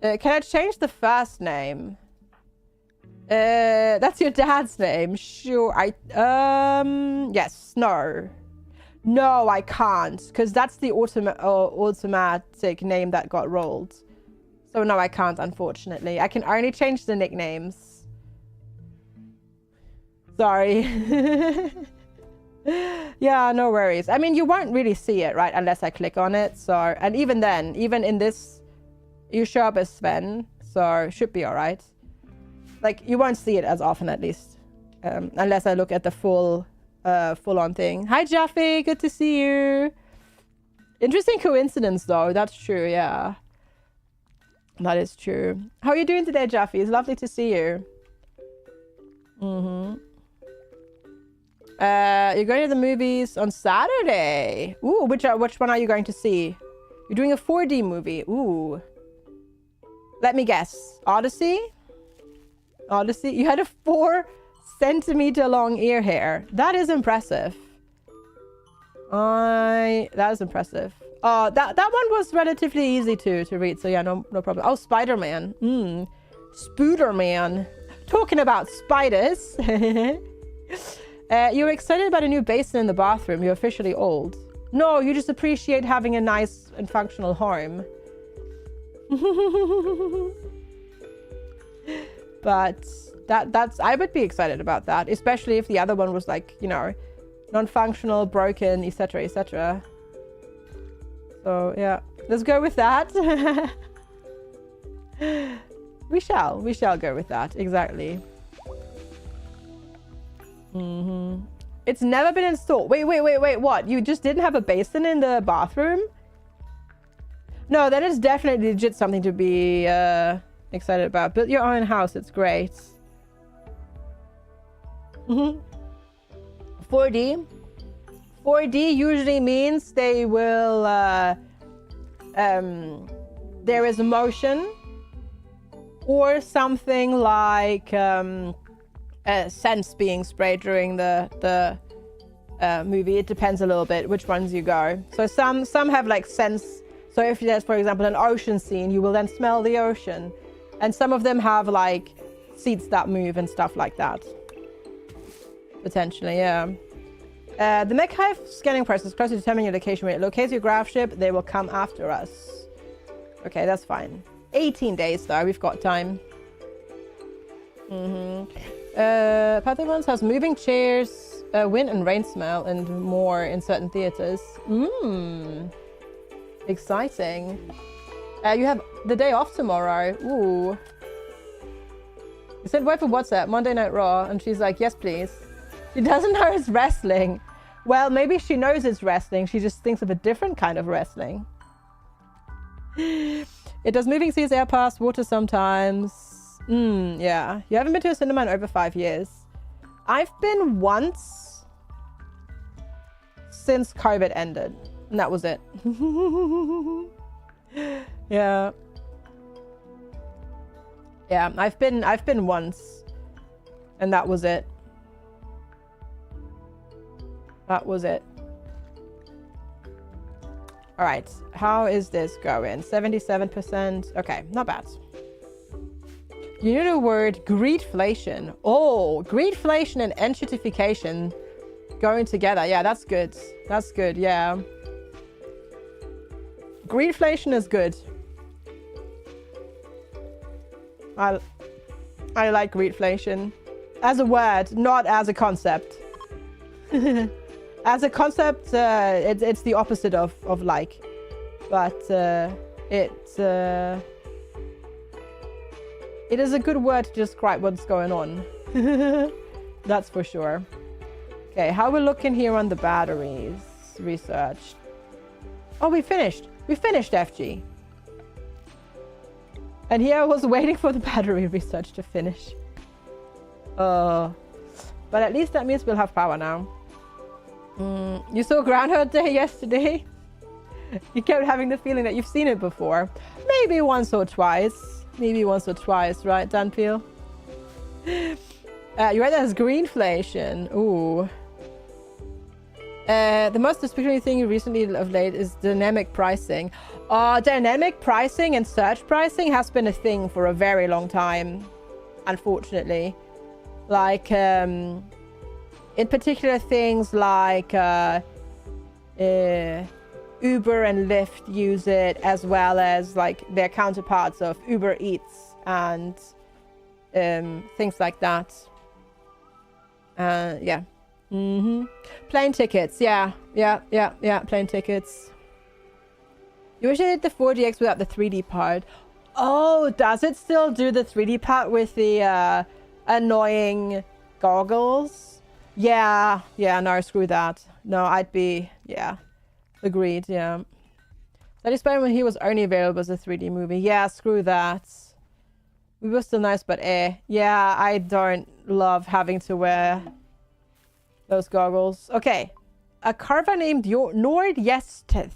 Can I change the first name? That's your dad's name. Sure. Yes. No, I can't, because that's the automatic name that got rolled. So no, I can't, unfortunately. I can only change the nicknames. Sorry. Yeah, no worries. I mean, you won't really see it, right? Unless I click on it. So, and even then, even in this, you show up as Sven. So should be all right. Like, you won't see it as often, at least. Unless I look at the full-on thing. Hi, Jaffe. Good to see you. Interesting coincidence, though. That's true, yeah. That is true. How are you doing today, Jaffe? It's lovely to see you. You're going to the movies on Saturday. Ooh, which one are you going to see? You're doing a 4D movie. Ooh. Let me guess. Odyssey? Odyssey? You had a 4-centimeter long ear hair. That is impressive. That is impressive. That one was relatively easy to read, so yeah, no problem. Oh, Spider-Man. Spooderman. Talking about spiders. You're excited about a new basin in the bathroom. You're officially old. No, you just appreciate having a nice and functional home. But that's I would be excited about that, especially if the other one was like, you know, non-functional, broken, etc., etc. So yeah, let's go with that. we shall go with that, exactly. It's never been installed. Wait, what? You just didn't have a basin in the bathroom? No, that is definitely legit something to be excited about. Build your own house, it's great. 4D usually means they will there is motion or something like scents being sprayed during the movie. It depends a little bit which ones you go. So some have like scents. So if there's, for example, an ocean scene, you will then smell the ocean. And some of them have like seats that move and stuff like that. Potentially, yeah. The mech hive scanning process close to determining your location. When it locates your graph ship, they will come after us. Okay, that's fine. 18 days though, we've got time. Pathway has moving chairs, wind and rain smell, and more in certain theaters. Exciting. You have the day off tomorrow. Ooh. You said wait for WhatsApp, Monday Night Raw, and she's like, yes, please. She doesn't know it's wrestling. Well, maybe she knows it's wrestling. She just thinks of a different kind of wrestling. It does moving seas, air pass, water sometimes. Yeah. You haven't been to a cinema in over 5 years. I've been once since COVID ended. And that was it. Yeah. Yeah, I've been once. And that was it. That was it. All right. How is this going? 77%. Okay, not bad. You know the word greedflation. Oh, greedflation and entitification going together. Yeah, that's good. That's good, yeah. Greedflation is good. I like greedflation. As a word, not as a concept. As a concept, it's the opposite of like. But it is a good word to describe what's going on. That's for sure. Okay, how we're looking here on the batteries. Research. Oh, we finished. We finished FG. And here I was waiting for the battery research to finish. But at least that means we'll have power now. You saw Groundhog Day yesterday? You kept having the feeling that you've seen it before. Maybe once or twice. Maybe once or twice, right, Danpeel? You read that as greenflation. Ooh. The most despicable thing recently of late is dynamic pricing. Dynamic pricing and surge pricing has been a thing for a very long time, unfortunately. Like, in particular things like Uber and Lyft use it, as well as like their counterparts of Uber Eats and things like that. Yeah. Plane tickets, yeah, plane tickets. You wish I did the 4DX without the 3D part. Oh, does it still do the 3D part with the annoying goggles? Yeah, no, screw that. No, I'd be, yeah, agreed, yeah. That explained when he was only available as a 3D movie. Yeah, screw that. We were still nice, but yeah, I don't love having to wear those goggles. Okay. A carver named Nordjesteth.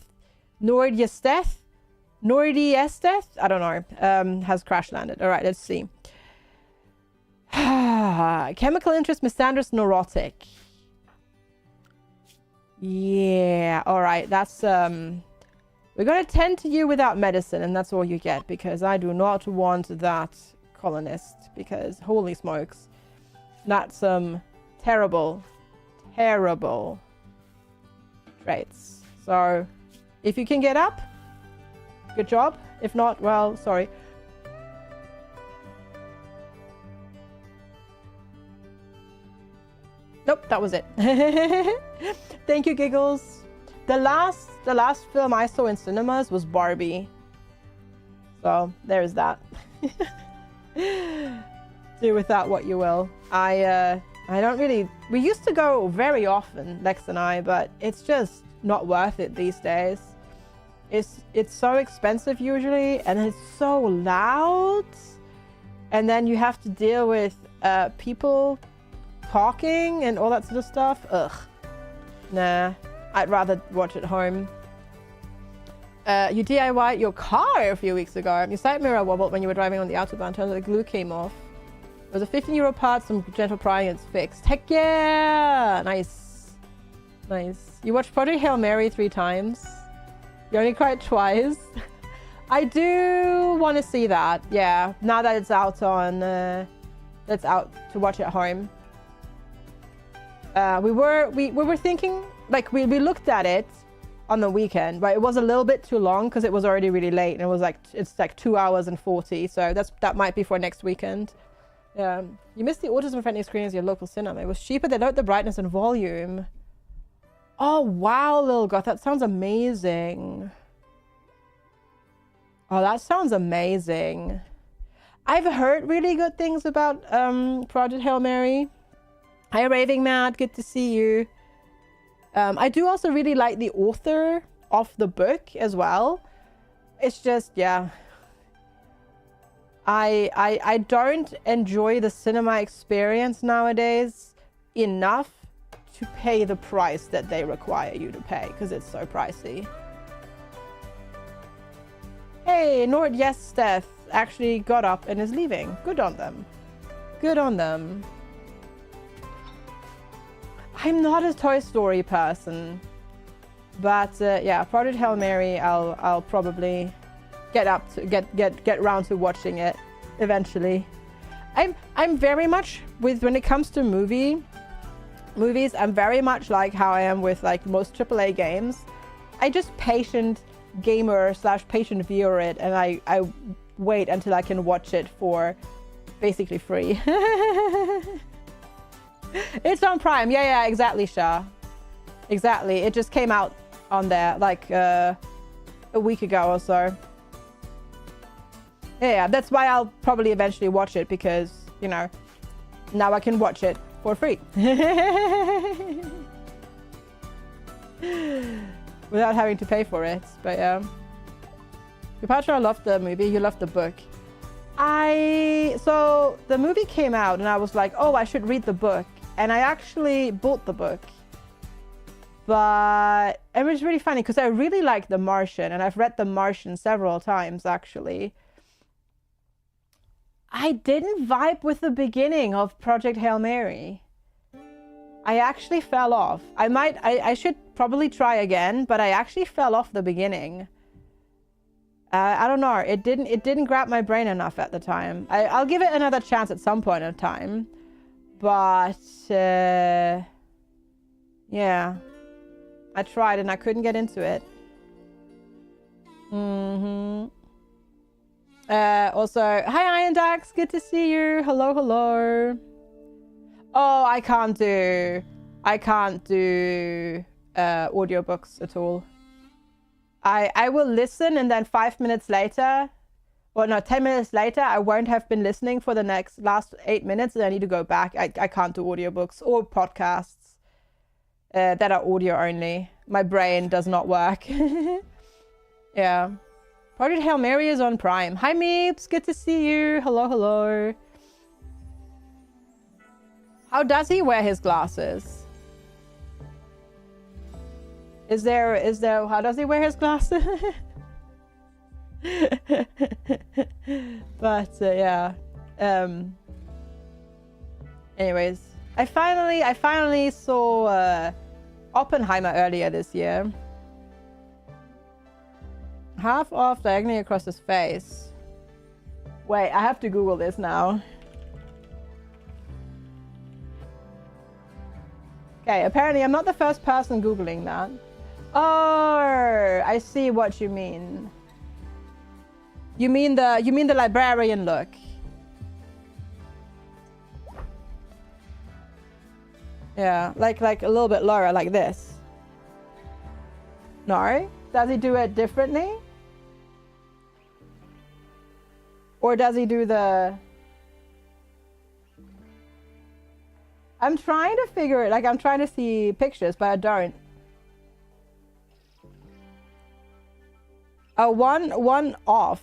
I don't know. Has crash landed. All right, let's see. Chemical interest, misandrous, neurotic. Yeah. All right. That's we're gonna tend to you without medicine, and that's all you get, because I do not want that colonist. Because holy smokes, that's some terrible traits. So if you can get up, good job. If not, well, sorry. Nope, that was it. Thank you, Giggles. The last film I saw in cinemas was Barbie. So there's that. Do with that what you will. I don't really. We used to go very often, Lex and I, but it's just not worth it these days. It's so expensive usually, and it's so loud, and then you have to deal with people talking and all that sort of stuff. Ugh. Nah, I'd rather watch at home. You DIY'd your car a few weeks ago. Your side mirror wobbled when you were driving on the Autobahn. Turns out the glue came off. It was a 15-euro part, some gentle prying, it's fixed. Heck yeah! Nice. Nice. You watched Project Hail Mary 3 times. You only cried twice. I do want to see that. Yeah, now that it's out on... that's out to watch at home. We were thinking... Like, we looked at it on the weekend, but it was a little bit too long because it was already really late, and it was like... It's like 2 hours and 40, so that might be for next weekend. You missed the autism-friendly screen as your local cinema. It was cheaper. They lowered the brightness and volume. Oh, wow, Lil Goth. That sounds amazing. Oh, that sounds amazing. I've heard really good things about Project Hail Mary. Hi, Raving Mad. Good to see you. I do also really like the author of the book as well. It's just, yeah. I don't enjoy the cinema experience nowadays enough to pay the price that they require you to pay, because it's so pricey. Hey, Nord Yes Steph actually got up and is leaving. Good on them. Good on them. I'm not a Toy Story person, but yeah, Project Hail Mary, I'll probably get round to watching it eventually. I'm very much when it comes to movies, I'm very much like how I am with like most AAA games. I just patient gamer / patient viewer it, and I wait until I can watch it for basically free. It's on Prime. Yeah, exactly, Shah. Exactly. It just came out on there like a week ago or so. Yeah, that's why I'll probably eventually watch it, because, you know, now I can watch it for free. Without having to pay for it. But yeah. Cleopatra loved the movie. You loved the book. So the movie came out and I was like, oh, I should read the book. And I actually bought the book. But it was really funny because I really like The Martian, and I've read The Martian several times actually. I didn't vibe with the beginning of Project Hail Mary. I actually fell off. I should probably try again, but I actually fell off the beginning. I don't know. It didn't grab my brain enough at the time. I'll give it another chance at some point in time. But yeah, I tried and I couldn't get into it. Also, hi Iron Dax, good to see you. Hello. Oh, I can't do audiobooks at all. I will listen, and then 5 minutes later, or no, 10 minutes later, I won't have been listening for the last 8 minutes, and I need to go back. I can't do audiobooks or podcasts that are audio only. My brain does not work. Yeah. Project Hail Mary is on Prime. Hi Meeps, good to see you. Hello. How does he wear his glasses? Is there, how does he wear his glasses? But yeah. Anyways, I finally saw Oppenheimer earlier this year. Half off diagonally across his face. Wait, I have to Google this now. Okay, apparently I'm not the first person Googling that. Oh, I see what you mean. You mean the librarian look. Yeah, like a little bit lower, like this. No? Does he do it differently? Or does he do the... I'm trying to figure it, like I'm trying to see pictures, but I don't. Oh, one off.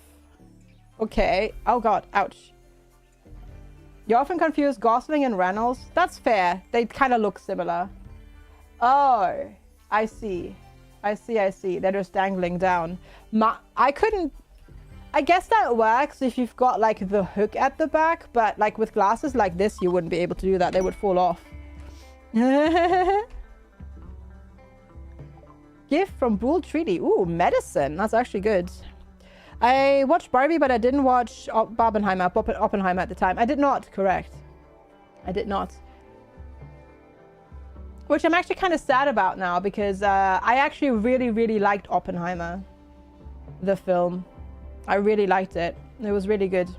Okay. Oh god, ouch. You often confuse Gosling and Reynolds. That's fair. They kind of look similar. Oh, I see. I see. They're just dangling down. I couldn't... I guess that works if you've got like the hook at the back, but like with glasses like this, you wouldn't be able to do that. They would fall off. Gift from Bull Treaty. Ooh, medicine. That's actually good. I watched Barbie, but I didn't watch Oppenheimer at the time. I did not, correct. I did not. Which I'm actually kind of sad about now because I actually really liked Oppenheimer. The film. I really liked it. It was really good.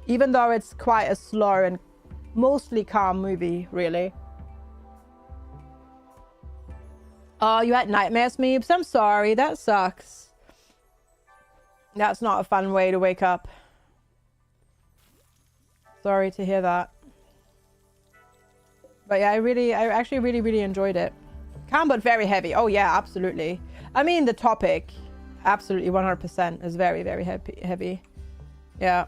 Even though it's quite a slow and mostly calm movie, really. Oh, you had nightmares, Meebs? I'm sorry. That sucks. That's not a fun way to wake up. Sorry to hear that. But yeah, I actually really enjoyed it. Calm but very heavy. Oh yeah, absolutely. I mean, the topic, absolutely 100% is very heavy. Yeah.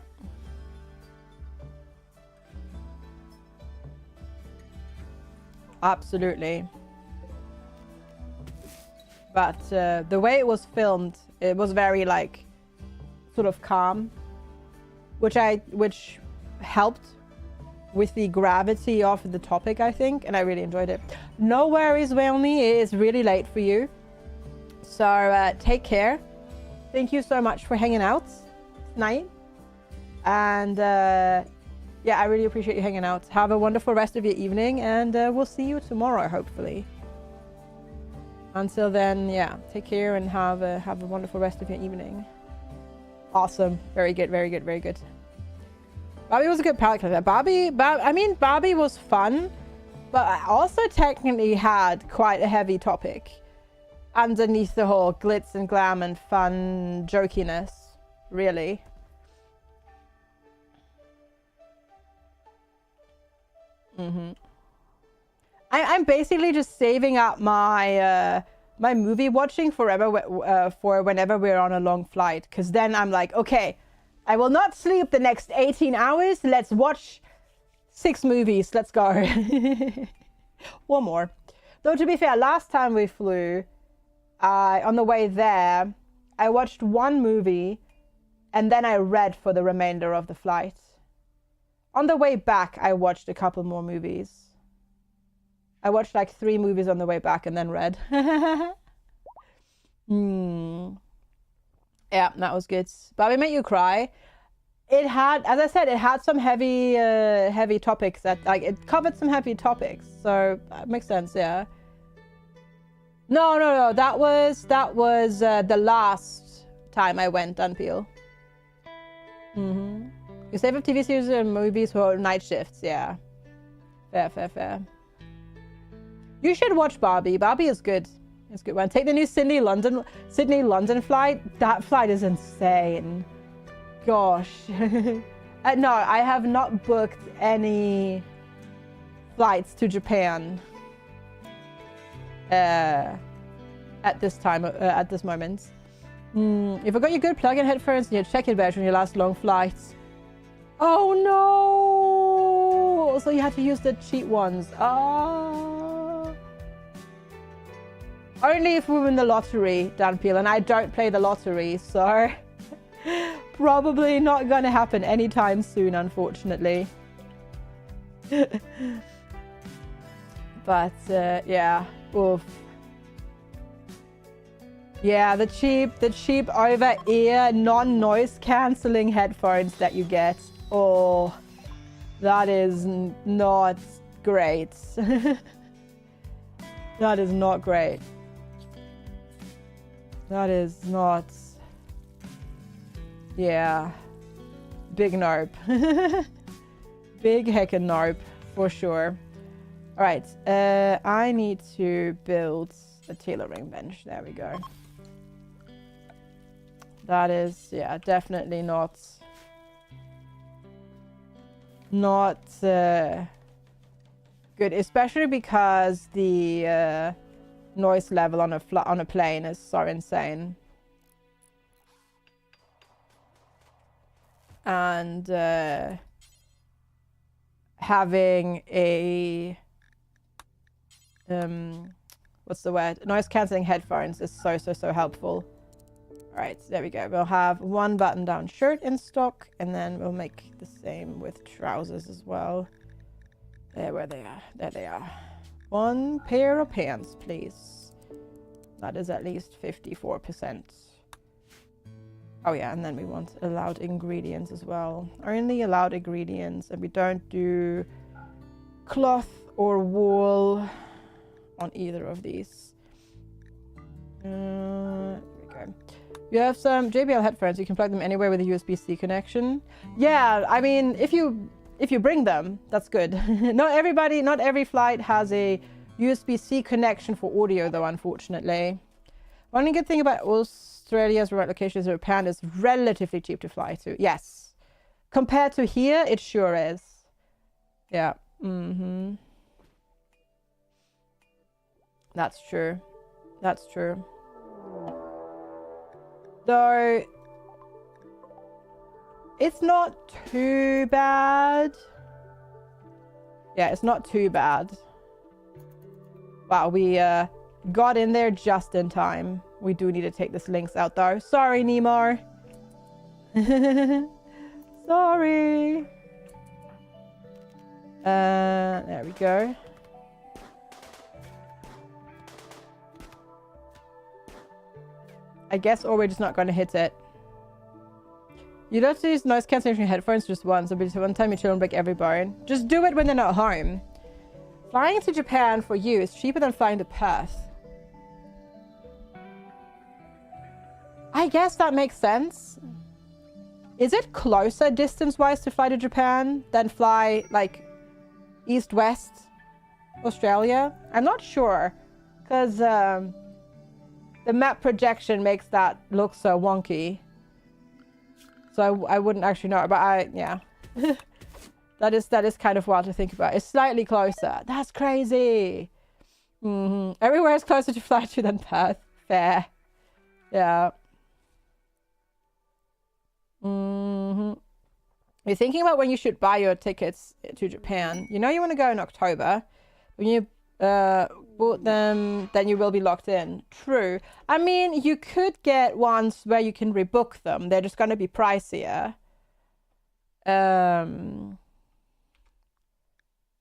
Absolutely. But the way it was filmed, it was very like sort of calm, which helped with the gravity of the topic, I think, and I really enjoyed it. No worries, Whaley, it is really late for you. So take care. Thank you so much for hanging out tonight. And yeah, I really appreciate you hanging out. Have a wonderful rest of your evening, and we'll see you tomorrow, hopefully. Until then, yeah, take care and have a wonderful rest of your evening. Awesome. Very good. Barbie was a good palette cleanser. Barbie was fun, but I also technically had quite a heavy topic underneath the whole glitz and glam and fun jokiness, really. I'm basically just saving up my my movie watching forever for whenever we're on a long flight, because then I'm like, okay, I will not sleep the next 18 hours. Let's watch 6 movies. Let's go. One more. Though to be fair, last time we flew, on the way there, I watched 1 movie and then I read for the remainder of the flight. On the way back, I watched a couple more movies. I watched like 3 movies on the way back and then read. Yeah, that was good. Barbie Made You Cry. It had, as I said, it had some heavy topics that, like, it covered some heavy topics. So that makes sense, yeah. No. That was the last time I went, Dunpeel. You save up TV series and movies for night shifts, yeah. Fair. You should watch Barbie. Barbie is good. It's a good one. Take the new Sydney-London flight. That flight is insane. Gosh. No, I have not booked any flights to Japan at this time, at this moment. You forgot your good plug-in headphones and your check-in badge on your last long flight. Oh no! So you had to use the cheap ones. Oh. Only if we win the lottery, Dan Peel, and I don't play the lottery, so probably not gonna happen anytime soon, unfortunately. But yeah, oof. Yeah, the cheap over-ear non-noise cancelling headphones that you get. Oh, that is not great. That is not great. That is not... Yeah. Big nope. Big heckin' nope. for sure. All right, I need to build a tailoring bench. There we go. That is, yeah, definitely not good, especially because the noise level on a plane is so insane. And having a what's the word? Noise cancelling headphones is so helpful. All right, so there we go. We'll have one button-down shirt in stock, and then we'll make the same with trousers as well. There, where they are. There they are. One pair of pants, please. That is at least 54%. Oh yeah, and then we want allowed ingredients as well. Only allowed ingredients, and we don't do cloth or wool on either of these. There we go. You have some JBL headphones. You can plug them anywhere with a USB-C connection. Yeah, I mean, if you bring them, that's good. Not every flight has a USB-C connection for audio, though, unfortunately. One good thing about Australia's remote locations in Japan is relatively cheap to fly to. Yes, compared to here, it sure is. Yeah. That's true. That's true. Though it's not too bad. Yeah, it's not too bad. Wow, we got in there just in time. We do need to take this links out though. Sorry, Neymar. Sorry. There we go. I guess, or we're just not going to hit it. You don't have to use noise cancellation headphones just once. But one time your children break every bone. Just do it when they're not home. Flying to Japan for you is cheaper than flying to Perth. I guess that makes sense. Is it closer distance-wise to fly to Japan than fly, like, east-west Australia? I'm not sure. Because, the map projection makes that look so wonky. So I wouldn't actually know, but yeah. that is kind of wild to think about. It's slightly closer. That's crazy. Everywhere is closer to fly to than Perth. Fair. Yeah. You're thinking about when you should buy your tickets to Japan. You know you want to go in October. When you bought them, then you will be locked in. True. I mean, you could get ones where you can rebook them. They're just going to be pricier. You're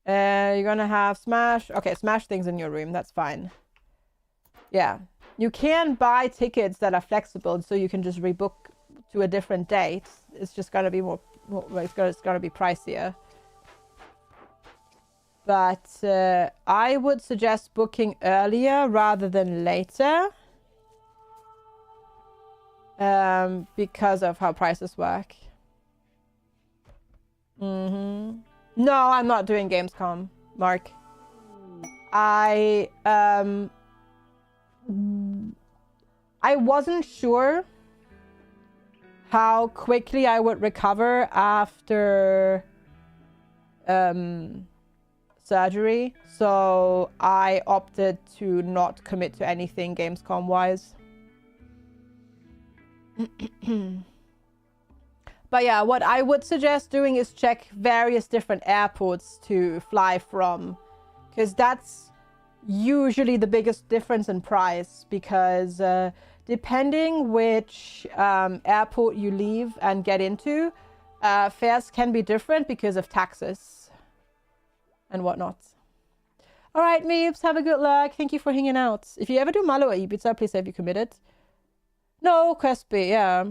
going to have Smash. Okay, Smash things in your room. That's fine. Yeah. You can buy tickets that are flexible, so you can just rebook to a different date. It's just going to be more it's going to be pricier. But I would suggest booking earlier rather than later. Because of how prices work. No, I'm not doing Gamescom, Mark. I wasn't sure how quickly I would recover after surgery, so I opted to not commit to anything Gamescom wise. But yeah, what I would suggest doing is check various different airports to fly from, because that's usually the biggest difference in price, because depending which airport you leave and get into, fares can be different because of taxes and whatnot. All right, Meeps, have a good luck. Thank you for hanging out. If you ever do Malo or Ibiza, please say if you committed. No, Crespi, yeah.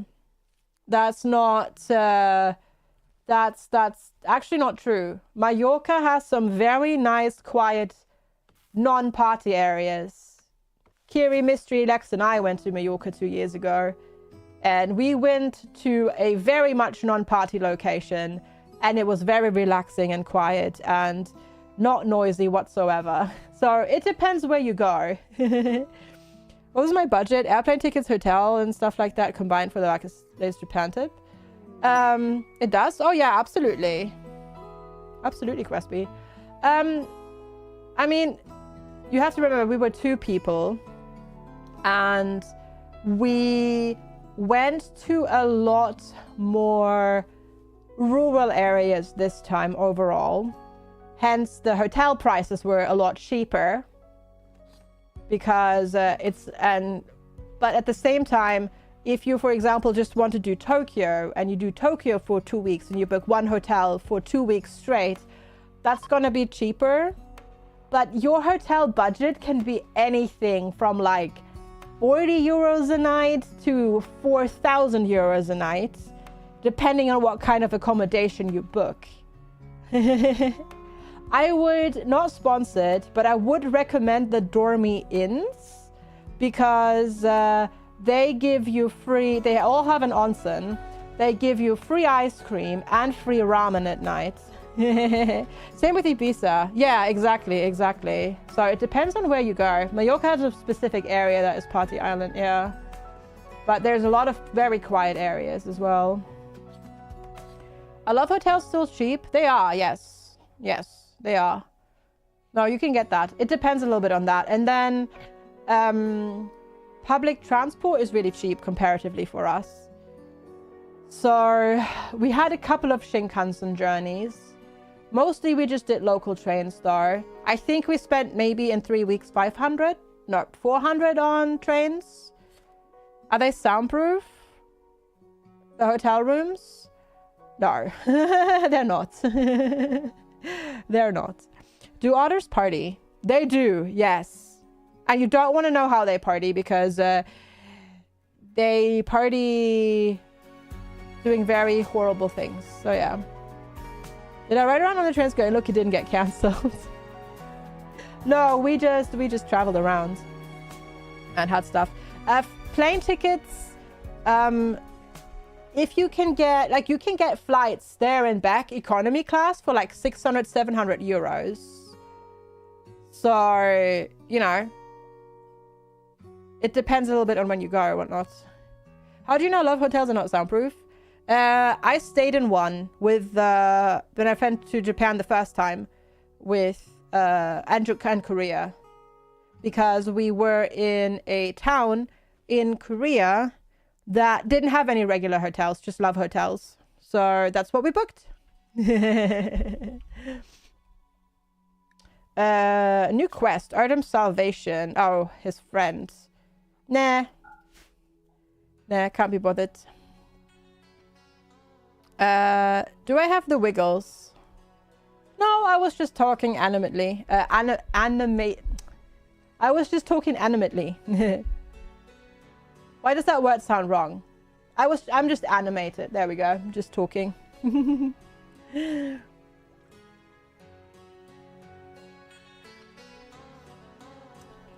That's not, that's actually not true. Mallorca has some very nice, quiet, non-party areas. Kiri, Mystery, Lex, and I went to Mallorca 2 years ago. And we went to a very much non-party location. and it was very relaxing and quiet and not noisy whatsoever. So it depends where you go. What was my budget? Airplane tickets, hotel, and stuff like that combined for the latest Japan trip. It does? Oh yeah, absolutely. Absolutely, Quesby. I mean, you have to remember we were 2 people and we went to a lot more rural areas this time overall. Hence, the hotel prices were a lot cheaper because but at the same time, if you, for example, just want to do Tokyo and you do Tokyo for 2 weeks and you book one hotel for 2 weeks straight, that's going to be cheaper. But your hotel budget can be anything from like 40 euros a night to 4,000 euros a night, depending on what kind of accommodation you book. I would, not sponsored, but I would recommend the Dormy Inns because they give you free, they all have an onsen, they give you free ice cream and free ramen at night. Same with Ibiza. Yeah, exactly. So it depends on where you go. Mallorca has a specific area that is party island, yeah. But there's a lot of very quiet areas as well. Are love hotels still cheap? They are, yes. Yes, they are. No, you can get that. It depends a little bit on that. And then public transport is really cheap comparatively for us. So we had a couple of Shinkansen journeys. Mostly we just did local trains though. I think we spent maybe in 3 weeks 400 on trains. Are they soundproof? The hotel rooms? No, they're not. They're not. Do otters party? They do, yes. And you don't want to know how they party because they party doing very horrible things. So yeah. Did I ride around on the trains going, look, it didn't get cancelled? No, we just traveled around and had stuff. Plane tickets, if you can get, like, you can get flights there and back economy class for like 600, 700 euros. So, you know, it depends a little bit on when you go or whatnot. How do you know love hotels are not soundproof? I stayed in one with when I went to Japan the first time with Andrew and Korea, because we were in a town in Korea that didn't have any regular hotels, just love hotels. So that's what we booked. New quest, Artem's Salvation. Oh, his friend. Nah, can't be bothered. Do I have the wiggles? No, I was just talking animately. I was just talking animately. Why does that word sound wrong? I'm just animated. There we go. I'm just talking.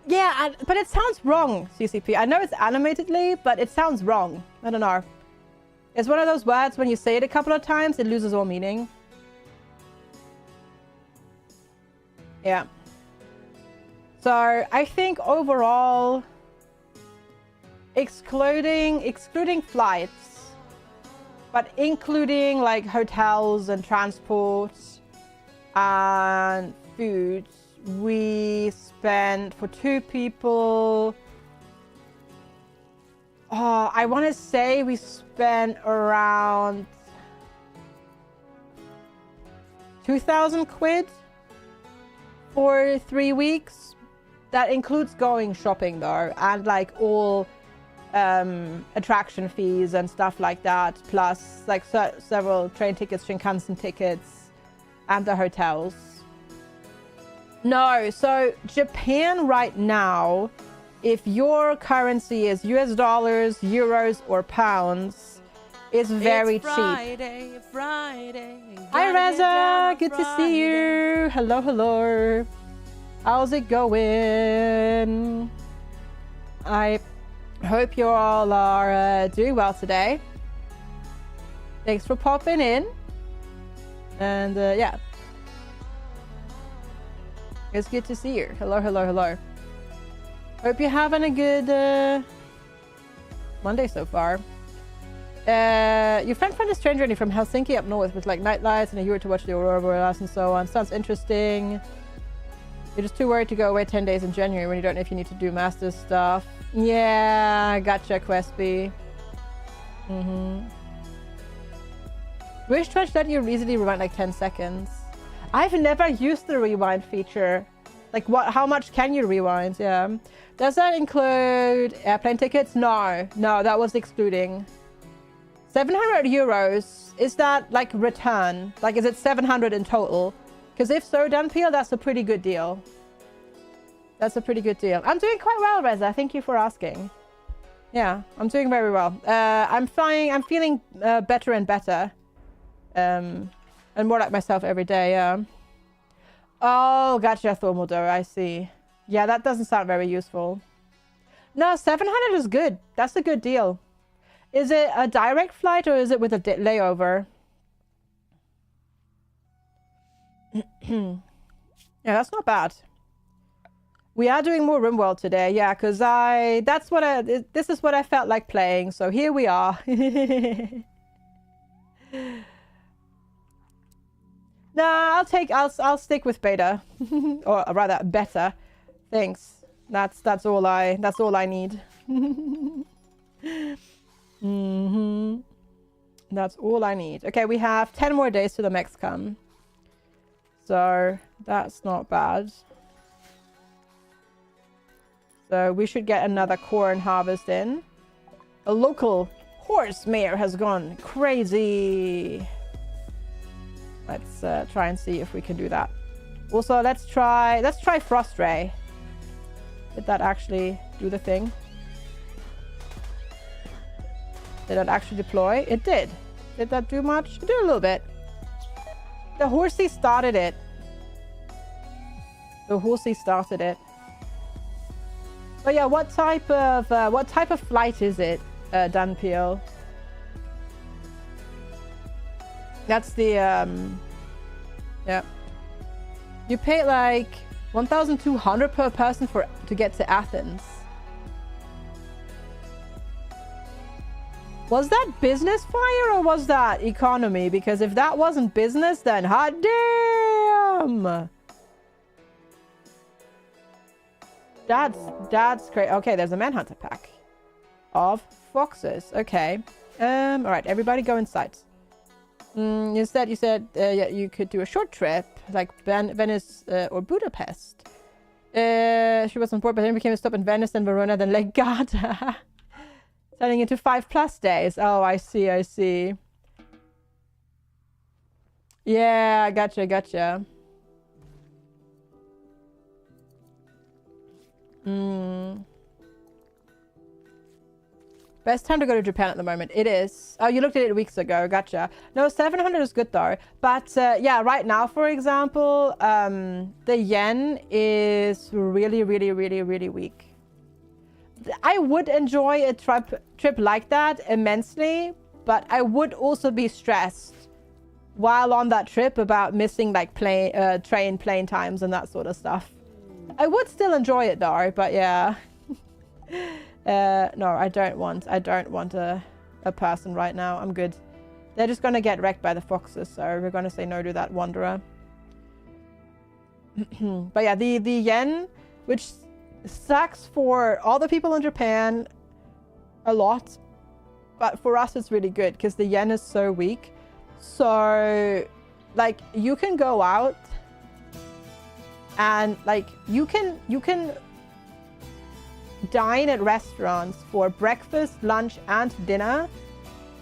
Yeah, but it sounds wrong, CCP. I know it's animatedly, but it sounds wrong. I don't know. It's one of those words when you say it a couple of times, it loses all meaning. Yeah. So I think overall, excluding flights, but including like hotels and transport and food, we spent for 2 people. Oh, I want to say we spent around 2,000 quid for 3 weeks. That includes going shopping though, and like all attraction fees and stuff like that, plus like several train tickets, Shinkansen tickets, and the hotels. No, so Japan right now, if your currency is US dollars, euros, or pounds, it's very cheap. Friday. Hi Reza, good to see you. Hello. How's it going? I hope you all are doing well today. Thanks for popping in. And yeah, it's good to see you. Hello, hello, hello. Hope you're having a good Monday so far. Your friend found a strange journey from Helsinki up north with like night lights and a year to watch the aurora borealis and so on. Sounds interesting. You're just too worried to go away 10 days in January when you don't know if you need to do master stuff. Yeah, gotcha, Quesby. Wish Twitch let you easily rewind like 10 seconds. I've never used the rewind feature. Like what? How much can you rewind? Yeah. Does that include airplane tickets? No, that was excluding. 700 euros. Is that like return? Like, is it 700 in total? Because if so, Danpeel, that's a pretty good deal. That's a pretty good deal. I'm doing quite well, Reza. Thank you for asking. Yeah, I'm doing very well. I'm feeling better and better. And more like myself every day, yeah. Oh, gotcha, Thormoldo, I see. Yeah, that doesn't sound very useful. No, 700 is good. That's a good deal. Is it a direct flight or is it with a layover? Yeah, that's not bad. We are doing more RimWorld today, yeah, because this is what I felt like playing, so here we are. Nah, I'll stick with beta, or rather beta. Thanks. That's all I need. That's all I need. Okay, we have 10 more days to the Mexicon, so that's not bad. So we should get another corn harvest in. A local horse mare has gone crazy. Let's try and see if we can do that. Also, let's try Frost Ray. Did that actually do the thing? Did that actually deploy? It did. Did that do much? It did a little bit. The horsey started it. The horsey started it. But yeah, what type of flight is it, Danpeel? That's the yeah. You pay like 1,200 per person to get to Athens. Was that business fire or was that economy? Because if that wasn't business, then hot damn. That's great. Okay, there's a manhunter pack of foxes. Okay. All right, everybody go inside. You said yeah, you could do a short trip like Venice or Budapest. She was on board, but then became a stop in Venice, then Verona, then Lake Garda. Turning into 5+ days. Oh, I see. Yeah, gotcha. Best time to go to Japan at the moment. It is. Oh, you looked at it weeks ago. Gotcha. No, 700 is good though. But yeah, right now, for example, the yen is really weak. I would enjoy a trip like that immensely, but I would also be stressed while on that trip about missing like plane times and that sort of stuff. I would still enjoy it though, but yeah. No, I don't want a person right now. I'm good. They're just gonna get wrecked by the foxes, so we're gonna say no to that wanderer. But yeah, the yen, which sucks for all the people in Japan a lot, but for us it's really good because the yen is so weak. So like you can go out and like you can dine at restaurants for breakfast, lunch and dinner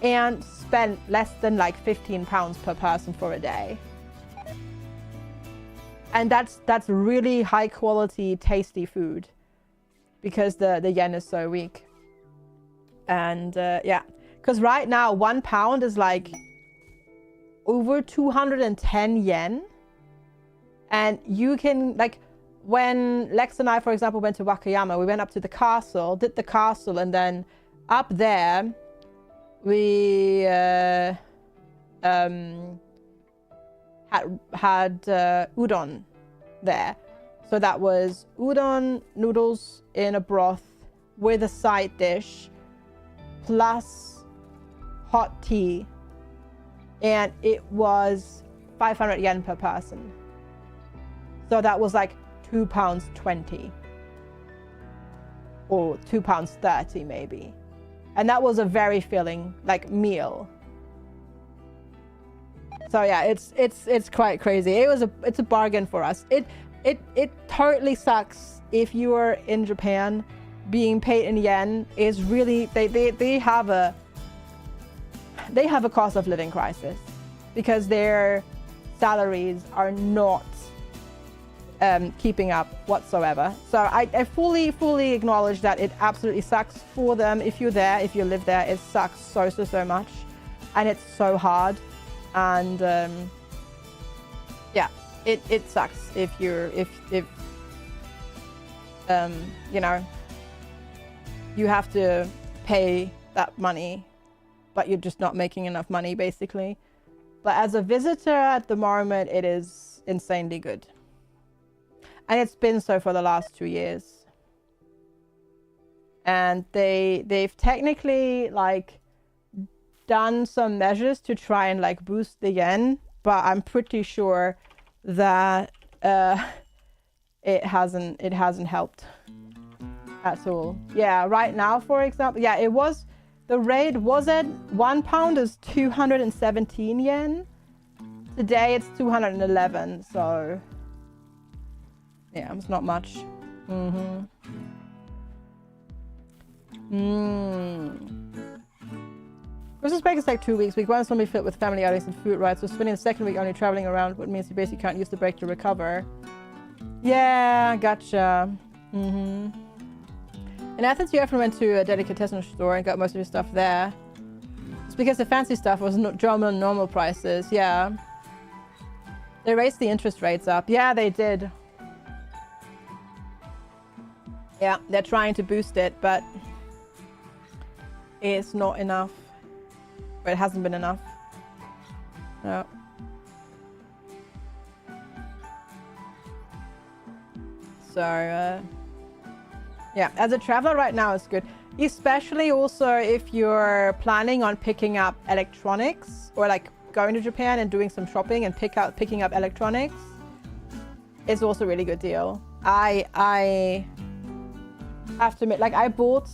and spend less than like 15 pounds per person for a day. And that's really high quality, tasty food because the yen is so weak. And yeah, because right now £1 is like over 210 yen. And you can like, when Lex and I, for example, went to Wakayama, we went up to the castle, did the castle, and then up there we had udon there. So that was udon noodles in a broth with a side dish plus hot tea, and it was 500 yen per person. So that was like £2.20 or £2.30 maybe, and that was a very filling like meal. So yeah, it's quite crazy. It's a bargain for us. It totally sucks if you are in Japan. Being paid in yen is really they have a cost of living crisis because their salaries are not keeping up whatsoever. So I fully acknowledge that it absolutely sucks for them. If you're there, if you live there, it sucks so much, and it's so hard. And yeah, it sucks if you know, you have to pay that money, but you're just not making enough money basically. But as a visitor at the moment, it is insanely good. And it's been so for the last 2 years. And they've technically like done some measures to try and like boost the yen, but I'm pretty sure that it hasn't helped at all. Yeah, right now, for example, yeah, it was, the rate was at £1 is 217 yen. Today it's 211, so yeah, it's not much. Christmas break is like 2 weeks. Week one is normally filled with family outings and food rides, so spending the second week only traveling around, what means you basically can't use the break to recover. Yeah, gotcha. In Athens, you often went to a delicatessen store and got most of your stuff there. It's because the fancy stuff was German normal prices. Yeah. They raised the interest rates up. Yeah, they did. Yeah, they're trying to boost it, but it's not enough. But it hasn't been enough. No. So, yeah, as a traveler right now, it's good. Especially also if you're planning on picking up electronics or like going to Japan and doing some shopping and picking up electronics. It's also a really good deal. I have to admit, like I bought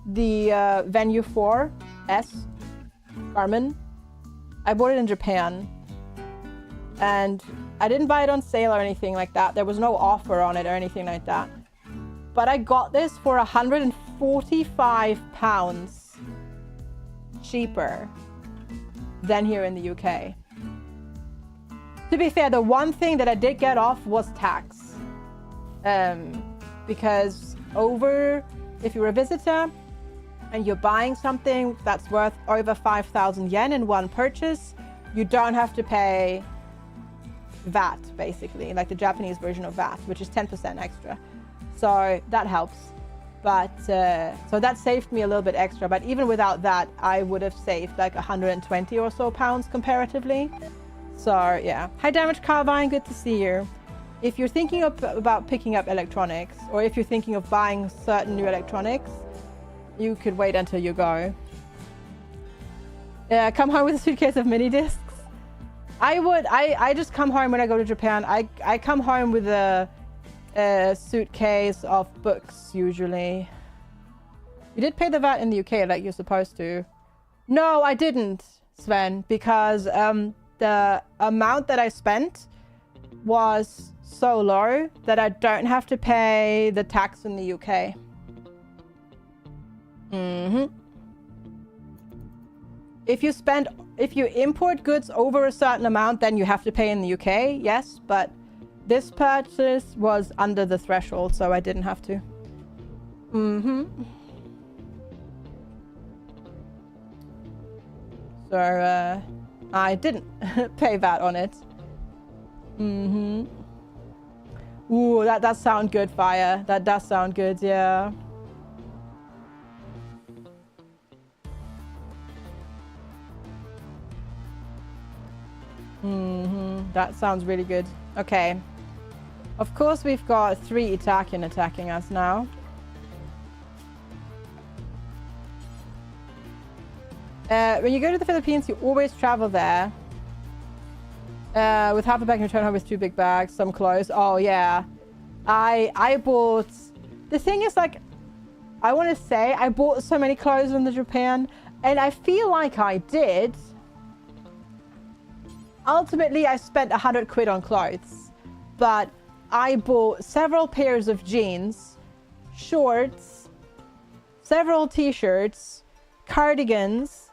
the Venue 4S Garmin. I bought it in Japan and I didn't buy it on sale or anything like that. There was no offer on it or anything like that. But I got this for £145 cheaper than here in the UK. To be fair, the one thing that I did get off was tax. Because if you're a visitor and you're buying something that's worth over 5,000 yen in one purchase, you don't have to pay VAT, basically, like the Japanese version of VAT, which is 10% extra. So that helps. But so that saved me a little bit extra. But even without that, I would have saved like 120 or so pounds comparatively. So yeah. Hi, Damaged Carvine, good to see you. If you're thinking about picking up electronics, or if you're thinking of buying certain new electronics, you could wait until you go. Come home with a suitcase of mini discs. I just come home when I go to Japan. I come home with a suitcase of books usually. You did pay the VAT in the UK like you're supposed to. No, I didn't, Sven, because the amount that I spent was so low that I don't have to pay the tax in the UK. If you import goods over a certain amount, then you have to pay in the UK, yes, but this purchase was under the threshold, so I didn't have to. So, I didn't pay VAT on it. Ooh, that does sound good, Fire. That does sound good, yeah. That sounds really good. Okay. Of course, we've got 3 Itachian attacking us now. When you go to the Philippines, you always travel there. With half a bag and return home with 2 big bags, some clothes. Oh, yeah. I bought... The thing is, like, I want to say I bought so many clothes in the Japan, and I feel like I did. Ultimately, I spent 100 quid on clothes, but I bought several pairs of jeans, shorts, several t-shirts, cardigans,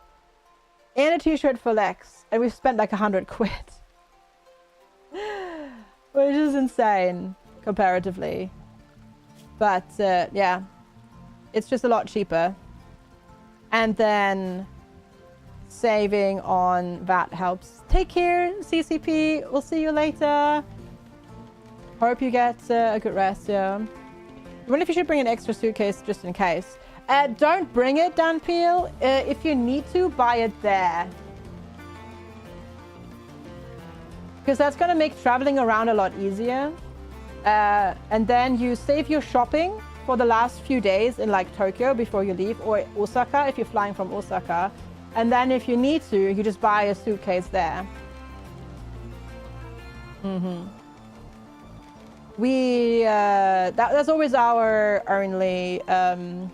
and a t-shirt for Lex, and we've spent like 100 quid. Which is insane, comparatively. But, yeah. It's just a lot cheaper. And then saving on VAT helps. Take care, CCP. We'll see you later. Hope you get a good rest, yeah. I wonder if you should bring an extra suitcase just in case. Don't bring it, Dan Peel. If you need to, buy it there. Because that's going to make traveling around a lot easier. And then you save your shopping for the last few days in like Tokyo before you leave, or Osaka if you're flying from Osaka. And then if you need to, you just buy a suitcase there. That's always our only, that's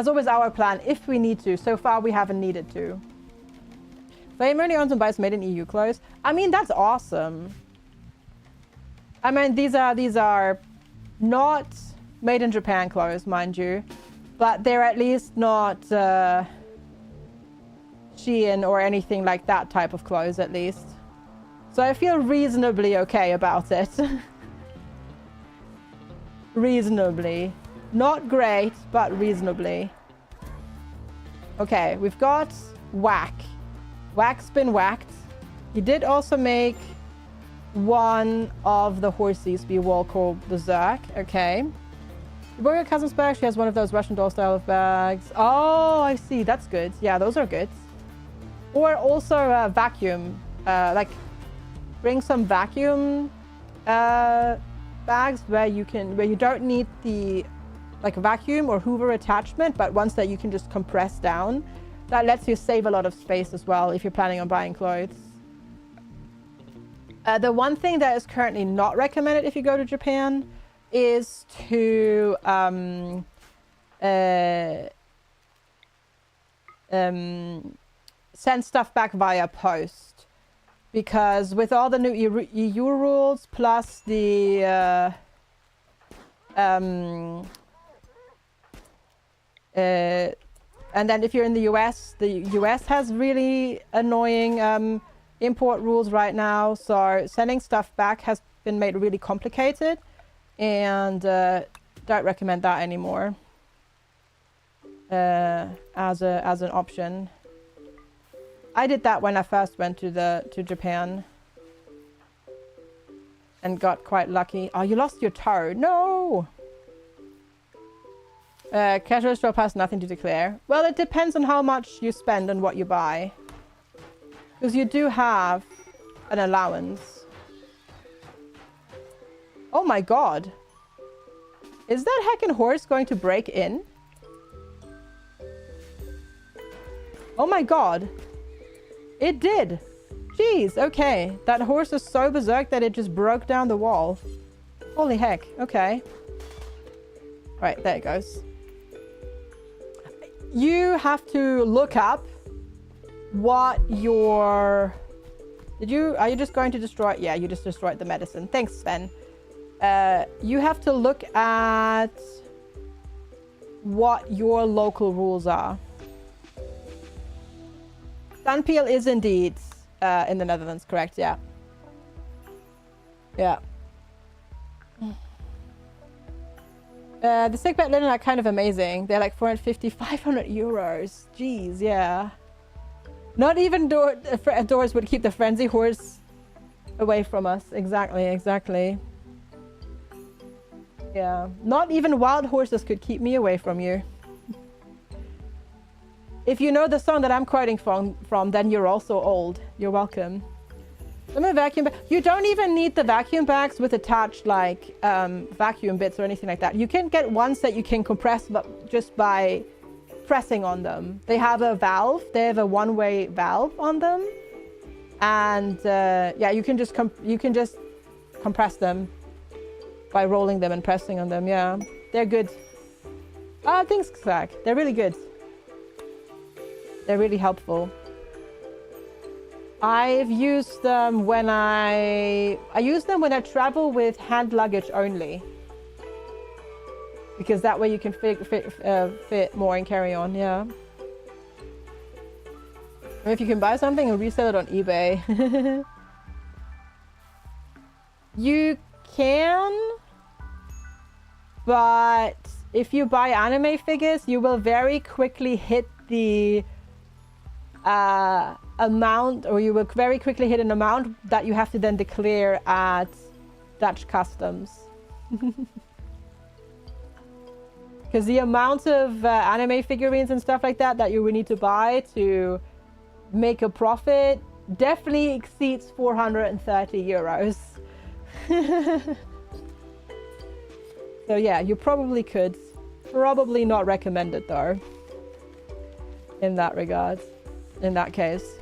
always our plan if we need to. So far we haven't needed to. Flame only owns and buys made in EU clothes. I mean, that's awesome. I mean, these are not made in Japan clothes, mind you, but they're at least not Shein or anything like that type of clothes, at least. So I feel reasonably okay about it. Reasonably. Not great, but reasonably. Okay, we've got Whack. Whack's been whacked. He did also make one of the horses be wall called Berserk. Okay. You brought your cousin's bag. She has one of those Russian doll style of bags. Oh, I see. That's good. Yeah, those are good. Or also a vacuum. Like, bring some vacuum bags where you don't need the like vacuum or Hoover attachment, but ones that you can just compress down. That lets you save a lot of space as well if you're planning on buying clothes. The one thing that is currently not recommended if you go to Japan is to send stuff back via post. Because with all the new EU rules, plus the and then if you're in the US has really annoying import rules right now. So sending stuff back has been made really complicated, and don't recommend that anymore as an option. I did that when I first went to Japan and got quite lucky. Oh, you lost your toe. No! Casual shop has nothing to declare. Well, it depends on how much you spend and what you buy. Because you do have an allowance. Oh my god. Is that heckin' horse going to break in? Oh my god. It did. Jeez, okay. That horse is so berserk that it just broke down the wall. Holy heck, okay. Right, there it goes. You have to look up what your... Are you just going to destroy... Yeah, you just destroyed the medicine. Thanks, Sven. You have to look at what your local rules are. Sunpeel is indeed in the Netherlands, correct? Yeah. Yeah. The sickbed linen are kind of amazing. They're like 450, 500 euros. Jeez, yeah. Not even doors would keep the frenzy horse away from us. Exactly, exactly. Yeah. Not even wild horses could keep me away from you. If you know the song that I'm quoting from, then you're also old. You're welcome. I'm a vacuum bag. You don't even need the vacuum bags with attached like vacuum bits or anything like that. You can get ones that you can compress, but just by pressing on them. They have a valve. They have a one-way valve on them, and yeah, you can just compress them by rolling them and pressing on them. Yeah, they're good. Thanks, Zach. They're really good. They're really helpful. I've used them when I use them when I travel with hand luggage only, because that way you can fit more and carry on. Yeah. And if you can buy something and resell it on eBay, you can. But if you buy anime figures, you will very quickly hit the amount, or you will very quickly hit an amount that you have to then declare at Dutch customs. Because the amount of anime figurines and stuff like that you would need to buy to make a profit definitely exceeds 430 euros. So yeah, you probably could. Probably not recommended though, in that regard, in that case.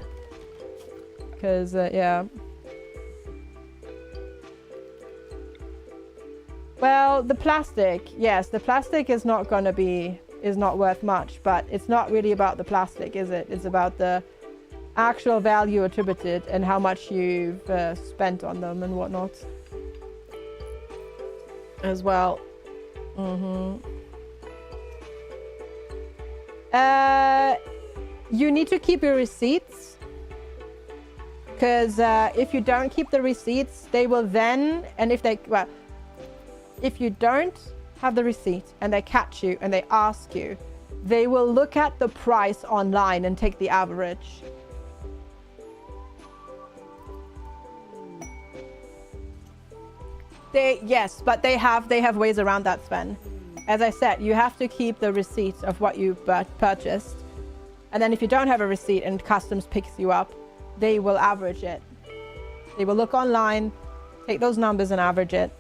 Because yeah. Well, the plastic, yes, the plastic is not worth much, but it's not really about the plastic, is it? It's about the actual value attributed and how much you've spent on them and whatnot as well. You need to keep your receipts, because if you don't keep the receipts, they will then, and if you don't have the receipt and they catch you and they ask you, they will look at the price online and take the average. Yes, but they have ways around that, Sven. As I said, you have to keep the receipt of what you purchased. And then if you don't have a receipt and customs picks you up, they will average it. They will look online, take those numbers and average it.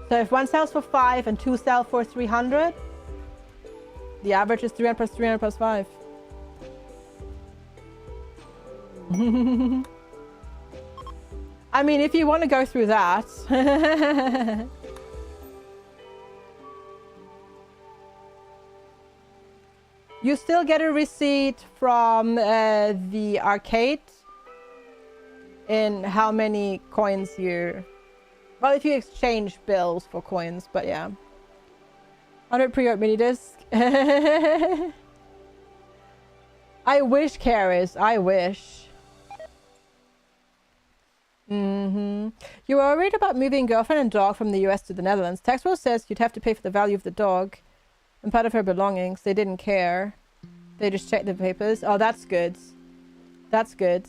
So if one sells for 5 and 2 sell for 300, the average is 300 plus 300 plus 5. I mean, if you want to go through that. You still get a receipt from the arcade in how many coins you... Well, if you exchange bills for coins, but yeah. 100 pre-order mini disc. I wish, Karis. I wish. You were worried about moving girlfriend and dog from the US to the Netherlands. Tax rule says you'd have to pay for the value of the dog and part of her belongings. They didn't care. They just checked the papers. Oh, that's good. That's good.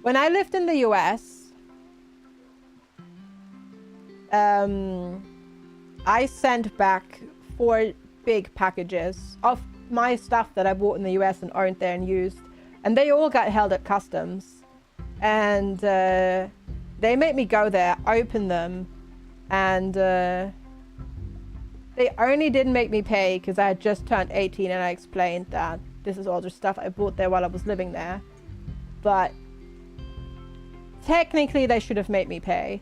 When I lived in the US, I sent back 4 big packages of my stuff that I bought in the US and aren't there and used. And they all got held at customs. And they made me go there, open them. And they only didn't make me pay because I had just turned 18 and I explained that this is all just stuff I bought there while I was living there. But technically they should have made me pay.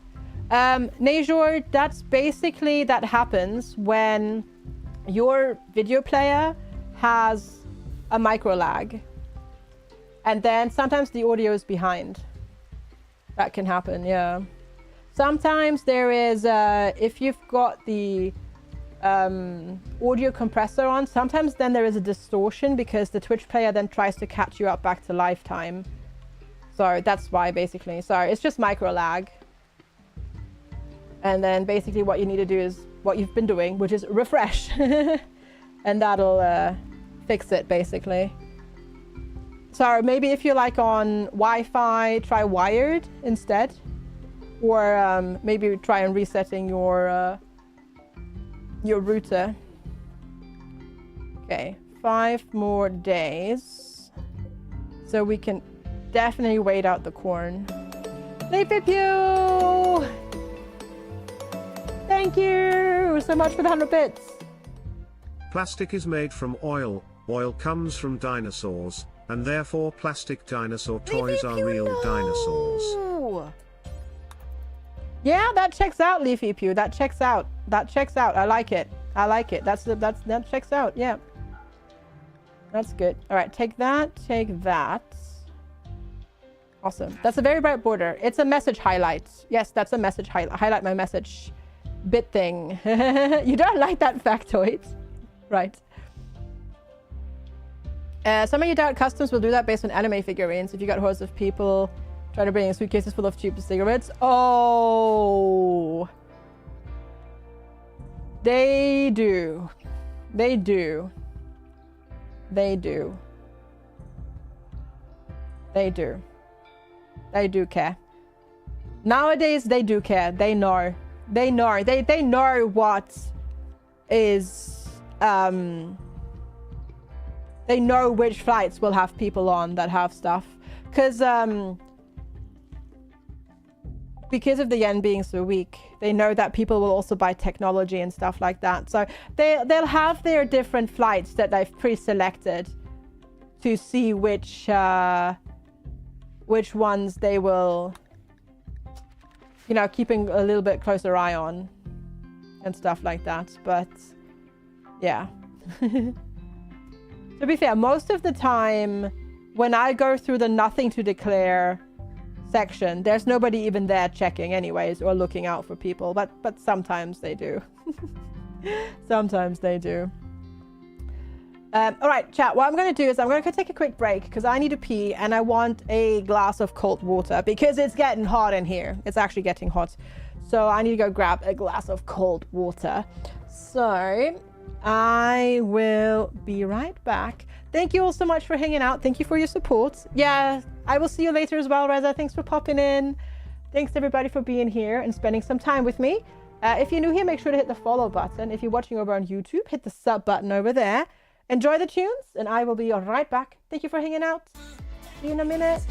Najor, that's basically, that happens when your video player has a micro lag. And then sometimes the audio is behind. That can happen, yeah. Sometimes there is, if you've got the audio compressor on, sometimes then there is a distortion because the Twitch player then tries to catch you up back to lifetime. So that's why, basically. So it's just micro lag. And then basically what you need to do is what you've been doing, which is refresh. And that'll fix it, basically. So maybe if you're like on Wi-Fi, try wired instead. Or maybe try and resetting your router. Okay, 5 more days. So we can definitely wait out the corn. Leafy Pew! Thank you so much for the 100 bits. Plastic is made from oil. Oil comes from dinosaurs, and therefore plastic dinosaur toys are real dinosaurs. Yeah, that checks out, Leafy Pew. That checks out. That checks out. I like it. I like it. That checks out. Yeah. That's good. All right, take that. Take that. Awesome. That's a very bright border. It's a message highlight. Yes, that's a message highlight. Highlight my message bit thing. You don't like that factoid? Right. Some of you doubt customs will do that based on anime figurines. If you got hordes of people trying to bring in suitcases full of cheap cigarettes. Oh. They do. They do. They do. They do. They do care. Nowadays, they do care. They know. They know. They know what is... They know which flights will have people on that have stuff. Because of the yen being so weak, they know that people will also buy technology and stuff like that. So they'll have their different flights that they've pre-selected to see which ones they will, you know, keeping a little bit closer eye on and stuff like that. But yeah. To be fair, most of the time when I go through the nothing to declare section, there's nobody even there checking anyways or looking out for people, but sometimes they do. Sometimes they do. All right, chat, what I'm going to do is I'm going to take a quick break because I need to pee and I want a glass of cold water because it's getting hot in here. It's actually getting hot. So I need to go grab a glass of cold water. So I will be right back. Thank you all so much for hanging out. Thank you for your support. Yeah, I will see you later as well, Reza. Thanks for popping in. Thanks everybody for being here and spending some time with me. If you're new here, make sure to hit the follow button. If you're watching over on YouTube, hit the sub button over there. Enjoy the tunes, and I will be right back. Thank you for hanging out. See you in a minute.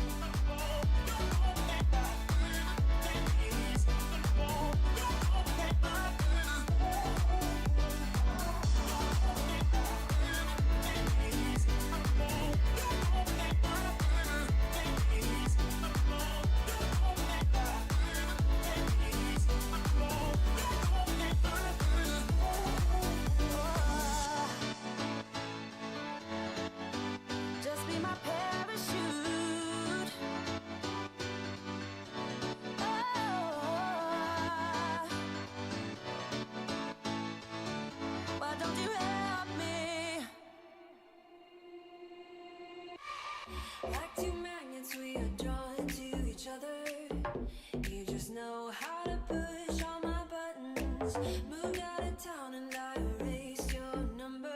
Just be my parachute. Why don't you help me? Like two magnets, we are drawn to each other. You just know how to push all my buttons. Moved out of town and I erased your number,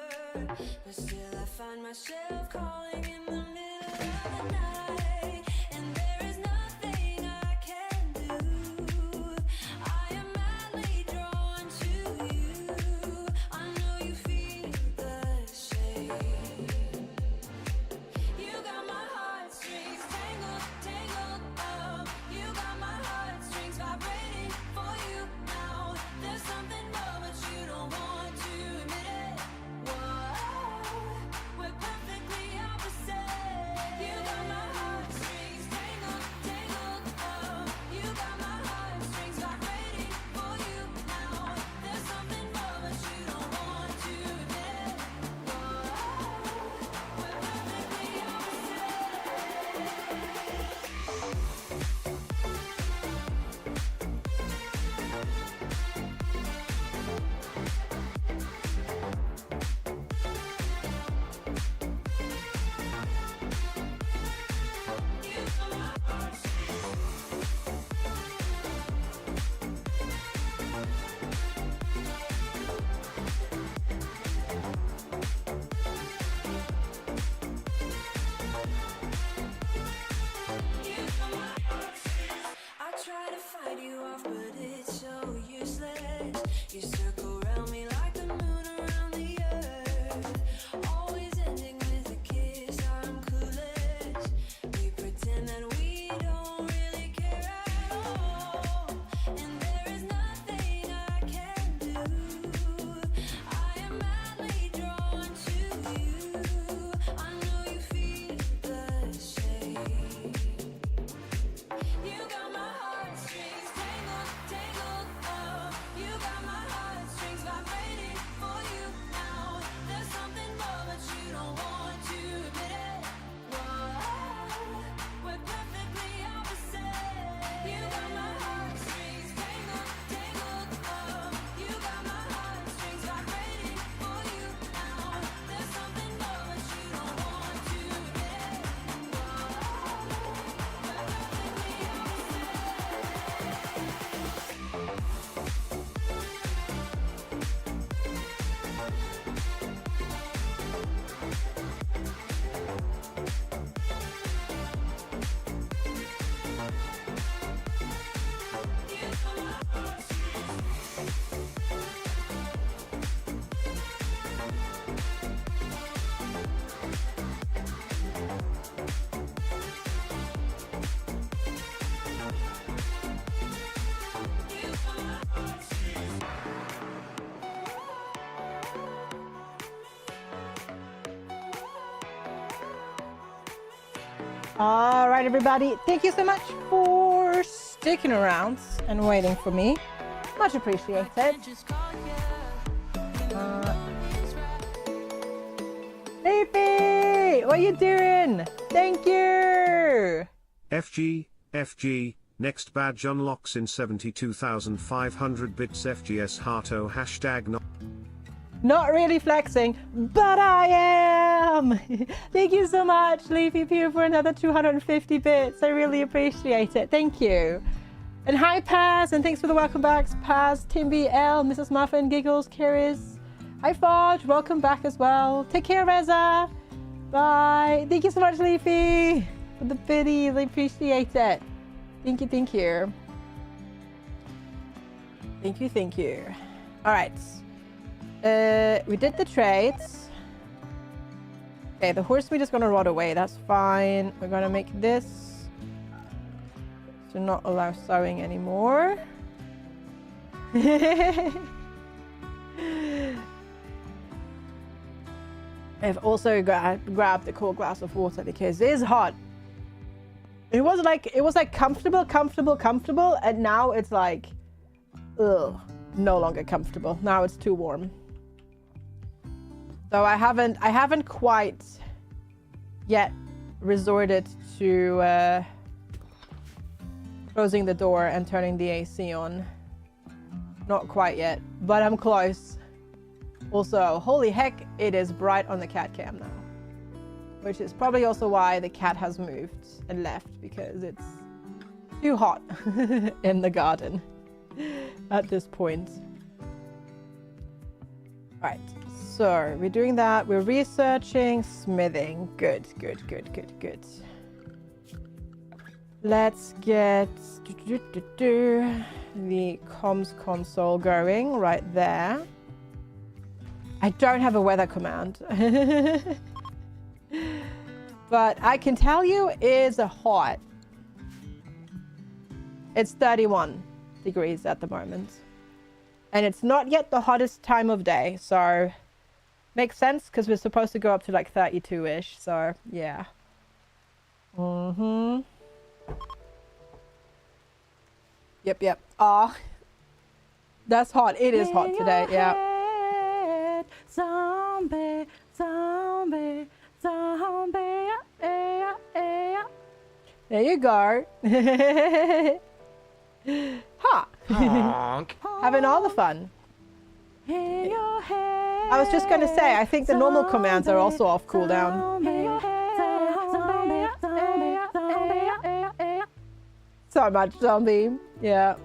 but still I find myself calling in the middle of the night, and there is nothing I can do. I am madly drawn to you. I know you feel the same. You got my heartstrings tangled, tangled up. You got my heartstrings vibrating for you now. There's something more, but you don't want to admit it. Whoa, we're perfectly opposite. You got my heartstrings tangled, tangled up. You got my heartstrings vibrating for you now. There's something more, but you don't want to admit it. Whoa, we're perfectly I try to fight you off, but it's so useless. You circle around me like the moon around the earth. All right, everybody. Thank you so much for sticking around and waiting for me. Much appreciated. Leafy, what you doing? Thank you. FG, next badge unlocks in 72,500 bits FGS Harto #. Not really flexing, but I am. Thank you so much, Leafy Pew, for another 250 bits. I really appreciate it. Thank you. And hi, Paz, and thanks for the welcome backs. Paz, Tim BL, Mrs. Muffin, Giggles, Curious. Hi, Forge. Welcome back as well. Take care, Reza. Bye. Thank you so much, Leafy, for the biddies. I appreciate it. Thank you, thank you. Thank you, thank you. All right. We did the trades. Okay, the horse meat is gonna rot away. That's fine. We're gonna make this to not allow sowing anymore. I've also grabbed a cold glass of water because it is hot. It was like comfortable, and now it's like, ugh, no longer comfortable. Now it's too warm. So I haven't quite yet resorted to closing the door and turning the AC on. Not quite yet, but I'm close. Also, holy heck, it is bright on the cat cam now. Which is probably also why the cat has moved and left, because it's too hot in the garden at this point. Right, so we're doing that. We're researching smithing. Good. Let's get the comms console going right there. I don't have a weather command. But I can tell you it's hot. It's 31 degrees at the moment. And it's not yet the hottest time of day, so makes sense because we're supposed to go up to like 32-ish, so yeah. Yep. Ah, that's hot. It is hot today, yeah. Zombie. There you go. Ha! Having all the fun. I was just going to say, I think the normal commands are also off cooldown. So much zombie. Yeah.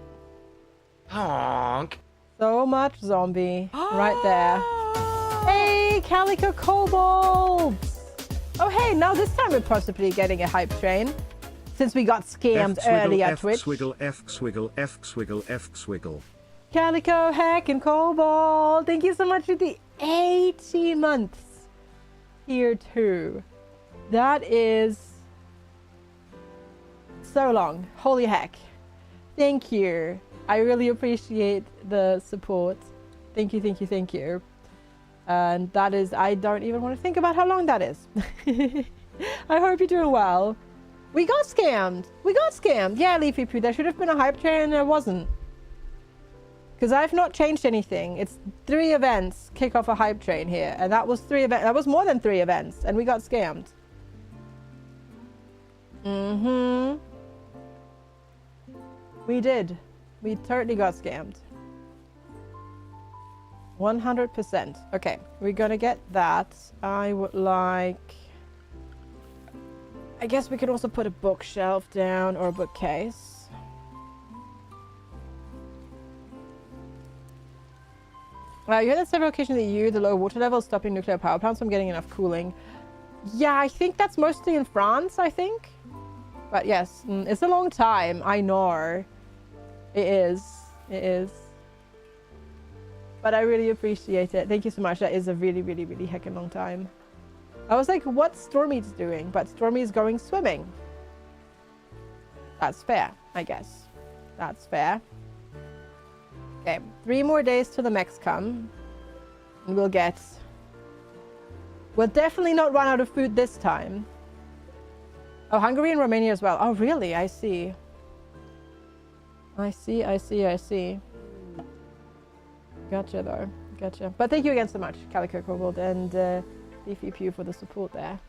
Honk. So much zombie. Right there. Hey, Calico Kobold! Oh, hey, now this time we're possibly getting a hype train. Since we got scammed earlier at Twitch. F-swiggle. Calico, Heck, and Kobold. Thank you so much for the 18 months. Tier 2. That is so long. Holy heck. Thank you. I really appreciate the support. Thank you. And that is, I don't even want to think about how long that is. I hope you're doing well. We got scammed. Yeah, Leafy Poo, there should have been a hype train and there wasn't. Because I've not changed anything. It's 3 events kick off a hype train here. And that was 3 events. That was more than 3 events. And we got scammed. We did. We totally got scammed. 100%. Okay, we're gonna get that. I would like... I guess we could also put a bookshelf down or a bookcase. You heard on several occasions that the low water level is stopping nuclear power plants from getting enough cooling. Yeah, I think that's mostly in France, I think. But yes, it's a long time. I know. It is. But I really appreciate it. Thank you so much. That is a really heckin' long time. I was like, what's Stormy's doing? But Stormy's going swimming. That's fair, I guess. That's fair. Okay, 3 more days till the mechs come. And we'll definitely not run out of food this time. Oh, Hungary and Romania as well. Oh, really? I see. I see. Gotcha, though. Gotcha. But thank you again so much, Calico Kobold and Beefy Pew for the support there.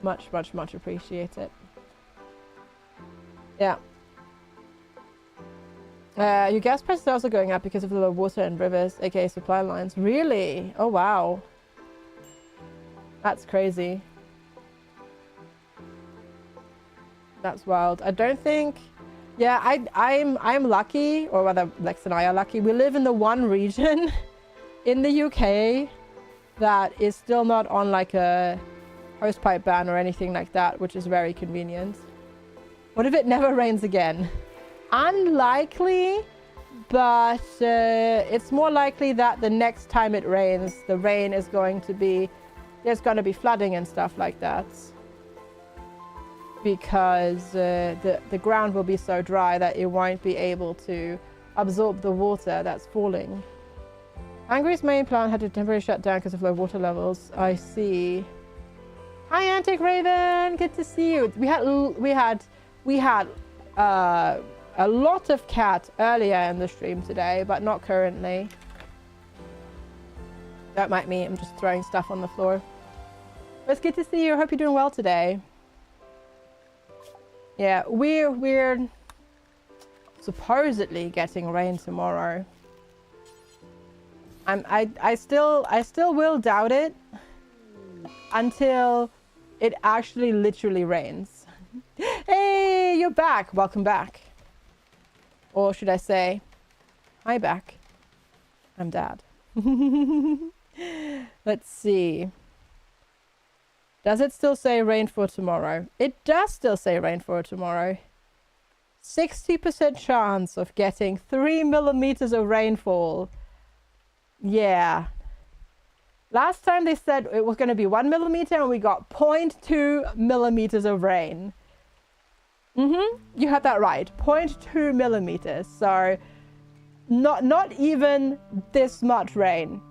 Much appreciate it. Yeah. Your gas prices are also going up because of the low water and rivers, aka supply lines. Really? Oh, wow. That's crazy. That's wild. I don't think... Yeah, I'm lucky, or rather Lex and I are lucky. We live in the one region in the UK that is still not on like a hosepipe ban or anything like that, which is very convenient. What if it never rains again? Unlikely, but it's more likely that the next time it rains, the rain is going to be... There's going to be flooding and stuff like that. Because the ground will be so dry that it won't be able to absorb the water that's falling. Hungary's main plant had to temporarily shut down because of low water levels. I see. Hi, Antic Raven. Good to see you. We had a lot of cat earlier in the stream today, but not currently. Don't mind me. I'm just throwing stuff on the floor. But it's good to see you. I hope you're doing well today. Yeah, we're supposedly getting rain tomorrow. I still will doubt it until it actually literally rains. Hey, you're back. Welcome back. Or should I say, hi back. I'm Dad. Let's see. Does it still say rain for tomorrow? It does still say rain for tomorrow. 60% chance of getting 3 millimeters of rainfall. Yeah. Last time they said it was going to be 1 millimeter and we got 0.2 millimeters of rain. You had that right. 0.2 millimeters. So not even this much rain.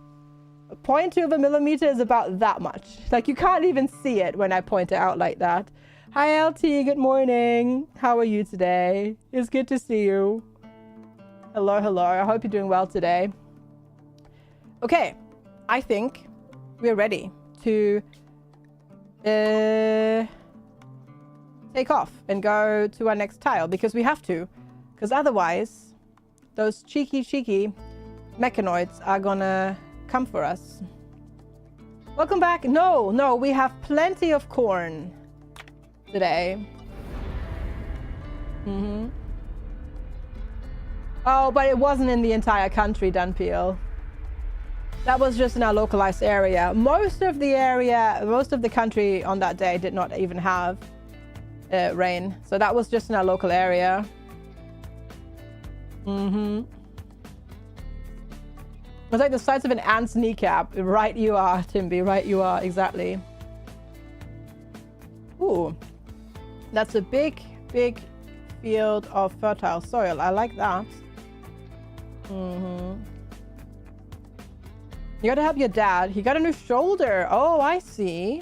0.2 of a millimeter is about that much. Like, you can't even see it when I point it out like that. Hi, LT. Good morning. How are you today? It's good to see you. Hello. I hope you're doing well today. Okay. I think we're ready to take off and go to our next tile because we have to. Because otherwise, those cheeky mechanoids are gonna come for us. Welcome back. No, we have plenty of corn today. Oh, but it wasn't in the entire country, Dunpeel. That was just in our localized area. Most of the country on that day did not even have rain. So that was just in our local area. It's like the size of an ant's kneecap. Right you are, Timby. Right you are, exactly. Ooh. That's a big field of fertile soil. I like that. You gotta help your dad. He got a new shoulder. Oh, I see.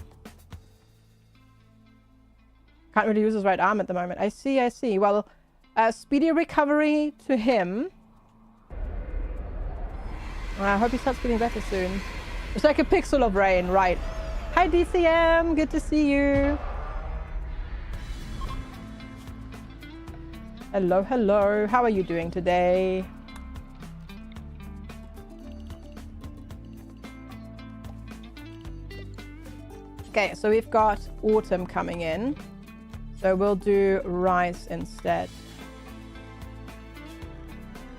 Can't really use his right arm at the moment. I see. Well, speedy recovery to him. I hope he starts feeling better soon. It's like a pixel of rain, right? Hi, DCM. Good to see you. Hello. How are you doing today? Okay, so we've got autumn coming in. So we'll do rice instead.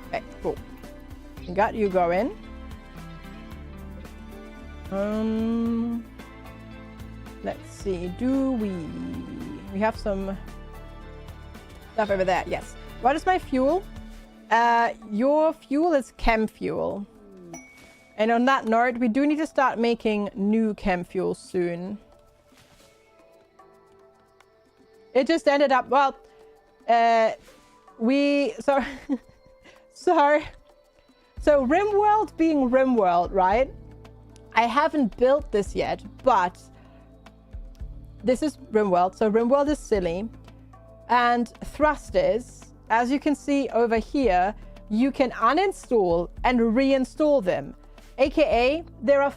Okay, cool. Got you going. Let's see. We have some stuff over there? Yes. What is my fuel? Your fuel is chem fuel. And on that note, we do need to start making new chem fuel soon. It just ended up, well, So RimWorld being RimWorld, right? I haven't built this yet, but this is RimWorld. So RimWorld is silly. And thrusters, as you can see over here, you can uninstall and reinstall them. AKA, they are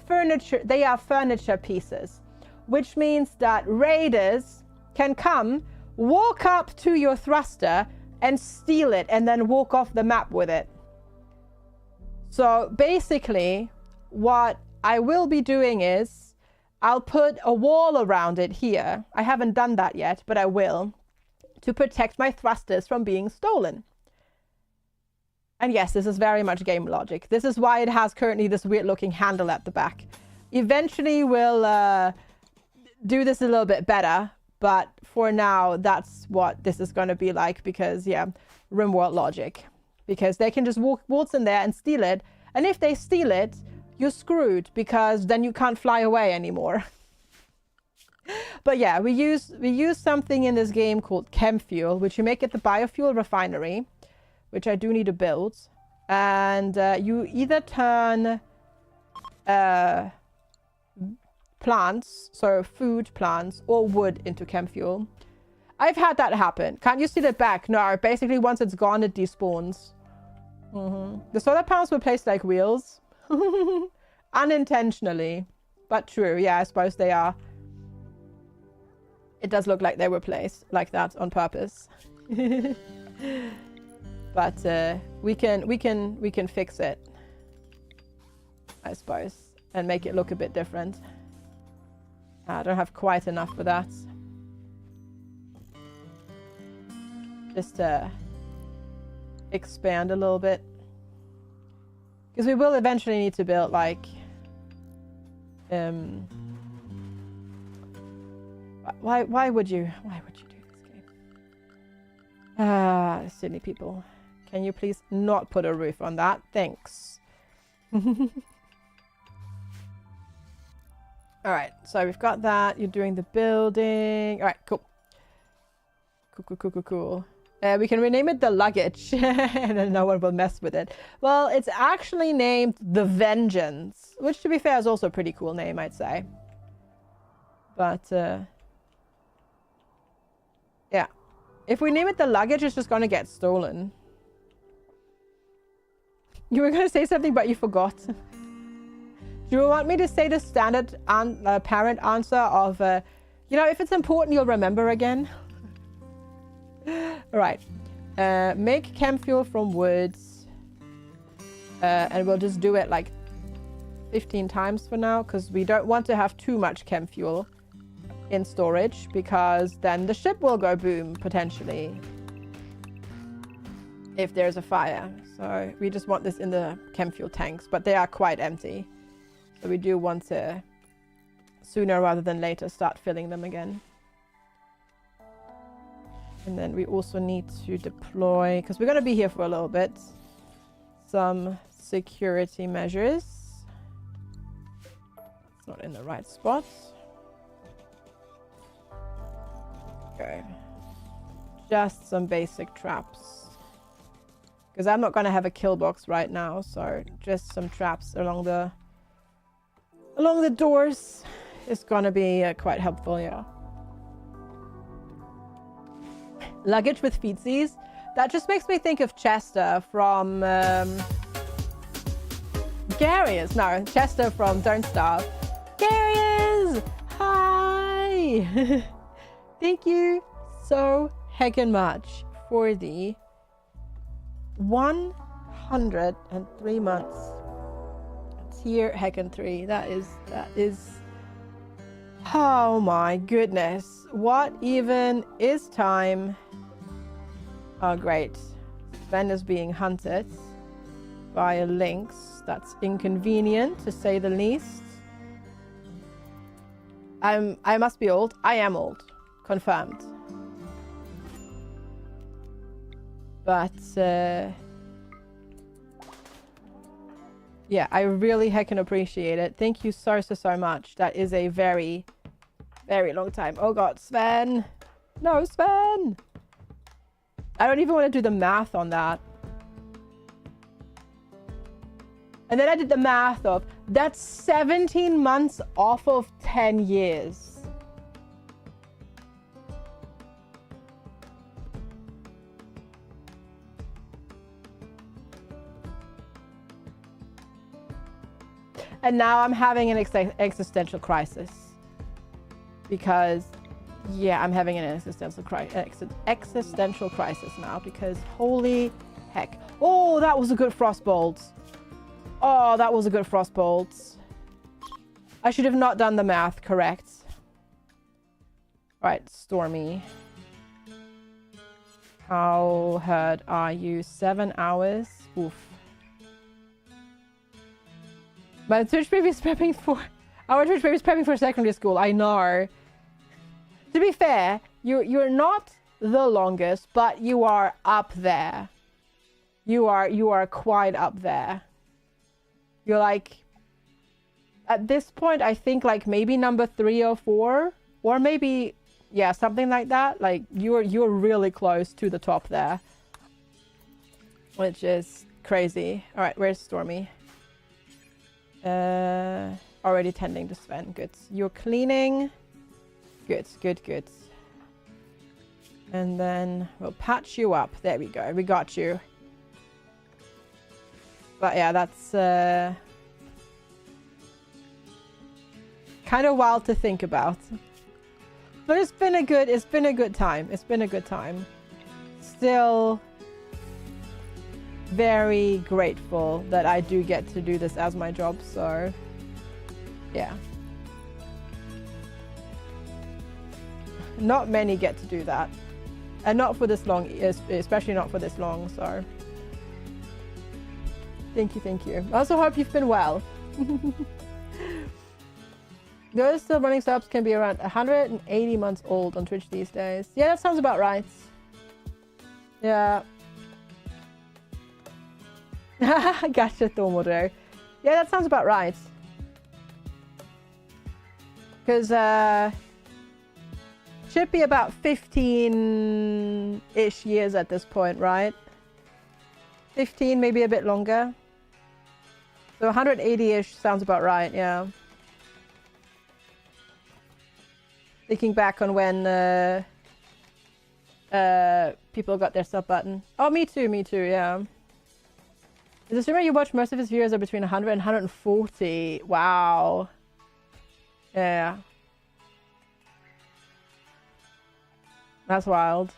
furniture pieces, which means that raiders can come, walk up to your thruster and steal it and then walk off the map with it. So basically, what I will be doing is I'll put a wall around it here. I haven't done that yet, but I will, to protect my thrusters from being stolen. And yes, this is very much game logic. This is why it has currently this weird looking handle at the back. Eventually we'll do this a little bit better, but for now, that's what this is going to be like because, yeah, RimWorld logic. Because they can just waltz in there and steal it. And if they steal it, you're screwed because then you can't fly away anymore. But yeah, we use something in this game called chem fuel, which you make at the biofuel refinery, which I do need to build. And you either turn plants, so food plants, or wood into chem fuel. I've had that happen. Can't you steal it back? No, basically once it's gone, it despawns. The solar panels were placed like wheels. Unintentionally, but true. Yeah, I suppose they are. It does look like they were placed like that on purpose. But we can fix it, I suppose, and make it look a bit different. I don't have quite enough for that. Just to expand a little bit. Because we will eventually need to build like why would you do this game? Silly people. Can you please not put a roof on that? Thanks. Alright, so we've got that. You're doing the building. Alright, cool. Cool. We can rename it the luggage and then no one will mess with it. Well, it's actually named the Vengeance, which to be fair is also a pretty cool name, I'd say. But yeah, if we name it the luggage, it's just going to get stolen. You were going to say something, but you forgot. Do you want me to say the standard parent answer of, you know, if it's important, you'll remember again? All right. Make chem fuel from woods. And we'll just do it like 15 times for now, because we don't want to have too much chem fuel in storage, because then the ship will go boom, potentially, if there's a fire. So we just want this in the chem fuel tanks, but they are quite empty. So we do want to, sooner rather than later, start filling them again. And then we also need to deploy, because we're going to be here for a little bit, some security measures. It's not in the right spot. Okay. Just some basic traps. Because I'm not going to have a kill box right now, so just some traps along the doors is going to be quite helpful, yeah. Luggage with feetsies. That just makes me think of Chester from Garius. No, Chester from Don't Starve. Garius! Hi! Thank you so heckin' much for the 103 months. Tier heckin' 3. That is oh my goodness. What even is time? Oh great. Sven is being hunted by a lynx. That's inconvenient to say the least. I must be old. I am old. Confirmed. But yeah, I really heckin' appreciate it. Thank you so much. That is a very, very long time. Oh god, Sven! No, Sven! I don't even want to do the math on that. And then I did the math of, that's 17 months off of 10 years. And now I'm having an existential crisis. Because, yeah, I'm having an existential crisis now. Because, holy heck. Oh, that was a good frostbolt. Oh, that was a good frostbolt. I should have not done the math correct. Right, Stormy. How hurt are you? 7 hours? Oof. My Twitch baby is prepping for... Our Twitch baby is prepping for secondary school. I know. To be fair, you're not the longest, but you are up there. You are quite up there. You're like... At this point, I think like maybe number 3 or 4. Or maybe... Yeah, something like that. Like, you're really close to the top there. Which is crazy. Alright, where's Stormy? Already tending to Sven. Good. You're cleaning. Good, good, good. And then we'll patch you up. There we go. We got you. But yeah, that's kind of wild to think about. But it's been a good time. It's been a good time. Still very grateful that I do get to do this as my job, so yeah. Not many get to do that. And not for this long, especially not for this long, so thank you, thank you. I also hope you've been well. Those still running subs can be around 180 months old on Twitch these days. Yeah, that sounds about right. Yeah. Gotcha, Thormodor. Yeah, that sounds about right. Because, should be about 15-ish years at this point, right? 15, maybe a bit longer. So 180-ish sounds about right, yeah. Thinking back on when people got their sub button. Oh, me too, yeah. Is the streamer you watch most of his viewers are between 100 and 140? Wow. Yeah. That's wild.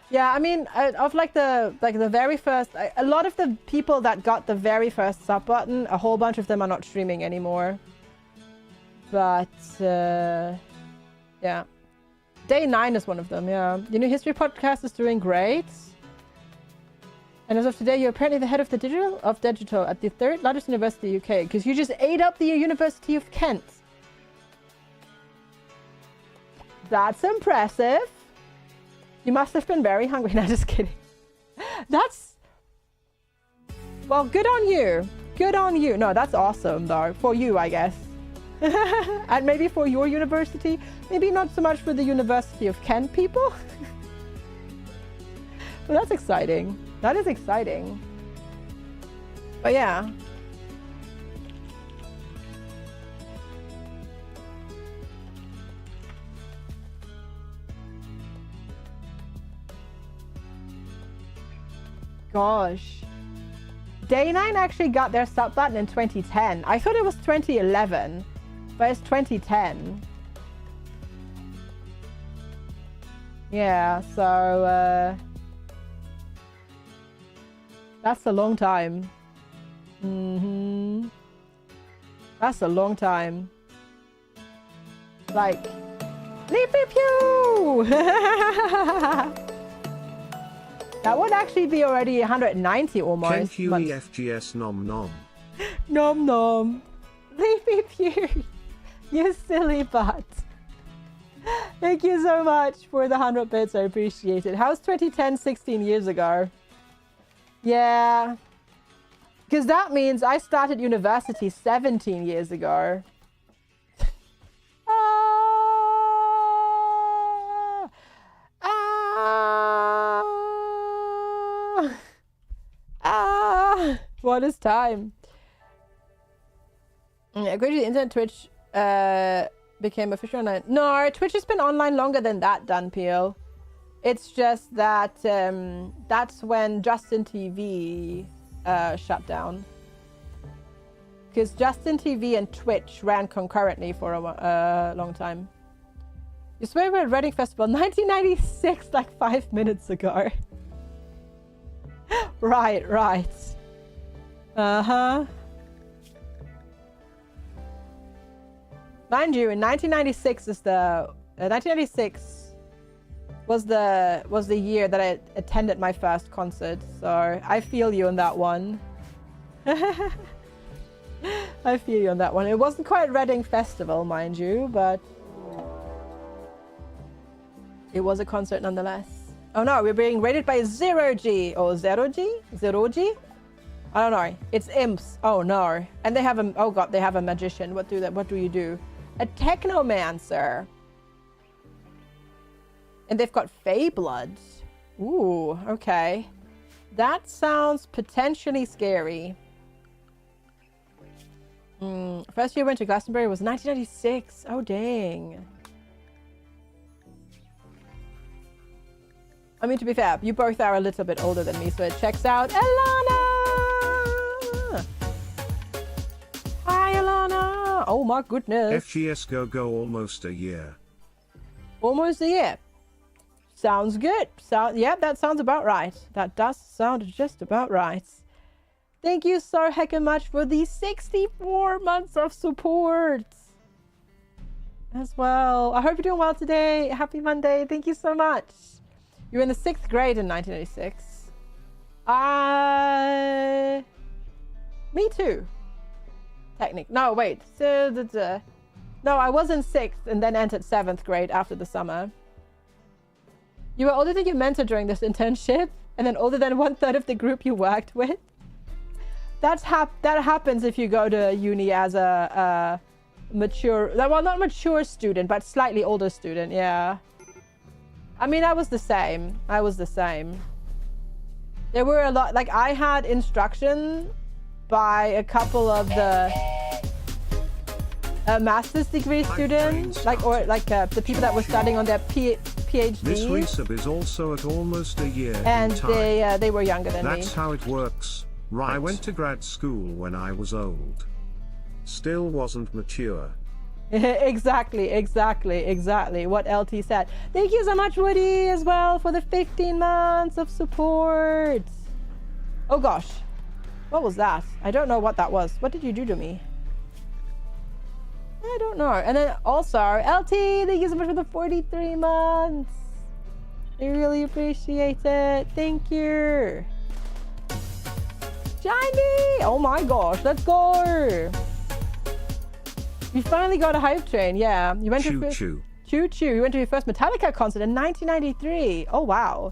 Yeah, I mean, of like the very first, a lot of the people that got the very first sub button, a whole bunch of them are not streaming anymore. But yeah. Day 9 is one of them, yeah. You know, History Podcast is doing great. And as of today, you're apparently the head of the digital at the 3rd largest university in the UK, because you just ate up the University of Kent. That's impressive. You must have been very hungry. No, just kidding. That's... Well, good on you. Good on you. No, that's awesome, though. For you, I guess. And maybe for your university. Maybe not so much for the University of Kent people. But that's exciting. That is exciting. But yeah. Gosh. Day 9 actually got their sub button in 2010. I thought it was 2011, but it's 2010. Yeah, so that's a long time. That's a long time. Like, leap leap pew! That would actually be already 190 almost. Ken QEFGS nom nom. Nom nom. Leap leap pew! You silly butt. Thank you so much for the 100 bits. I appreciate it. How's 2010 16 years ago? Yeah. Because that means I started university 17 years ago. What is time? According to the internet, Twitch became official online. No, Twitch has been online longer than that, Dunpeel. It's just that that's when Justin TV shut down. Because Justin TV and Twitch ran concurrently for a long time. You swear we were at Reading Festival 1996, like 5 minutes ago. Right. Uh-huh. Mind you, in 1996 is the 1996 was the year that I attended my first concert. So I feel you on that one. I feel you on that one. It wasn't quite Reading Festival, mind you, but it was a concert nonetheless. Oh no, we're being rated by Zero G or Zero G? I don't know. It's imps. Oh no. And they have a they have a magician. What do you do? A technomancer. And they've got Fey blood. Ooh, okay. That sounds potentially scary. First year I went to Glastonbury was 1996. Oh dang. I mean, to be fair, you both are a little bit older than me, so it checks out. Alana! Hi, Alana! Oh my goodness. FGs go almost a year. Almost a year. Sounds good. Yeah, that sounds about right. That does sound just about right. Thank you so heckin' much for the 64 months of support as well. I hope you're doing well today. Happy Monday. Thank you so much. You were in the 6th grade in 1986. Me too. No, wait. No, I was in 6th and then entered 7th grade after the summer. You were older than your mentor during this internship, and then older than 1/3 of the group you worked with. That happens if you go to uni as a mature, well, not mature student, but slightly older student. Yeah. I mean, I was the same. There were a lot, like I had instruction by a couple of the master's degree students, the people that were studying on their PhD. This resub is also at almost a year. And they were younger than me. That's how it works, right? I went to grad school when I was old. Still wasn't mature. Exactly. What LT said. Thank you so much, Woody, as well, for the 15 months of support. Oh gosh, what was that? I don't know what that was. What did you do to me? I don't know. And then also, LT, thank you so much for the 43 months. I really appreciate it. Thank you. Shiny! Oh my gosh, let's go. You finally got a hype train, yeah. You went to Choo. You went to your first Metallica concert in 1993. Oh wow.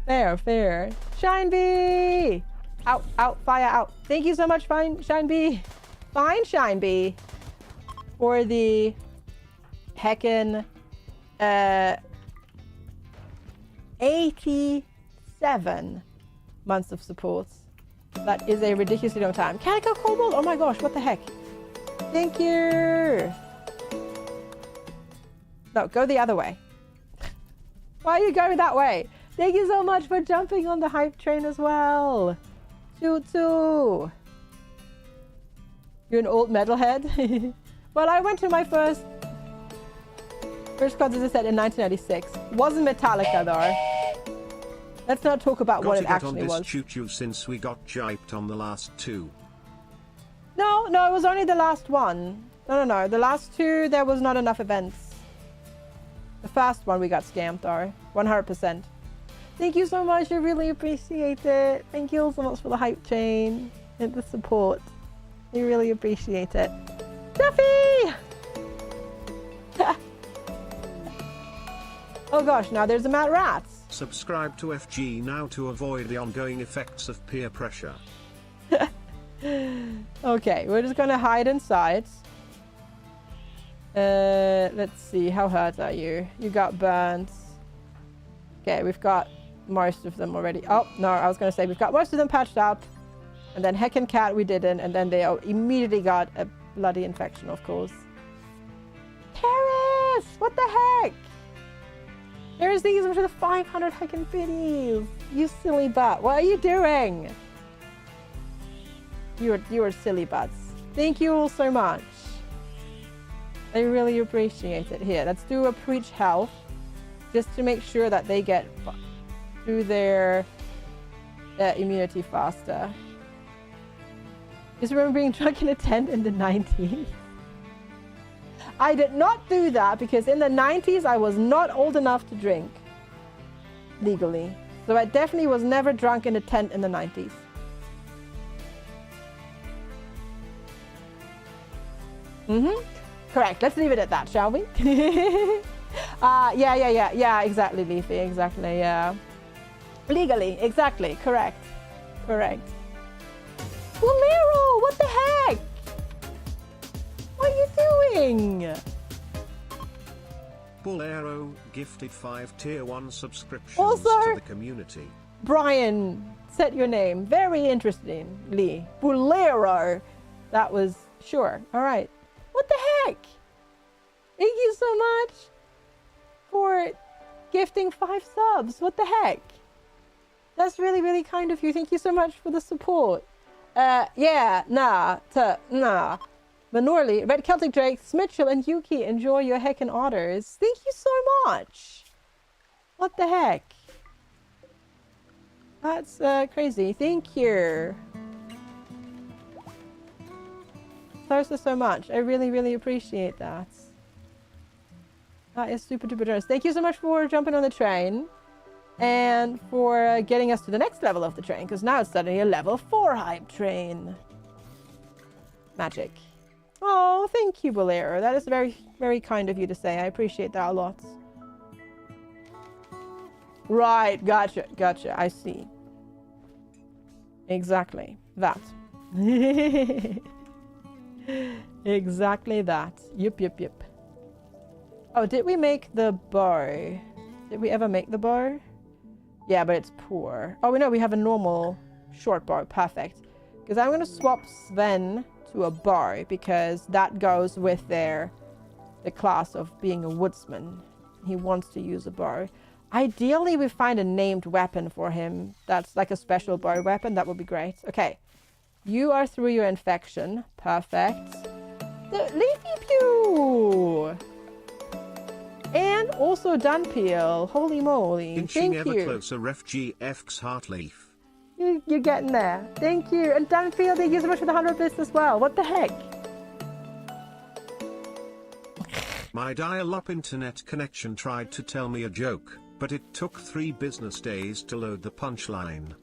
Fair. Shine Bee! Out, fire out. Thank you so much, Shine Bee. Fine Shine Bee. For the heckin' 87 months of support. That is a ridiculously long time. Calico Cobalt? Oh my gosh, what the heck? Thank you. No, go the other way. Why are you going that way? Thank you so much for jumping on the hype train as well. Choo-choo. You're an old metalhead? Well, I went to my first concert, as I said, in 1996. Wasn't Metallica though. Let's not talk about what it actually was. Choo-choo since we got jiped on the last two. No, it was only the last one. No. The last two, there was not enough events. The first one we got scammed though. 100%. Thank you so much. I really appreciate it. Thank you all so much for the hype chain and the support. I really appreciate it. Duffy! Oh gosh, now there's a Mad Rats. Subscribe to FG now to avoid the ongoing effects of peer pressure. Okay, we're just gonna hide inside. Let's see, how hurt are you? You got burns. Okay, we've got most of them already. Oh, no, I was gonna say we've got most of them patched up. And then Heck and Cat we didn't, and then they immediately got a bloody infection, of course. Terrace! What the heck? There's these for the 500 heckin' biddies. You silly butt. What are you doing? You're silly butts. Thank you all so much. I really appreciate it. Here, let's do a preach health, just to make sure that they get through their immunity faster. Just remember being drunk in a tent in the 90s. I did not do that because in the 90s I was not old enough to drink legally. So I definitely was never drunk in a tent in the 90s. Correct. Let's leave it at that, shall we? Yeah, exactly, Leafy. Exactly, yeah. Legally, exactly. Correct. Correct. Bolero, what the heck? What are you doing? Bolero gifted 5 tier 1 subscriptions Also, to the community. Brian, set your name. Very interesting, Lee. Bolero. That was, sure. All right. What the heck? Thank you so much for gifting 5 subs. What the heck? That's really, really kind of you. Thank you so much for the support. Yeah, nah. Manorly, Red Celtic Drake, Mitchell, and Yuki, enjoy your heckin' orders. Thank you so much. What the heck? That's crazy. Thank you. So much. I really, really appreciate that. That is super duper generous. Thank you so much for jumping on the train and for getting us to the next level of the train, because now it's suddenly a level 4 hype train. Magic. Oh, thank you, Bolero. That is very, very kind of you to say. I appreciate that a lot. Right, gotcha. I see. Exactly that. Exactly that. Yep. Oh, did we make the bar? Did we ever make the bar? Yeah, but it's poor. Oh, we have a normal short bar. Perfect. Because I'm going to swap Sven to a bar because that goes with the class of being a woodsman. He wants to use a bar. Ideally, we find a named weapon for him. That's like a special bar weapon. That would be great. Okay. You are through your infection. Perfect. The Leafy Pew! And also Dunpeel. Holy moly. Inching Thank ever you. closer, FG's Heartleaf. You're getting there. Thank you. And Dunpeel, thank you so much for the 100 bits as well. What the heck? My dial-up internet connection tried to tell me a joke, but it took 3 business days to load the punchline.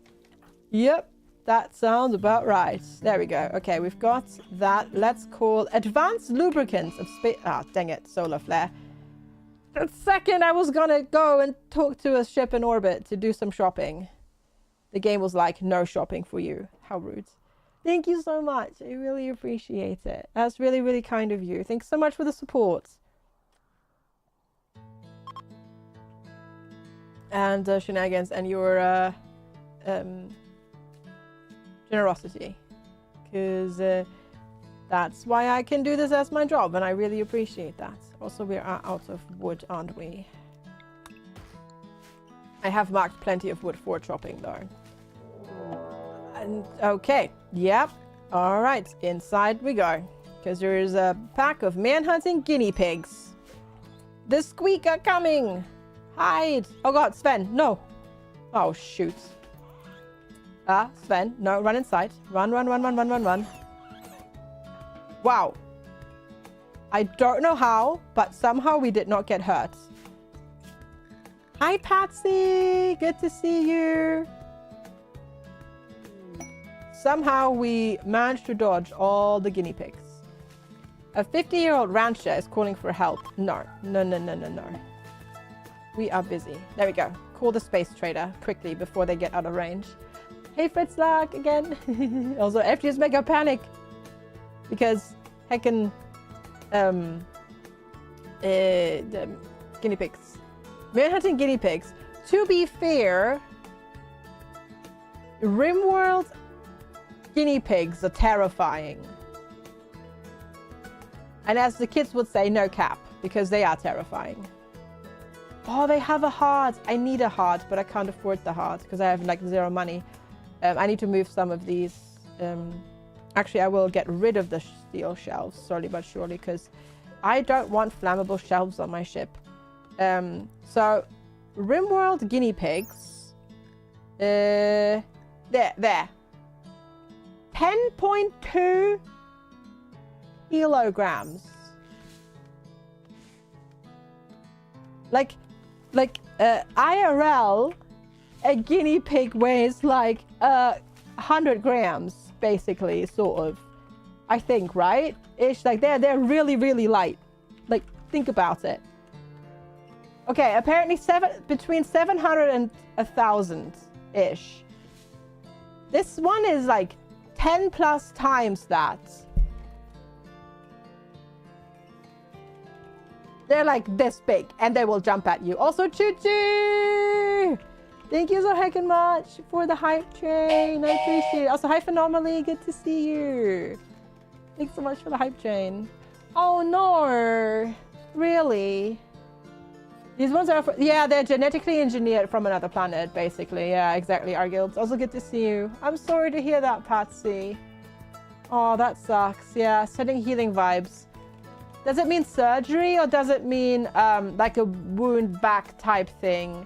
Yep. That sounds about right. There we go. Okay, we've got that. Let's call Advanced Lubricants of Space. Ah, dang it. Solar Flare. The second I was gonna go and talk to a ship in orbit to do some shopping, the game was like, no shopping for you. How rude. Thank you so much. I really appreciate it. That's really, really kind of you. Thanks so much for the support. And shenanigans and your generosity, because that's why I can do this as my job, and I really appreciate that. Also, we are out of wood, aren't we? I have marked plenty of wood for chopping though. And okay, yep, all right, inside we go, because there is a pack of man-hunting guinea pigs. The squeak are coming. Hide. Oh god, Sven, no. Oh shoot. Sven, no, run inside. Run. Wow. I don't know how, but somehow we did not get hurt. Hi, Patsy. Good to see you. Somehow we managed to dodge all the guinea pigs. A 50-year-old rancher is calling for help. No. We are busy. There we go. Call the space trader quickly before they get out of range. Hey, Fritzlag again. Also, FG's mega panic because heckin' the guinea pigs. Man-hunting guinea pigs. To be fair, RimWorld guinea pigs are terrifying. And as the kids would say, no cap, because they are terrifying. Oh, they have a heart. I need a heart, but I can't afford the heart because I have like 0 money. I need to move some of these. Actually, I will get rid of the steel shelves, slowly but surely, because I don't want flammable shelves on my ship. So, RimWorld guinea pigs. There. 10.2 kilograms. Like IRL, a guinea pig weighs like 100 grams, basically, sort of. I think, right? Ish, like they're really, really light. Like, think about it. Okay, apparently between 700 and 1,000 ish. This one is like 10 plus times that. They're like this big and they will jump at you. Also, Choo-Choo! Thank you so heckin' much for the hype train. I appreciate it. Also, hi Phenomenally, good to see you. Thanks so much for the hype train. Oh no, really? These ones are, yeah, they're genetically engineered from another planet, basically. Yeah, exactly, Argilbs. Also good to see you. I'm sorry to hear that, Patsy. Oh, that sucks. Yeah, sending healing vibes. Does it mean surgery or does it mean like a wound back type thing?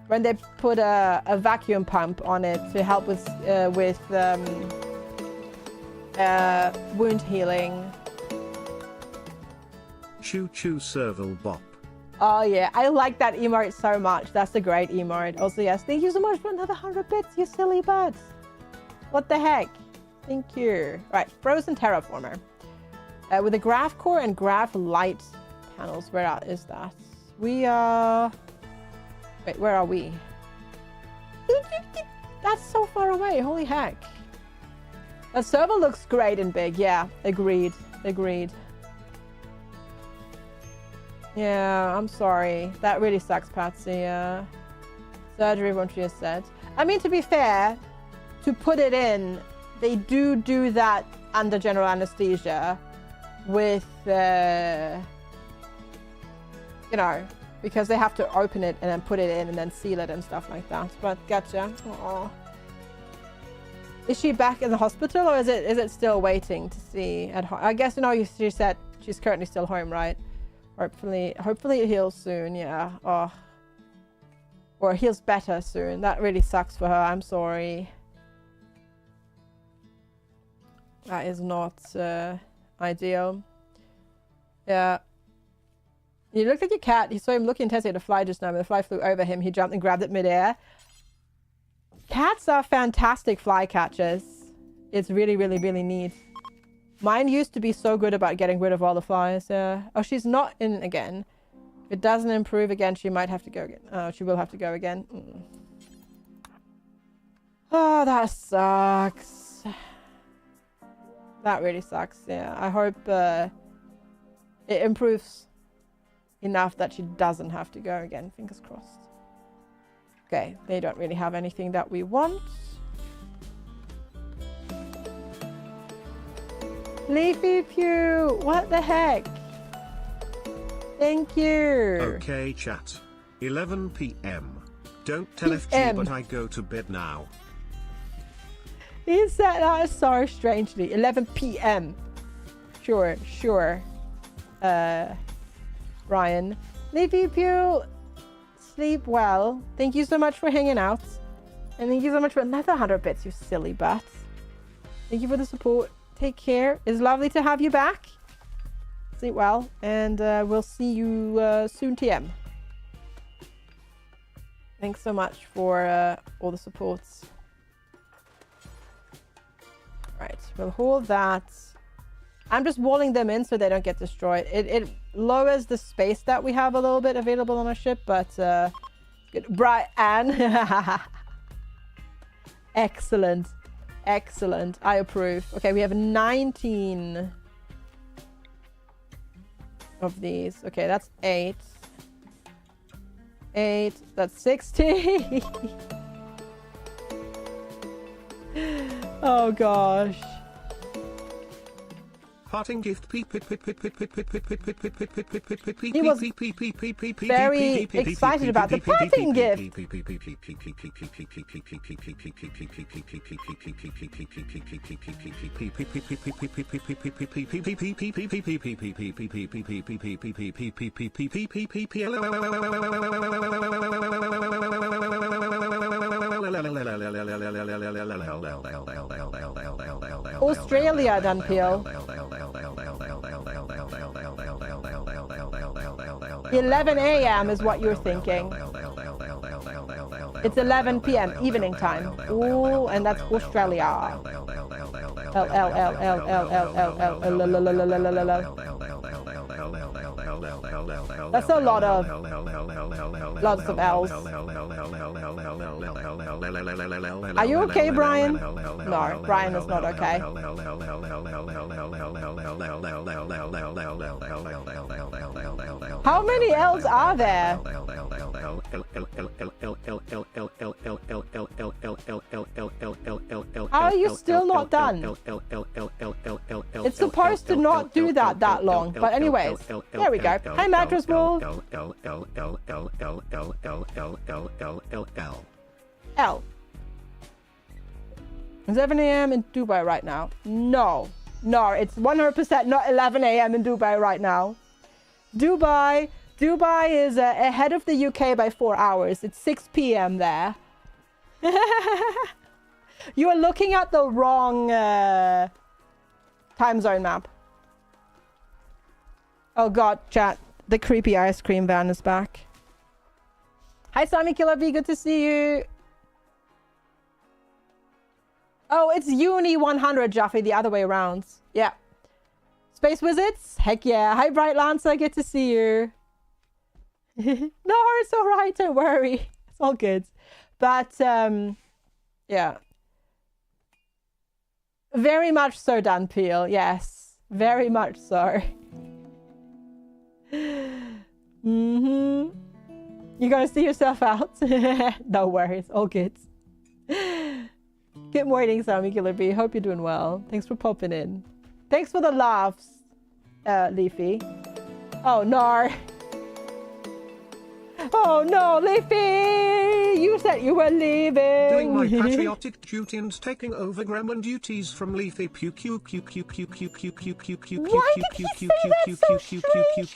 When they put a vacuum pump on it to help with wound healing. Choo choo serval bop. Oh yeah, I like that emote so much. That's a great emote. Also, yes, thank you so much for another 100 bits, you silly butts. What the heck? Thank you. Right, Frozen Terraformer. With a graph core and graph light panels. Where is that? We are... Wait, where are we? That's so far away. Holy heck. The server looks great and big. Yeah, agreed. Agreed. Yeah, I'm sorry. That really sucks, Patsy. Surgery, what you just said. I mean, to be fair, to put it in, they do that under general anesthesia with, you know, because they have to open it and then put it in and then seal it and stuff like that. But gotcha. Aww. Is she back in the hospital or is it still waiting to see at home? I guess, you know, she said she's currently still home, right? Hopefully it heals soon. Yeah. Oh. Or heals better soon. That really sucks for her. I'm sorry. That is not ideal. Yeah. He looked like a cat. He saw him looking intensely at a fly just now. When the fly flew over him, he jumped and grabbed it midair. Cats are fantastic fly catchers. It's really, really, really neat. Mine used to be so good about getting rid of all the flies. Oh, she's not in again. If it doesn't improve again, she might have to go again. Oh, she will have to go again. Oh, that sucks. That really sucks. Yeah, I hope it improves enough that she doesn't have to go again. Fingers crossed. Okay, they don't really have anything that we want. Leafy Pew, what the heck? Thank you. Okay, chat. 11 p.m. Don't tell FG, but I go to bed now. He said that so strangely. 11 p.m. Sure. Ryan. Leafy Pew, sleep well. Thank you so much for hanging out. And thank you so much for another 100 bits, you silly butts. Thank you for the support. Take care. It's lovely to have you back. Sleep well. And we'll see you soon, TM. Thanks so much for all the supports. Right, we'll hold that. I'm just walling them in so they don't get destroyed. It lowers the space that we have a little bit available on our ship, but good. Brian. Excellent. Excellent. I approve. Okay, we have 19 of these. Okay, that's 8. 8. That's 60. Oh gosh. parting gift. He was very excited about the parting gift. Australia, Dunpeel. 11 a.m. is what you're thinking. It's 11 p.m. evening time. Ooh, and that's Australia. That's a lot of lots of L's. Are you okay, Brian? No, Brian is not okay. How many L's are there? How are you still not done? It's supposed to not do that long. But anyways, there we go. Hi, Mattress Wolf. L. 7 a.m. in Dubai right now. No, it's 100% not 11 a.m. in Dubai right now. Dubai is ahead of the UK by 4 hours. It's 6 p.m. there. You are looking at the wrong time zone map. Oh god, chat. The creepy ice cream van is back. Hi, Sammy Killer B. Good to see you. Oh, it's Uni 100, Jaffe, the other way around. Yeah. Space Wizards? Heck yeah. Hi, Bright Lancer. Good to see you. No, it's all right. Don't worry. It's all good. But, yeah. Very much so, Dan Peel. Yes. Very much so. Mm-hmm. You gonna see yourself out? No worries. All good. Good morning, Sammy Killer B. Hope you're doing well. Thanks for popping in. Thanks for the laughs, Leafy. Oh, no. Oh, no, Leafy! You said you were leaving. Doing my patriotic duty and taking over gremlin duties from Leafy. Pew pew pew pew pew pew pew pew pew pew. Why did he say that so strangely? What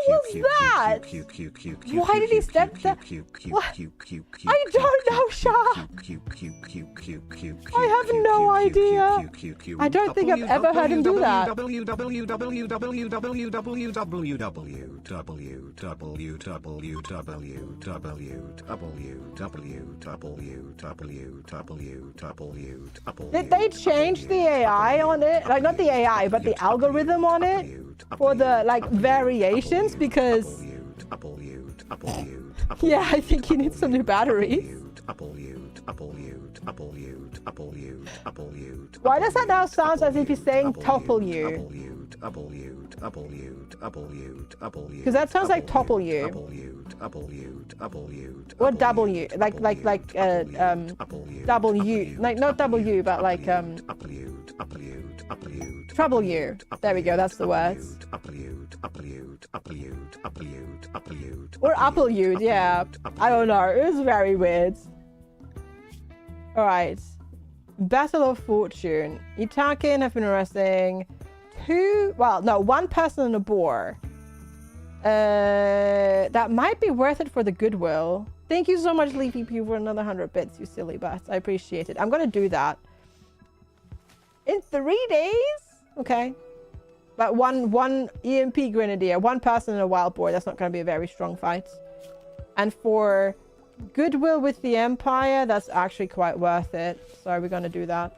was that? Why did he step that? What? I don't know, Shah. I have no idea. I don't think I've ever heard him do that. Did they change the AI on it? Like, not the AI, but the algorithm on it? For the, like, variations? Because... yeah, I think you need some new batteries. Why does that now sound as if he's saying topple you? Because that sounds like topple you. Or W, like W, like not W, but like trouble you. There we go. That's the words. Or apple you, yeah. I don't know. It was very weird. All right. Battle of Fortune. Itakin have been arresting one person and a boar. That might be worth it for the goodwill. Thank you so much, Leafy Pew, for another 100 bits, you silly butts. I appreciate it. I'm gonna do that. In 3 days? Okay. But one EMP grenadier, one person and a wild boar. That's not gonna be a very strong fight. And for goodwill with the Empire, that's actually quite worth it. So we're gonna do that.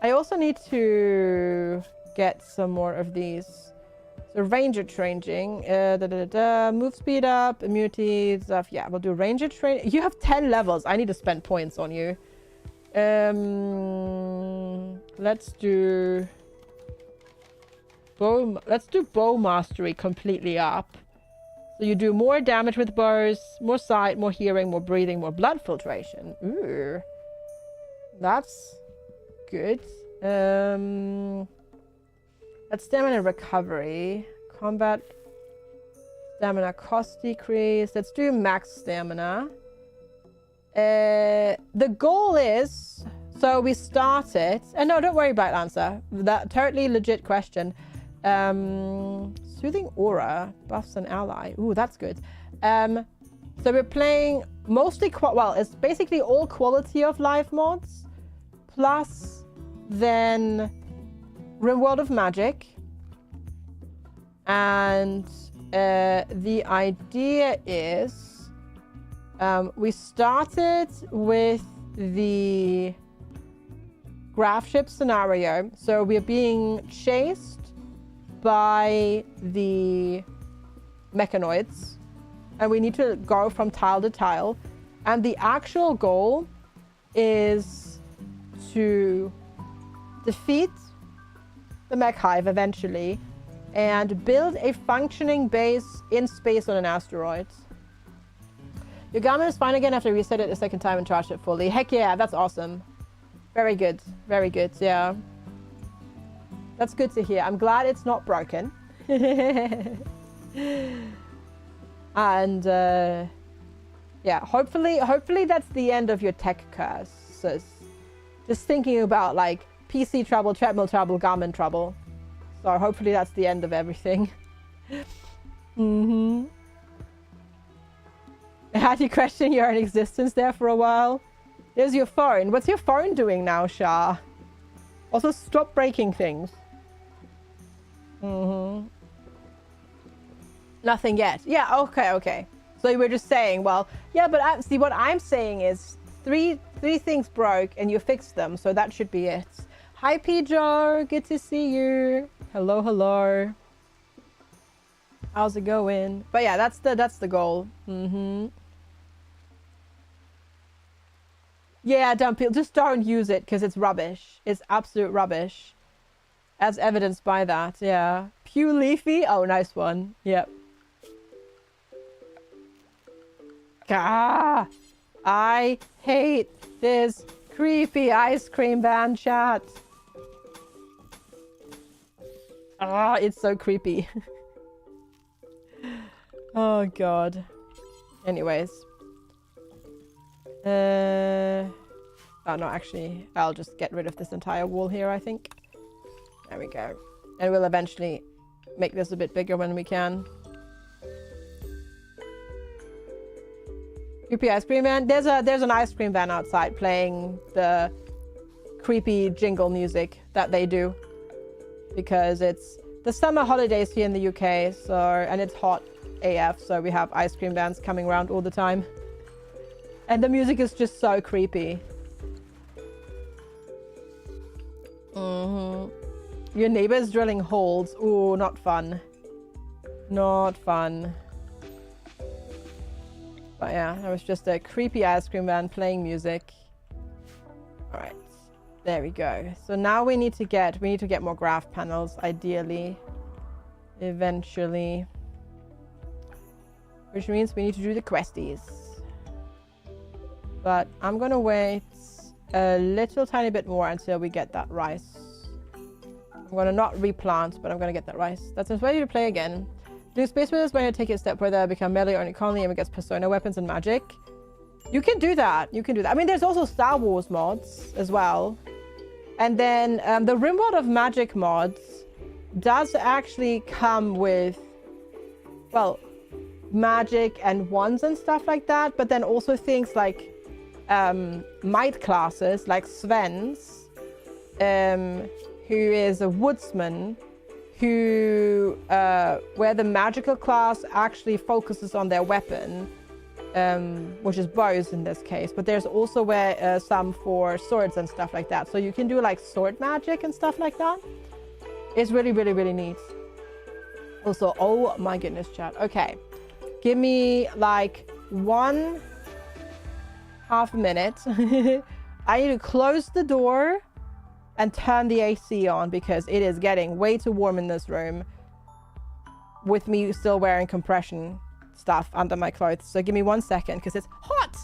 I also need to get some more of these. So ranger training, move speed up, immunity stuff. Yeah, we'll do ranger training. You have 10 levels. I need to spend points on you. Let's do bow mastery completely up. So you do more damage with bows, more sight, more hearing, more breathing, more blood filtration. Ooh. That's good. That's stamina recovery. Combat stamina cost decrease. Let's do max stamina. The goal is, so we started, and no, don't worry about answer. That totally legit question. Soothing aura buffs an ally. Ooh, that's good. So we're playing mostly, well, it's basically all quality of life mods, plus then RimWorld of Magic. And the idea is we started with the graph ship scenario. So we're being chased by the mechanoids, and we need to go from tile to tile. And the actual goal is to defeat the mech hive eventually and build a functioning base in space on an asteroid. Your garment is fine again after you reset it a second time and charged it fully. Heck yeah, that's awesome. Very good. Very good, yeah. That's good to hear. I'm glad it's not broken. And yeah, hopefully that's the end of your tech curse. So just thinking about like PC trouble, treadmill trouble, garment trouble. So hopefully that's the end of everything. Mm-hmm. I had to question your own existence there for a while. There's your phone. What's your phone doing now, Shah? Also, stop breaking things. Mm-hmm. Nothing yet. Yeah, okay. So we're just saying, well, yeah, but see, what I'm saying is three things broke and you fixed them, so that should be it. Hi, Pijo. Good to see you. Hello. How's it going? But yeah, that's the goal. Mm-hmm. Yeah, just don't use it because it's rubbish. It's absolute rubbish. As evidenced by that, yeah. Pew Leafy. Oh, nice one. Yep. Ah, I hate this creepy ice cream van chat. Ah, it's so creepy. Oh, God. Anyways. Oh, no, actually, I'll just get rid of this entire wall here, I think. There we go. And we'll eventually make this a bit bigger when we can. Creepy ice cream van. There's an ice cream van outside playing the creepy jingle music that they do. Because it's the summer holidays here in the UK, so, and it's hot AF, so we have ice cream vans coming around all the time. And the music is just so creepy. Mm-hmm. Your neighbor's drilling holes. Ooh, not fun. Not fun. But yeah, that was just a creepy ice cream van playing music. Alright. There we go. So now we need to get more graph panels, ideally. Eventually. Which means we need to do the questies. But I'm gonna wait a little tiny bit more until we get that rice. I'm gonna not replant, but I'm gonna get that rice. That's ready to play again. Do Space Wizards when you take it a step further, become melee only colony and gets persona weapons and magic. You can do that. You can do that. I mean, there's also Star Wars mods as well. And then the RimWorld of Magic mods does actually come with, well, magic and wands and stuff like that, but then also things like might classes like Sven's, who is a woodsman, who where the magical class actually focuses on their weapon, which is bows in this case, but there's also where some for swords and stuff like that, so you can do like sword magic and stuff like that. It's really neat. Also, oh my goodness, chat. Okay, give me like 1.5 minutes. I need to close the door and turn the AC on because it is getting way too warm in this room with me still wearing compression stuff under my clothes. So give me 1 second because it's hot.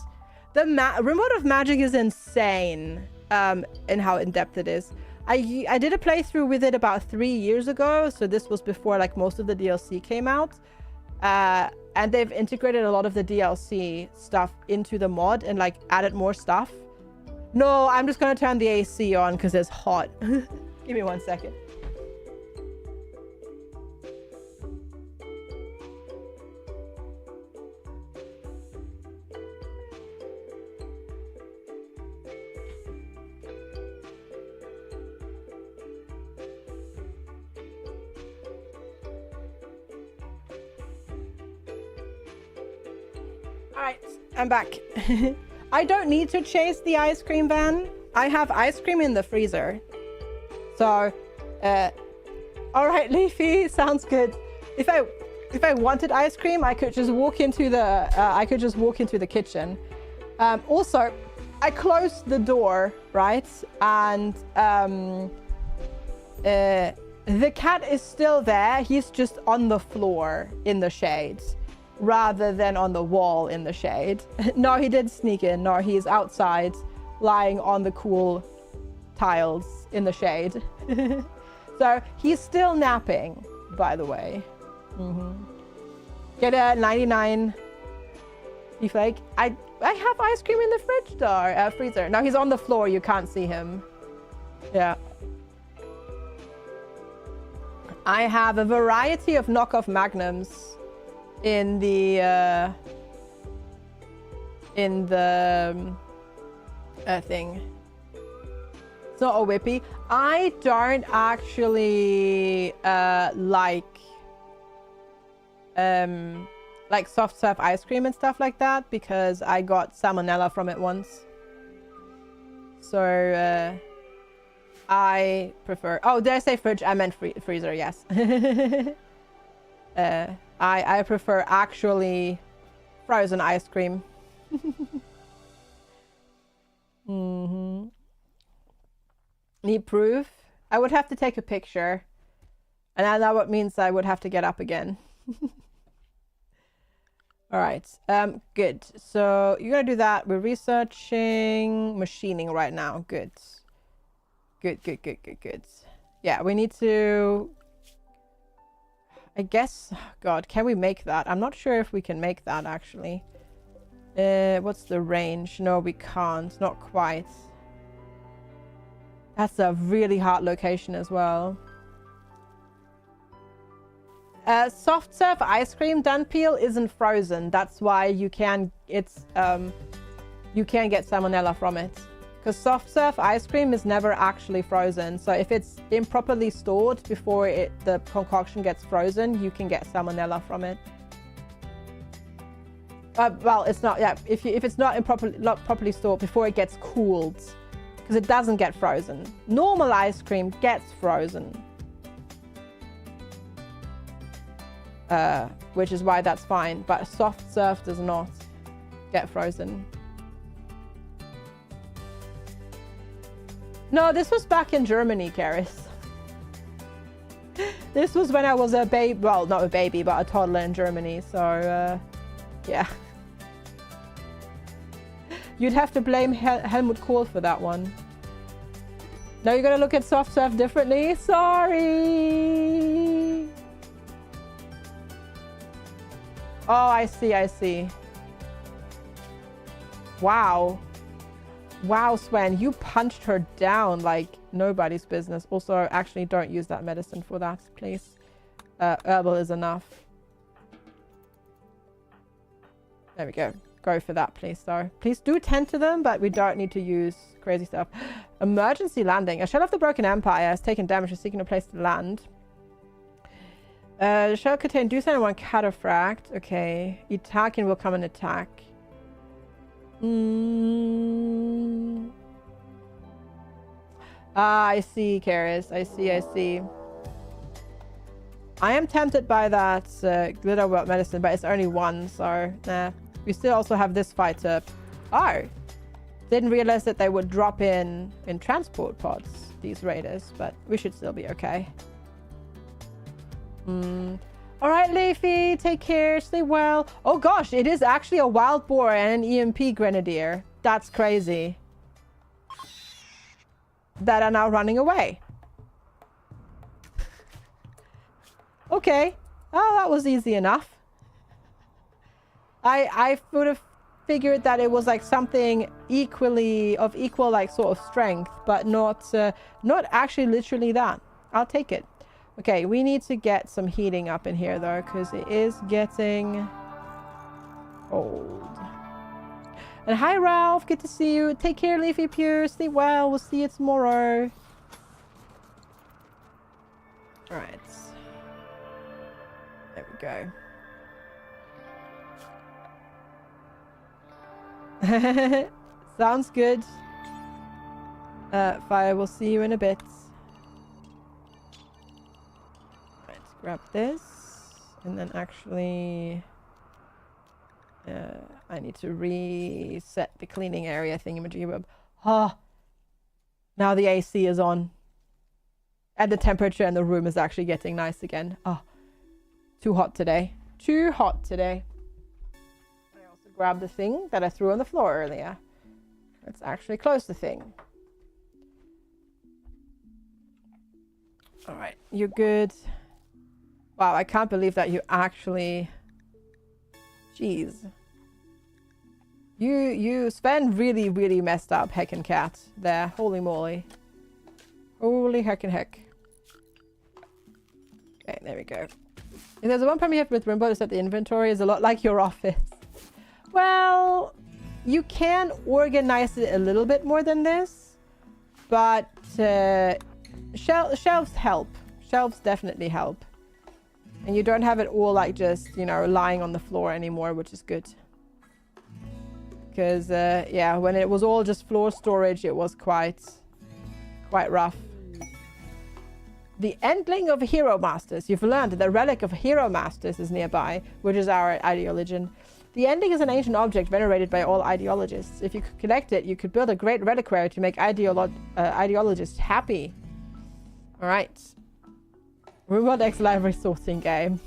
The RimWorld of Magic is insane. and how in-depth it is. I did a playthrough with it about 3 years ago, so this was before like most of the DLC came out. And they've integrated a lot of the DLC stuff into the mod and like added more stuff. No, I'm just gonna turn the AC on because it's hot. Give me 1 second. Alright, I'm back. I don't need to chase the ice cream van. I have ice cream in the freezer. So, alright, Leafy, sounds good. If I wanted ice cream, I could just walk into the kitchen. Also, I closed the door, right? And the cat is still there. He's just on the floor in the shade, rather than on the wall in the shade. No, he did sneak in. No, he's outside, lying on the cool tiles in the shade. So he's still napping, by the way. Get a 99 beef flake. I have ice cream in the fridge door, freezer. Now he's on the floor. You can't see him. Yeah. I have a variety of knockoff magnums in the thing. It's not a whippy. I don't actually like soft serve ice cream and stuff like that because I got salmonella from it once. So I prefer. Oh, did I say fridge? I meant freezer. Yes. I prefer actually frozen ice cream. Need proof? I would have to take a picture. And that what means I would have to get up again. All right. Good. So you're going to do that. We're researching machining right now. Good. Good. Yeah, we need to... I guess... God, can we make that? I'm not sure if we can make that, actually. What's the range? No, we can't. Not quite. That's a really hard location as well. Soft serve ice cream, Dunpeel, isn't frozen. That's why you can... you can get salmonella from it. Because soft serve ice cream is never actually frozen. So if it's improperly stored before the concoction gets frozen, you can get salmonella from it. Well, it's not, yeah, if it's not properly stored before it gets cooled, because it doesn't get frozen. Normal ice cream gets frozen. Which is why that's fine, but soft serve does not get frozen. No, this was back in Germany, Karis. This was when I was a baby, well, not a baby, but a toddler in Germany, so, yeah. You'd have to blame Helmut Kohl for that one. Now you're gonna look at soft serve differently? Sorry! Oh, I see. Wow. Wow, Sven, you punched her down like nobody's business. Also, actually, don't use that medicine for that, please. Herbal is enough. There we go. Go for that, please, though. Please do tend to them, but we don't need to use crazy stuff. Emergency landing. A shell of the Broken Empire has taken damage and seeking a place to land. The shell contained do send one cataphract. Okay. Itakin will come and attack. Ah, I see, Karis. I see. I am tempted by that glitter welt medicine, but it's only one, so nah. We still also have this fight to... Oh! Didn't realize that they would drop in transport pods, these raiders, but we should still be okay. Alright, Leafy, take care, stay well. Oh gosh, it is actually a wild boar and an EMP grenadier. That's crazy. that are now running away. Okay. Oh, that was easy enough. I would have figured that it was like something equal like sort of strength, but not actually literally that. I'll take it. Okay, we need to get some heating up in here though, because it is getting old. And hi Ralph, good to see you. Take care, Leafy Pure. Stay well. We'll see you tomorrow. All right. There we go. Sounds good. Fire, we'll see you in a bit. Let's grab this. And then actually... I need to reset the cleaning area thingamajigab. Ah! Now the AC is on. And the temperature in the room is actually getting nice again. Ah! Too hot today. Too hot today. Grab the thing that I threw on the floor earlier. Let's actually close the thing. All right, you're good. Wow, I can't believe that you actually... Jeez. You Sven really messed up heckin' cat there. Holy moly. Holy heckin' heck. Okay, there we go. If there's one problem you have with RimWorld is that the inventory is a lot like your office. Well, you can organize it a little bit more than this, but shelves help. Shelves definitely help. And you don't have it all like just, you know, lying on the floor anymore, which is good. Because, yeah, when it was all just floor storage, it was quite rough. The endling of Hero Masters. You've learned that the relic of Hero Masters is nearby, which is our ideologian. The ending is an ancient object venerated by all ideologists. If you could collect it, you could build a great reliquary to make ideologists happy. All right. RimWorld X library sorting game.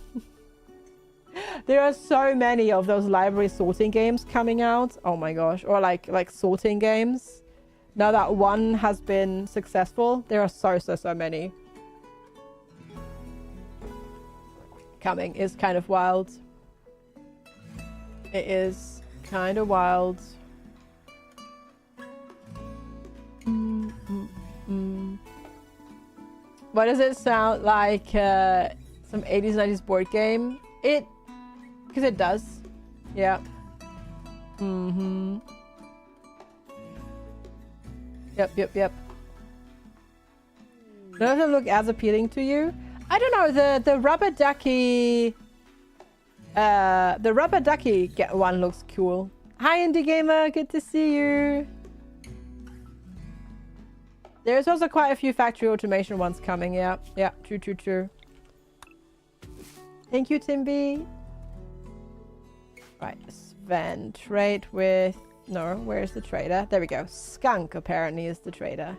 There are so many of those library sorting games coming out. Oh my gosh. Or like sorting games. Now that one has been successful, there are so many. Coming is kind of wild. It is kind of wild. Why does it sound like some 80s, 90s board game? Because it does. Yeah. Yep. Does it look as appealing to you? I don't know. The rubber ducky... the rubber ducky one looks cool. Hi, Indie Gamer. Good to see you. There's also quite a few factory automation ones coming. Yeah, true. Thank you, Timby. Right, Sven. Trade with... No, where's the trader? There we go. Skunk, apparently, is the trader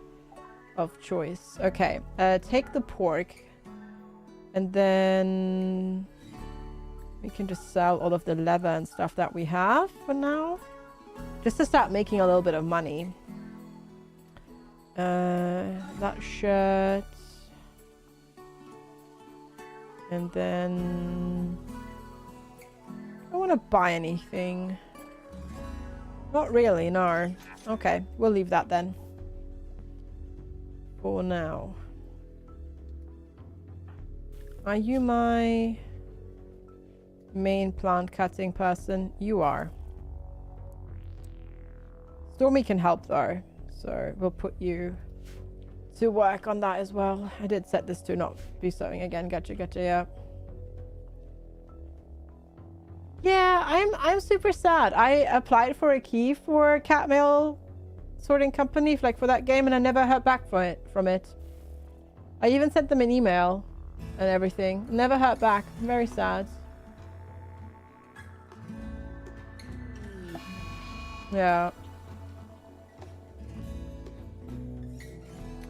of choice. Okay, take the pork. And then... we can just sell all of the leather and stuff that we have for now. Just to start making a little bit of money. That shirt. And then... I don't want to buy anything. Not really, no. Okay, we'll leave that then. For now. Are you my... main plant cutting person? You are. Stormy can help though, so we'll put you to work on that as well. I did set this to not be sewing again. Gotcha, yeah. Yeah, I'm super sad. I applied for a key for cat mail sorting company, like for that game, and I never heard back from it. I even sent them an email and everything. Never heard back. Very sad. Yeah.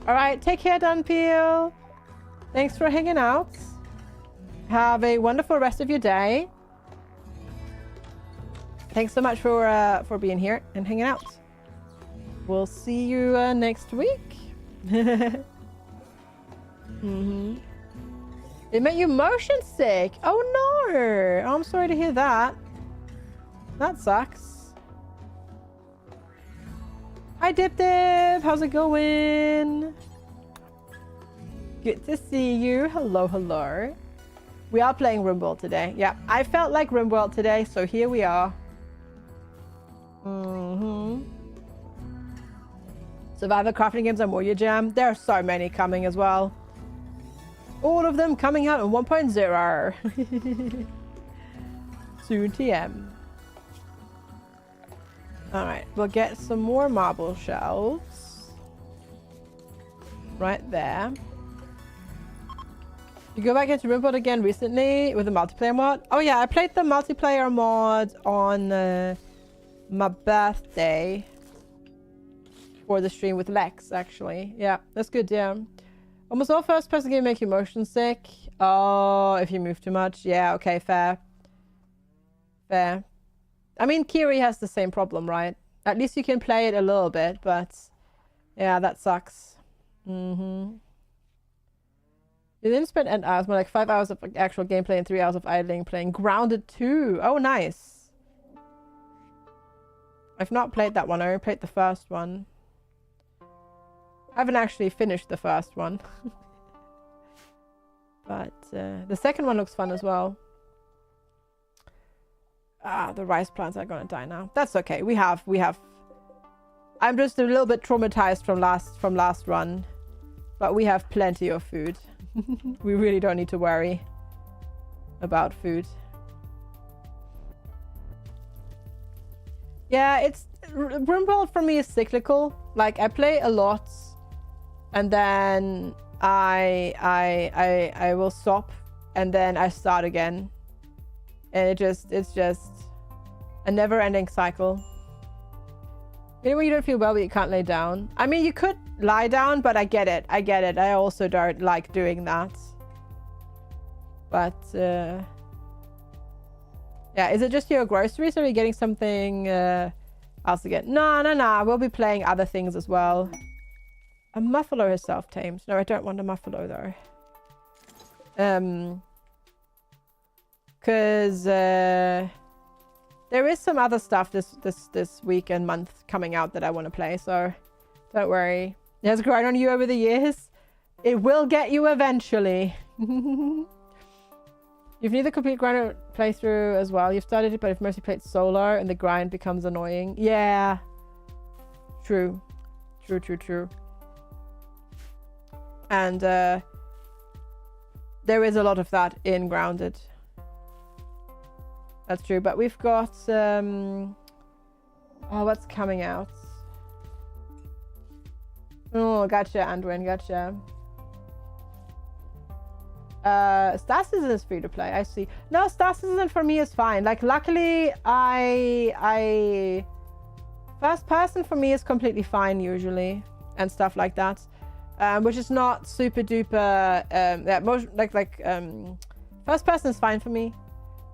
All right, take care, Dunpeel. Thanks for hanging out. Have a wonderful rest of your day. Thanks so much for being here and hanging out. We'll see you next week. Mm-hmm. It made you motion sick. Oh no! Oh, I'm sorry to hear that. That sucks. Hi Dip Dip, how's it going? Good to see you. Hello, hello. We are playing RimWorld today. Yeah, I felt like RimWorld today, so here we are. Mm-hmm. Survivor crafting games are more your jam. There are so many coming as well. All of them coming out in 1.0. Soon TM. Alright, we'll get some more marble shells. Right there. You go back into RimWorld again recently with the multiplayer mod? Oh yeah, I played the multiplayer mod on my birthday. For the stream with Lex, actually. Yeah, that's good, yeah. Almost all first-person games make you motion sick. Oh, if you move too much. Yeah, okay, fair. Fair. I mean, Kiri has the same problem, right? At least you can play it a little bit, but... Yeah, that sucks. Mm-hmm. You didn't spend 8 hours, more like 5 hours of actual gameplay and 3 hours of idling playing Grounded 2. Oh, nice. I've not played that one. I only played the first one. I haven't actually finished the first one. But the second one looks fun as well. Ah, the rice plants are gonna die now. That's okay. We have. I'm just a little bit traumatized from last run. But we have plenty of food. We really don't need to worry about food. Yeah, it's RimWorld for me is cyclical. Like I play a lot and then I will stop and then I start again. And it's just a never-ending cycle. You know when you don't feel well but you can't lay down? I mean, you could lie down, but I get it. I also don't like doing that. But, yeah, is it just your groceries or are you getting something else again? No. We'll be playing other things as well. A muffalo is self-tamed. No, I don't want a muffalo though. Because there is some other stuff this week and month coming out that I want to play, so don't worry. It has grown on you over the years. It will get you eventually. You've neither complete grind playthrough as well. You've started it, but if mostly played solo and the grind becomes annoying. Yeah. True. And there is a lot of that in Grounded. That's true, but we've got oh, what's coming out? Oh, gotcha, Andwin, gotcha. Star Citizen is free to play. I see. No, Star Citizen for me is fine. Like, luckily, I first person for me is completely fine usually, and stuff like that, which is not super duper. First person is fine for me.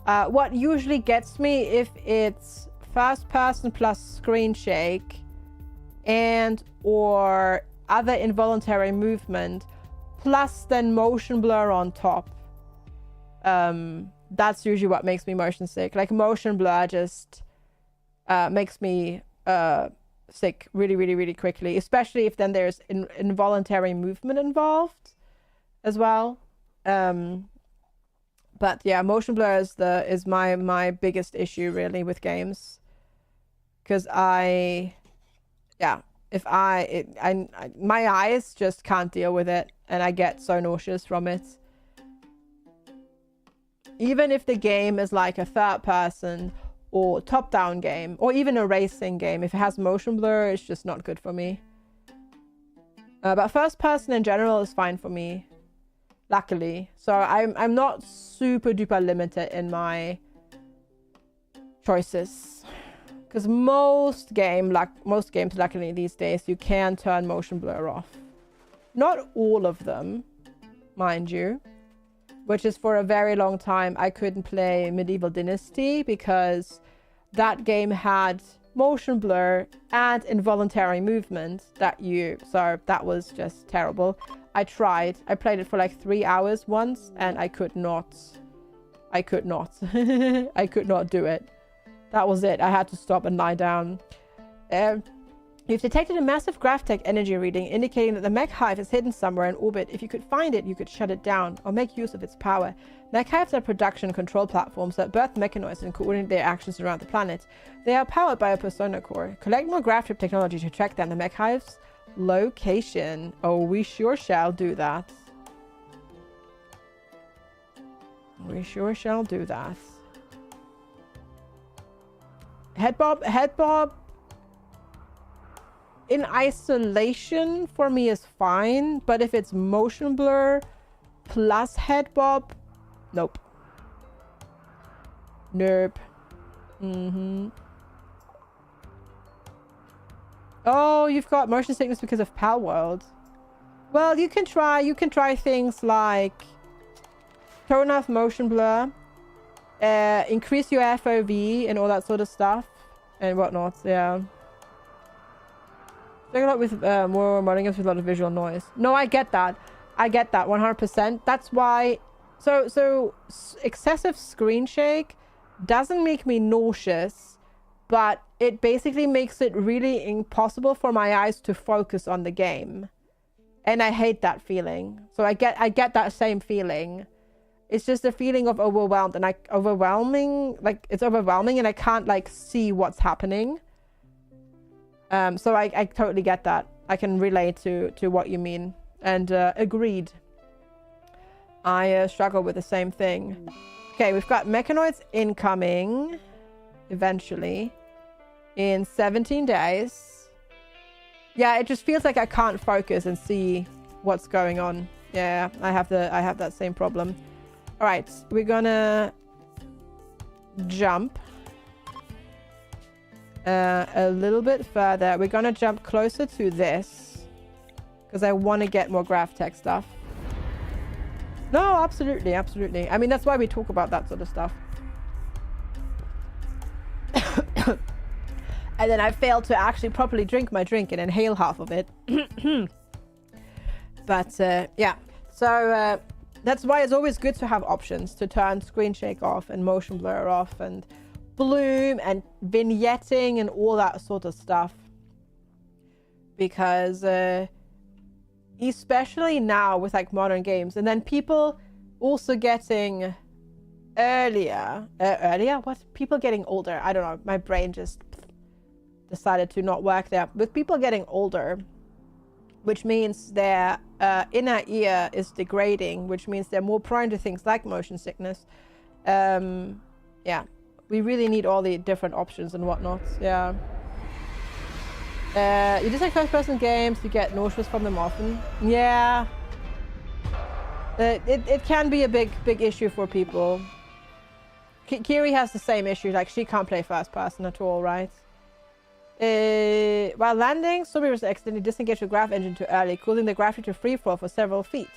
What usually gets me if it's first person plus screen shake and or other involuntary movement plus then motion blur on top. That's usually what makes me motion sick. Like motion blur just makes me sick really quickly, especially if then there's involuntary movement involved as well. But yeah, motion blur is my biggest issue really with games, because my eyes just can't deal with it, and I get so nauseous from it. Even if the game is like a third person or top down game or even a racing game, if it has motion blur, it's just not good for me. But first person in general is fine for me, luckily. So I'm not super duper limited in my choices, because most games luckily these days you can turn motion blur off. Not all of them, mind you, which is for a very long time I couldn't play Medieval Dynasty because that game had motion blur, and involuntary movement so that was just terrible. I tried. I played it for like 3 hours once, and I could not I could not do it. That was it. I had to stop and lie down. You've detected a massive GraphTech energy reading indicating that the mech hive is hidden somewhere in orbit. If you could find it, you could shut it down or make use of its power. Mech hives are production control platforms that birth mechanoids and coordinate their actions around the planet. They are powered by a persona core. Collect more GraphTech technology to track down the mech hive's location. Oh, we sure shall do that. We sure shall do that. Head bob in isolation for me is fine, but if it's motion blur plus head bob, nope. Nope. Oh, you've got motion sickness because of Palworld. Well, you can try things like turn off motion blur, increase your FOV and all that sort of stuff and whatnot. Yeah. Check it out with more modding games with a lot of visual noise. No, I get that. I get that 100%. That's why. So excessive screen shake doesn't make me nauseous, but it basically makes it really impossible for my eyes to focus on the game, and I hate that feeling. So I get that same feeling. It's just a feeling of overwhelmed, and it's overwhelming, and I can't like see what's happening. So I totally get that. I can relate to what you mean, and agreed. I struggle with the same thing. Okay, we've got mechanoids incoming eventually in 17 days. Yeah, it just feels like I can't focus and see what's going on. Yeah, I have that same problem. All right, we're gonna jump a little bit further. We're gonna jump closer to this because I want to get more GraphTech stuff. No, absolutely. I mean, that's why we talk about that sort of stuff. And then I failed to actually properly drink my drink and inhale half of it. But yeah, so that's why it's always good to have options to turn screen shake off and motion blur off and bloom and vignetting and all that sort of stuff, because especially now with like modern games, and then people also getting people getting older. I don't know, my brain just decided to not work there. With people getting older, which means their inner ear is degrading, which means they're more prone to things like motion sickness. Yeah, we really need all the different options and whatnot. Yeah. You just like first-person games, you get nauseous from them often. Yeah. It can be a big issue for people. Kiri has the same issue, like she can't play first-person at all, right? While landing, Subi accidentally disengaged the graph engine too early, causing the graphic to free fall for several feet.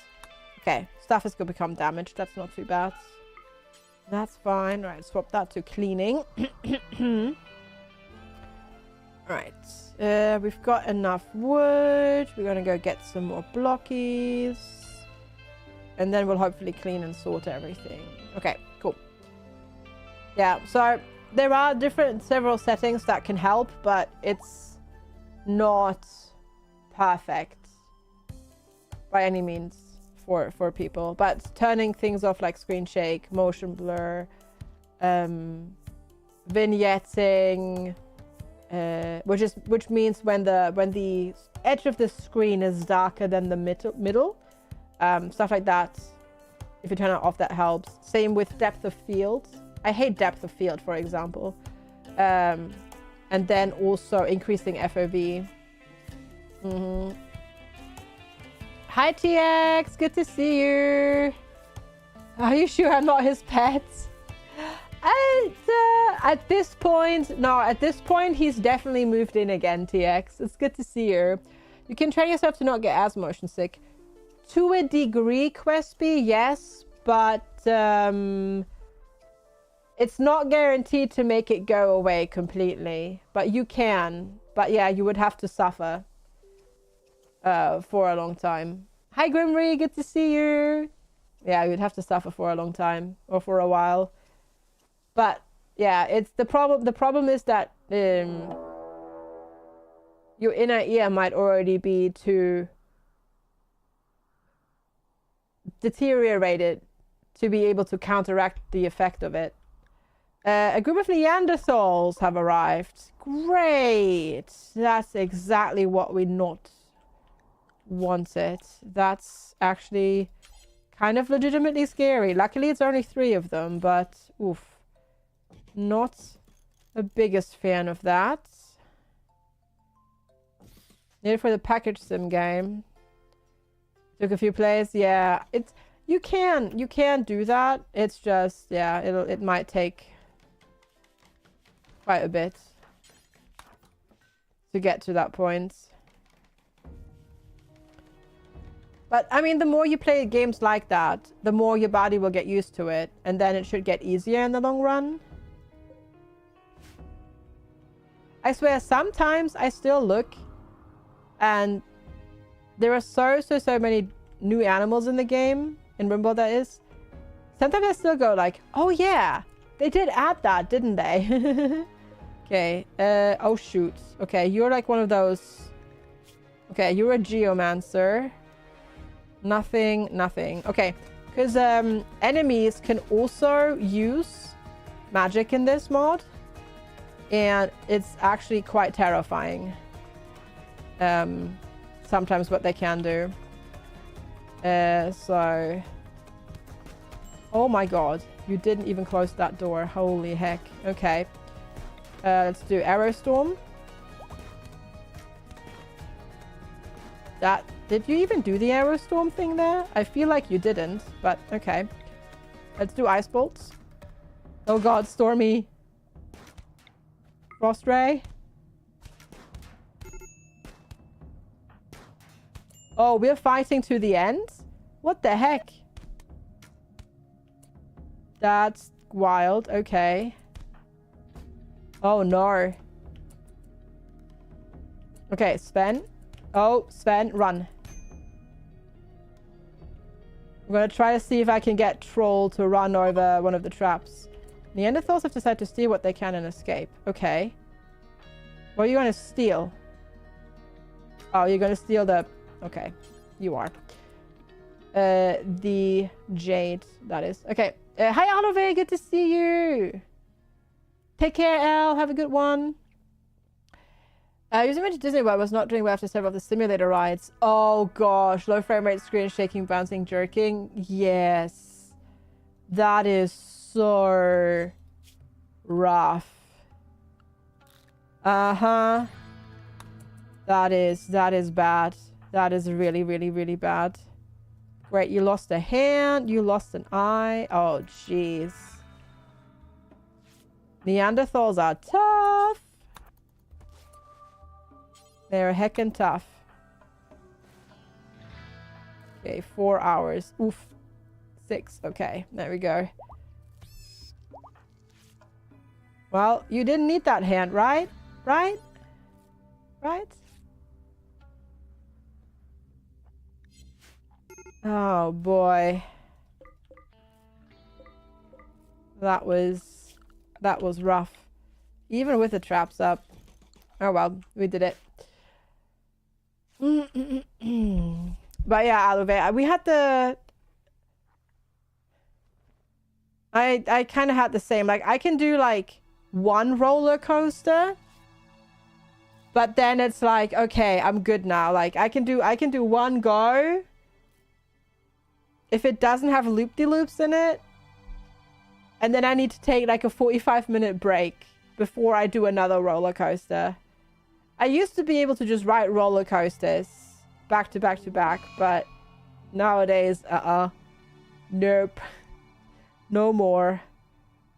Okay, stuff is going to become damaged. That's not too bad. That's fine. Right, swap that to cleaning. Right, we've got enough wood. We're going to go get some more blockies. And then we'll hopefully clean and sort everything. Okay, cool. Yeah, so there are several settings that can help, but it's not perfect by any means for people. But turning things off like screen shake, motion blur, vignetting, which means when the edge of the screen is darker than the middle, stuff like that. If you turn it off, that helps. Same with depth of field. I hate depth of field, for example. And then also increasing FOV. Hi TX, good to see you. Are you sure I'm not his pet? At this point, he's definitely moved in again, TX. It's good to see you. You can train yourself to not get as motion sick. To a degree, Quesby, yes, but It's not guaranteed to make it go away completely, but you can. But yeah, you would have to suffer for a long time. Hi Grimry, good to see you. Yeah, you'd have to suffer for a long time or for a while. But yeah, it's the problem. The problem is that your inner ear might already be too deteriorated to be able to counteract the effect of it. A group of Neanderthals have arrived. Great. That's exactly what we not wanted. That's actually kind of legitimately scary. Luckily, it's only 3 of them, but oof. Not the biggest fan of that. Need it for the package sim game. Took a few plays. Yeah, it's you can do that. It's just yeah, it might take quite a bit to get to that point. But I mean, the more you play games like that, the more your body will get used to it, and then it should get easier in the long run. I swear, sometimes I still look and there are so many new animals in the game, in RimWorld that is. Sometimes I still go like, oh yeah, they did add that, didn't they? Okay, oh shoot. Okay, you're like one of those. Okay, you're a geomancer. Nothing. Okay, because enemies can also use magic in this mod. And it's actually quite terrifying. Sometimes what they can do. So... Oh my god. You didn't even close that door. Holy heck. Okay. Let's do Arrow Storm. Did you even do the Arrow Storm thing there? I feel like you didn't, but okay. Let's do Ice Bolts. Oh god, Stormy. Frost Ray. Oh, we're fighting to the end? What the heck? That's wild. Okay. Oh no. Okay, Sven. Oh, Sven, run. I'm gonna try to see if I can get Troll to run over one of the traps. Neanderthals have decided to steal what they can and escape. Okay. What are you gonna steal? Oh, you're gonna steal the... Okay. You are. The Jade, that is. Okay. Hi, Oliver. Good to see you. Take care, Elle. Have a good one. Using to Disney World was not doing well after several of the simulator rides. Oh, gosh. Low frame rate, screen shaking, bouncing, jerking. Yes. That is so rough. Uh-huh. That is bad. That is really, really, really bad. Great, you lost a hand. You lost an eye. Oh, jeez. Neanderthals are tough. They're heckin' tough. Okay, 4 hours. Oof. 6. Okay, there we go. Well, you didn't need that hand, right? Right? Right? Oh, boy. That was rough. Even with the traps up. Oh, well, we did it. But yeah, Alove, we had the... I kind of had the same. Like, I can do, like, one roller coaster. But then it's like, okay, I'm good now. Like, I can do one go. If it doesn't have loop-de-loops in it. And then I need to take, like, a 45-minute break before I do another roller coaster. I used to be able to just ride roller coasters back to back to back, but nowadays, nope. No more.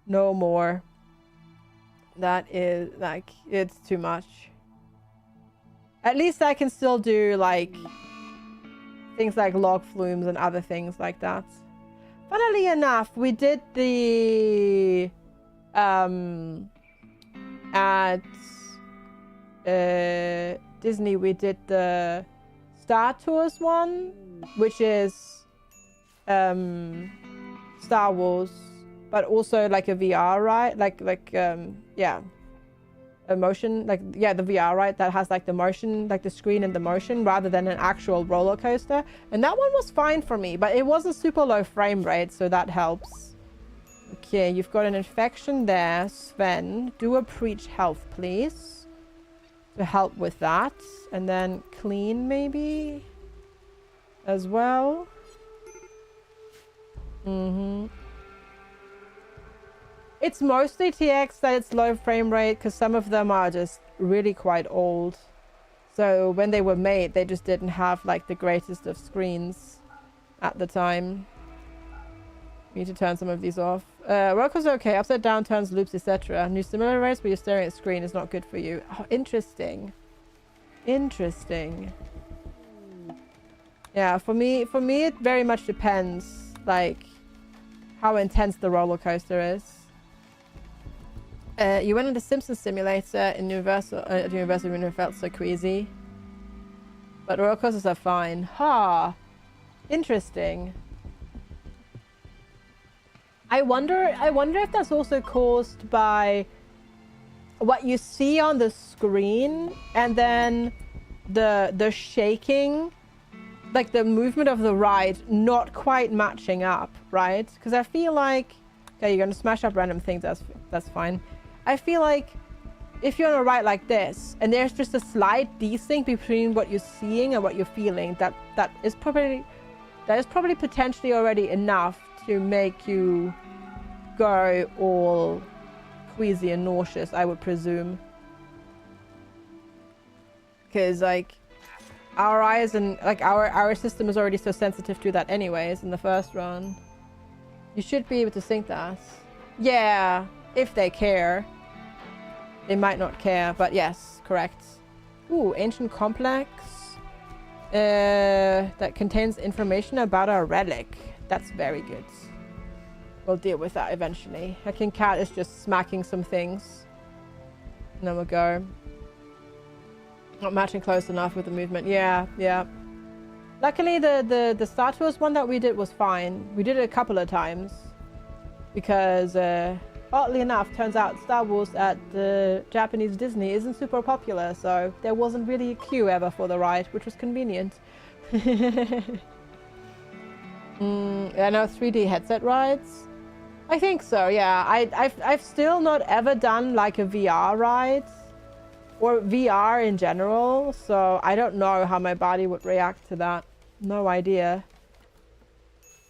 No more. That is, like, it's too much. At least I can still do, like, things like log flumes and other things like that. Funnily enough, we did the At Disney, we did the Star Tours one, which is Star Wars, but also like a VR ride, yeah, a motion, like, yeah, the VR ride that has like the motion, like the screen and the motion, rather than an actual roller coaster. And that one was fine for me, but it was a super low frame rate, so that helps. Okay, you've got an infection there, Sven. Do a preach health, please, to help with that. And then clean, maybe, as well. It's mostly TX that it's low frame rate, because some of them are just really quite old. So when they were made, they just didn't have like the greatest of screens at the time. We need to turn some of these off. Rollcoaster okay, upside down turns, loops, etc. New similar race where you're staring at the screen is not good for you. Oh, interesting. Interesting. Yeah, for me it very much depends, like, how intense the roller coaster is. You went on the Simpsons simulator in Universal, at Universal when it felt so queasy. But roller coasters are fine. Ha! Interesting. I wonder if that's also caused by what you see on the screen and then the shaking, like the movement of the ride not quite matching up, right? Because I feel like, okay, you're gonna smash up random things, that's fine. I feel like if you're on a ride like this and there's just a slight desync between what you're seeing and what you're feeling, that is probably potentially already enough to make you go all queasy and nauseous, I would presume. Because like our eyes and like our system is already so sensitive to that anyways in the first run. You should be able to sync that. Yeah, if they care. They might not care, but yes, correct. Ooh, ancient complex. That contains information about a relic. That's very good. We'll deal with that eventually. I think Cat is just smacking some things. And then we'll go. Not matching close enough with the movement. Yeah, yeah. Luckily, the Star Tours one that we did was fine. We did it a couple of times. Because, oddly enough, turns out Star Wars at the Japanese Disney isn't super popular. So there wasn't really a queue ever for the ride, which was convenient. I know 3D headset rides. I think so, yeah. I've still not ever done like a VR ride or VR in general, so I don't know how my body would react to that. No idea.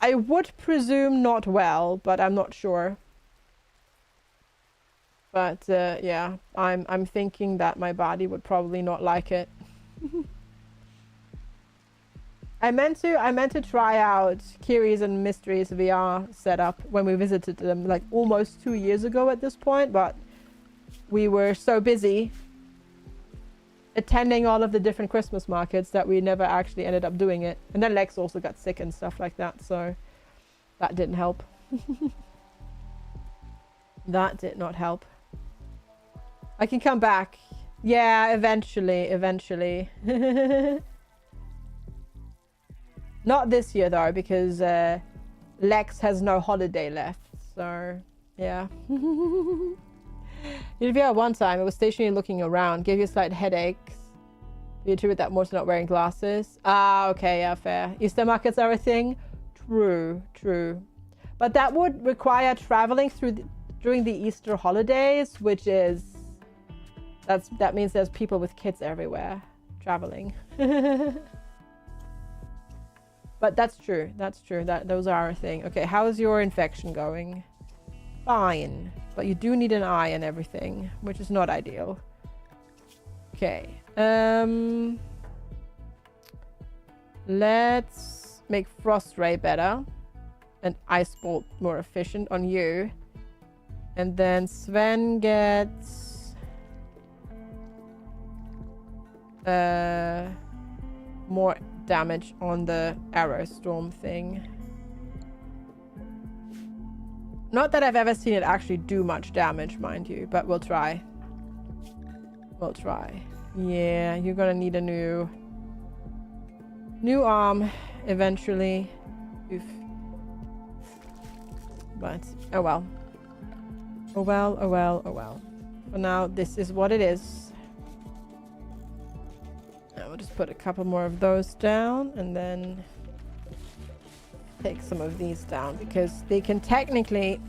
I would presume not well, but I'm not sure. But yeah, I'm thinking that my body would probably not like it. I meant to try out Kiri's and Mystery's VR setup when we visited them like almost 2 years ago at this point, but we were so busy attending all of the different Christmas markets that we never actually ended up doing it. And then Lex also got sick and stuff like that, so that didn't help. That did not help. I can come back. Yeah, eventually. Not this year though, because Lex has no holiday left, so yeah. You did VR one time, it was stationary looking around, gave you slight headaches. You attribute that more to not wearing glasses. Ah, okay, yeah, fair. Easter markets are a thing? True. But that would require traveling during the Easter holidays, which is... That means there's people with kids everywhere traveling. But that's true. Those are a thing. Okay, how is your infection going? Fine. But you do need an eye and everything, which is not ideal. Okay. Let's make Frost Ray better. And Ice Bolt more efficient on you. And then Sven gets... more damage on the arrow storm thing. Not that I've ever seen it actually do much damage, mind you, but we'll try. We'll try. Yeah, you're gonna need a new arm eventually. Oof. But oh well. Oh well, oh well, oh well. For now, this is what it is. I will just put a couple more of those down and then take some of these down because they can technically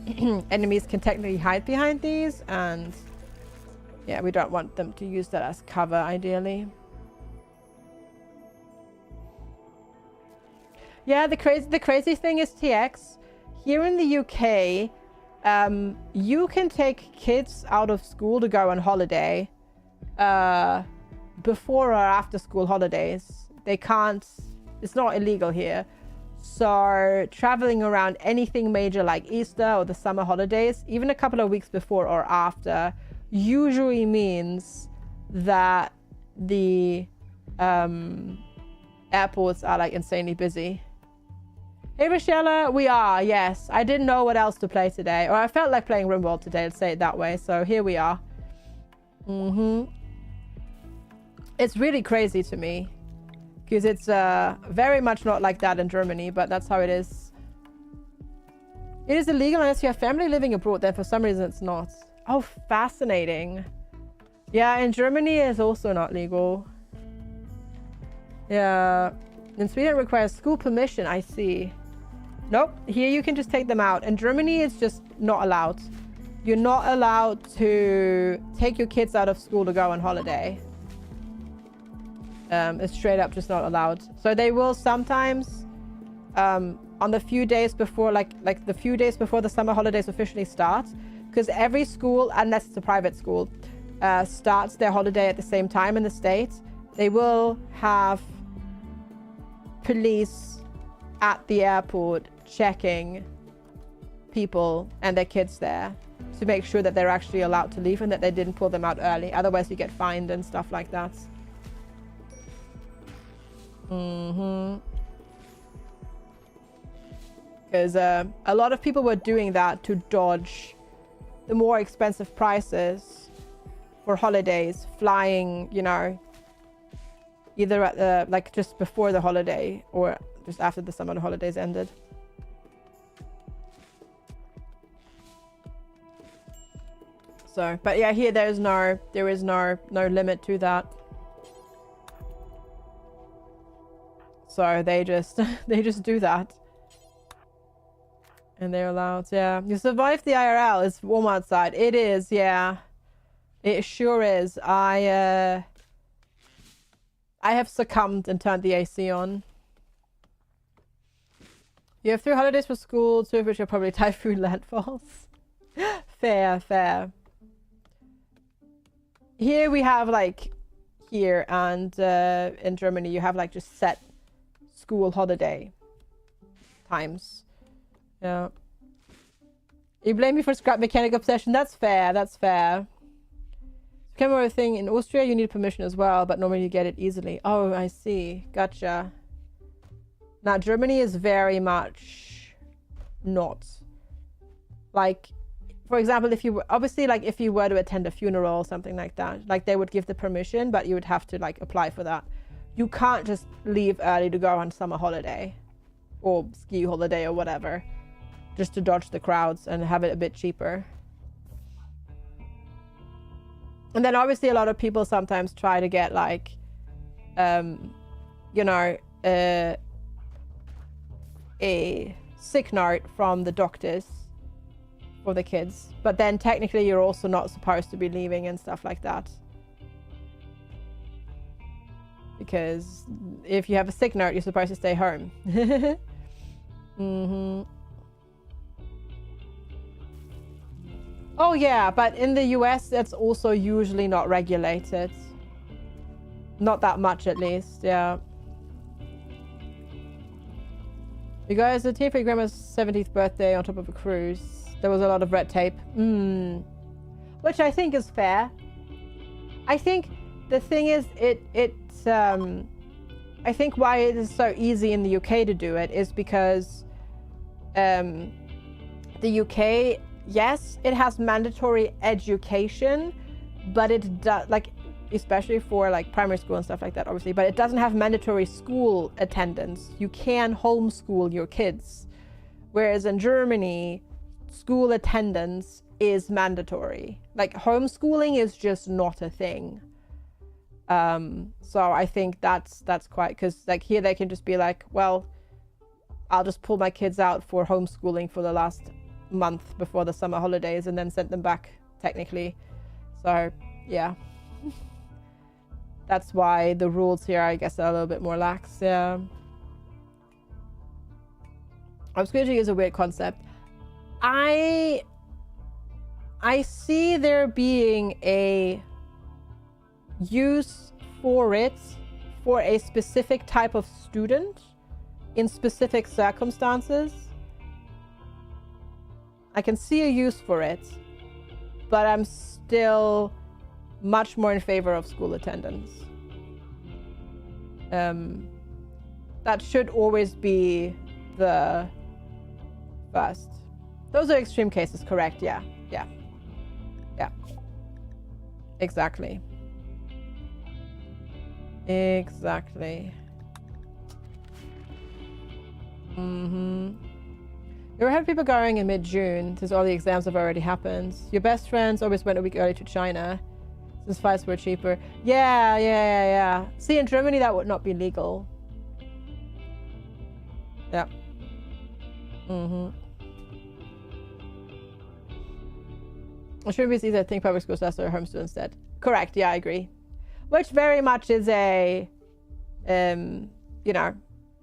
enemies can technically hide behind these, and yeah, we don't want them to use that as cover ideally. Yeah, the crazy thing is, TX, here in the UK, you can take kids out of school to go on holiday before or after school holidays. They can't, it's not illegal here. So traveling around anything major like Easter or the summer holidays, even a couple of weeks before or after, usually means that the airports are like insanely busy. Hey Rochella, we are, yes. I didn't know what else to play today, or I felt like playing RimWorld today, let's say it that way. So here we are. It's really crazy to me because it's very much not like that in Germany, but that's how it is. It is illegal unless you have family living abroad, then for some reason it's not. Oh, fascinating. Yeah, in Germany it's also not legal. Yeah, in Sweden it requires school permission, I see. Nope, here you can just take them out. In Germany it's just not allowed. You're not allowed to take your kids out of school to go on holiday. It's straight up just not allowed. So they will sometimes on the few days before, like the few days before the summer holidays officially start, because every school, unless it's a private school, starts their holiday at the same time in the States. They will have police at the airport checking people and their kids there to make sure that they're actually allowed to leave and that they didn't pull them out early. Otherwise you get fined and stuff like that. Because a lot of people were doing that to dodge the more expensive prices for holidays, flying, you know, either at the, like just before the holiday or just after the summer holidays ended. So, but yeah, here there is no limit to that. So they just do that. And they're allowed, yeah. You survived the IRL. It's warm outside. It is, yeah. It sure is. I have succumbed and turned the AC on. You have 3 holidays for school, 2 of which are probably typhoon landfalls. Fair, fair. Here we have like, here and in Germany you have like just set school holiday times. Yeah. You blame me for scrap mechanic obsession. That's fair. That's fair. Camera thing in Austria, you need permission as well, but normally you get it easily. Oh, I see. Gotcha. Now, Germany is very much not. Like, for example, if you obviously, like, if you were to attend a funeral or something like that, like, they would give the permission, but you would have to, like, apply for that. You can't just leave early to go on summer holiday or ski holiday or whatever, just to dodge the crowds and have it a bit cheaper. And then obviously a lot of people sometimes try to get like, you know, a sick note from the doctors for the kids. But then technically you're also not supposed to be leaving and stuff like that. Because if you have a sick note, you're supposed to stay home. Oh yeah, but in the US, that's also usually not regulated. Not that much, at least, yeah. You guys attended for your grandma's 70th birthday on top of a cruise. There was a lot of red tape. Which I think is fair. I think the thing is, I think why it is so easy in the UK to do it is because The UK, yes, it has mandatory education, but it does, like, especially for like primary school and stuff like that, obviously, but it doesn't have mandatory school attendance. You can homeschool your kids. Whereas in Germany, school attendance is mandatory. Like, homeschooling is just not a thing. So I think that's quite, because like here they can just be like, well, I'll just pull my kids out for homeschooling for the last month before the summer holidays and then send them back technically. So yeah. That's why the rules here, I guess, are a little bit more lax. Yeah. Obscurity is a weird concept. I see there being a use for it for a specific type of student in specific circumstances. I can see a use for it, but I'm still much more in favor of school attendance. That should always be the first. Those are extreme cases, correct? Yeah. Exactly. You ever had people going in mid-June since all the exams have already happened? Your best friends always went a week early to China since flights were cheaper. Yeah. See, in Germany that would not be legal. Yeah. It shouldn't be easy to think public schools less or homeschool instead. Correct, yeah, I agree. Which very much is a, you know,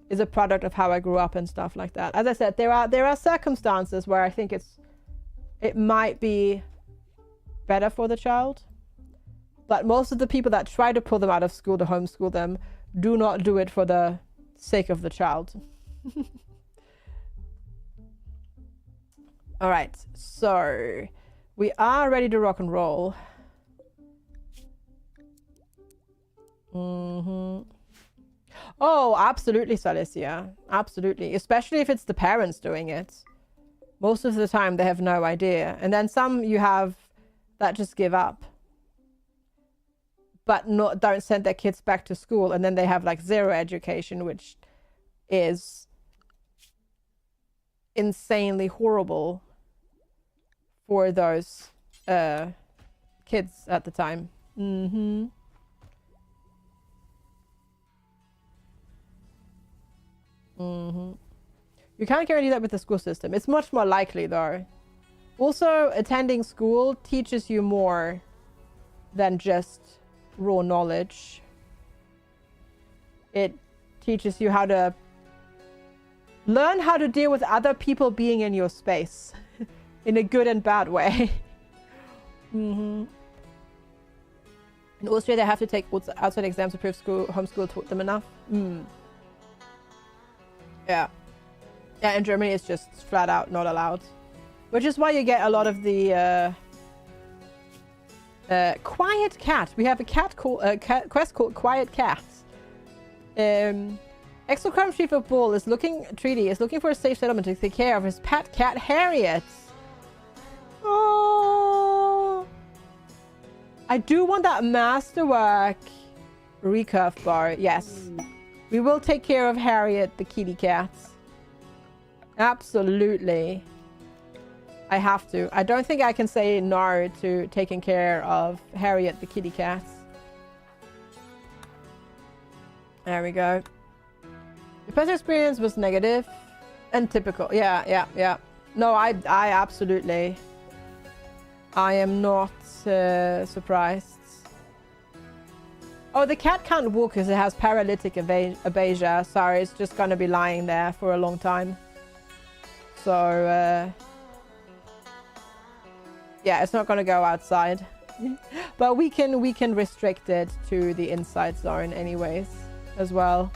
is a product of how I grew up and stuff like that. As I said, there are circumstances where I think it might be better for the child. But most of the people that try to pull them out of school to homeschool them do not do it for the sake of the child. All right, so we are ready to rock and roll. Oh, absolutely, Salicia. Absolutely. Especially if it's the parents doing it. Most of the time they have no idea. And then some you have that just give up. But don't send their kids back to school. And then they have like zero education, which is insanely horrible for those kids at the time. You can't guarantee that with the school system. It's much more likely though. Also, attending school teaches you more than just raw knowledge. It teaches you how to learn how to deal with other people being in your space in a good and bad way. In Austria, they have to take outside exams to prove homeschool taught them enough. Yeah, in Germany it's just flat out not allowed, which is why you get a lot of the Quiet Cat. We have a cat called quest called Quiet Cat. Exocrime Chief of Bull is looking for a safe settlement to take care of his pet cat Harriet. Oh, I do want that masterwork recurve bar. Yes. We will take care of Harriet, the kitty cat. Absolutely. I have to. I don't think I can say no to taking care of Harriet, the kitty cat. There we go. The past experience was negative and typical. Yeah. No, I absolutely. I am not surprised. Oh, the cat can't walk because it has paralytic aphasia, so it's just going to be lying there for a long time. So, yeah, it's not going to go outside. But we can restrict it to the inside zone anyways, as well.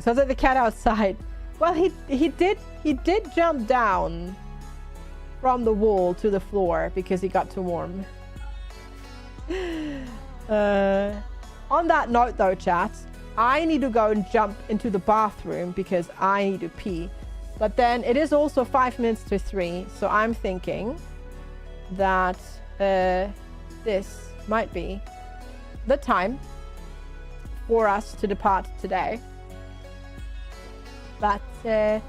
So that the cat outside, well, he did jump down from the wall to the floor because he got too warm. On that note though, chat, I need to go and jump into the bathroom because I need to pee. But then it is also 5 minutes to 3, so I'm thinking that this might be the time for us to depart today. But yeah,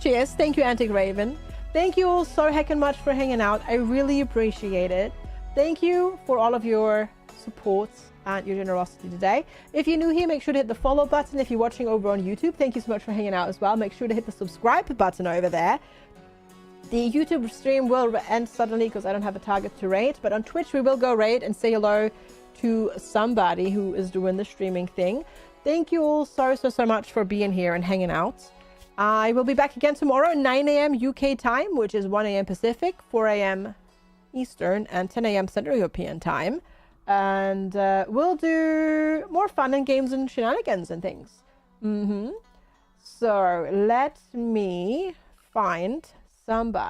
cheers. Thank you, Antic Raven. Thank you all so heckin' much for hanging out. I really appreciate it. Thank you for all of your support and your generosity today. If you're new here, make sure to hit the follow button. If you're watching over on YouTube, thank you so much for hanging out as well. Make sure to hit the subscribe button over there. The YouTube stream will end suddenly because I don't have a target to rate, but on Twitch we will go raid and say hello to somebody who is doing the streaming thing. Thank you all so much for being here and hanging out. I will be back again tomorrow, 9 a.m. UK time, which is 1 a.m. Pacific, 4 a.m. Eastern, and 10 a.m. Central European time. And we'll do more fun and games and shenanigans and things. So let me find somebody.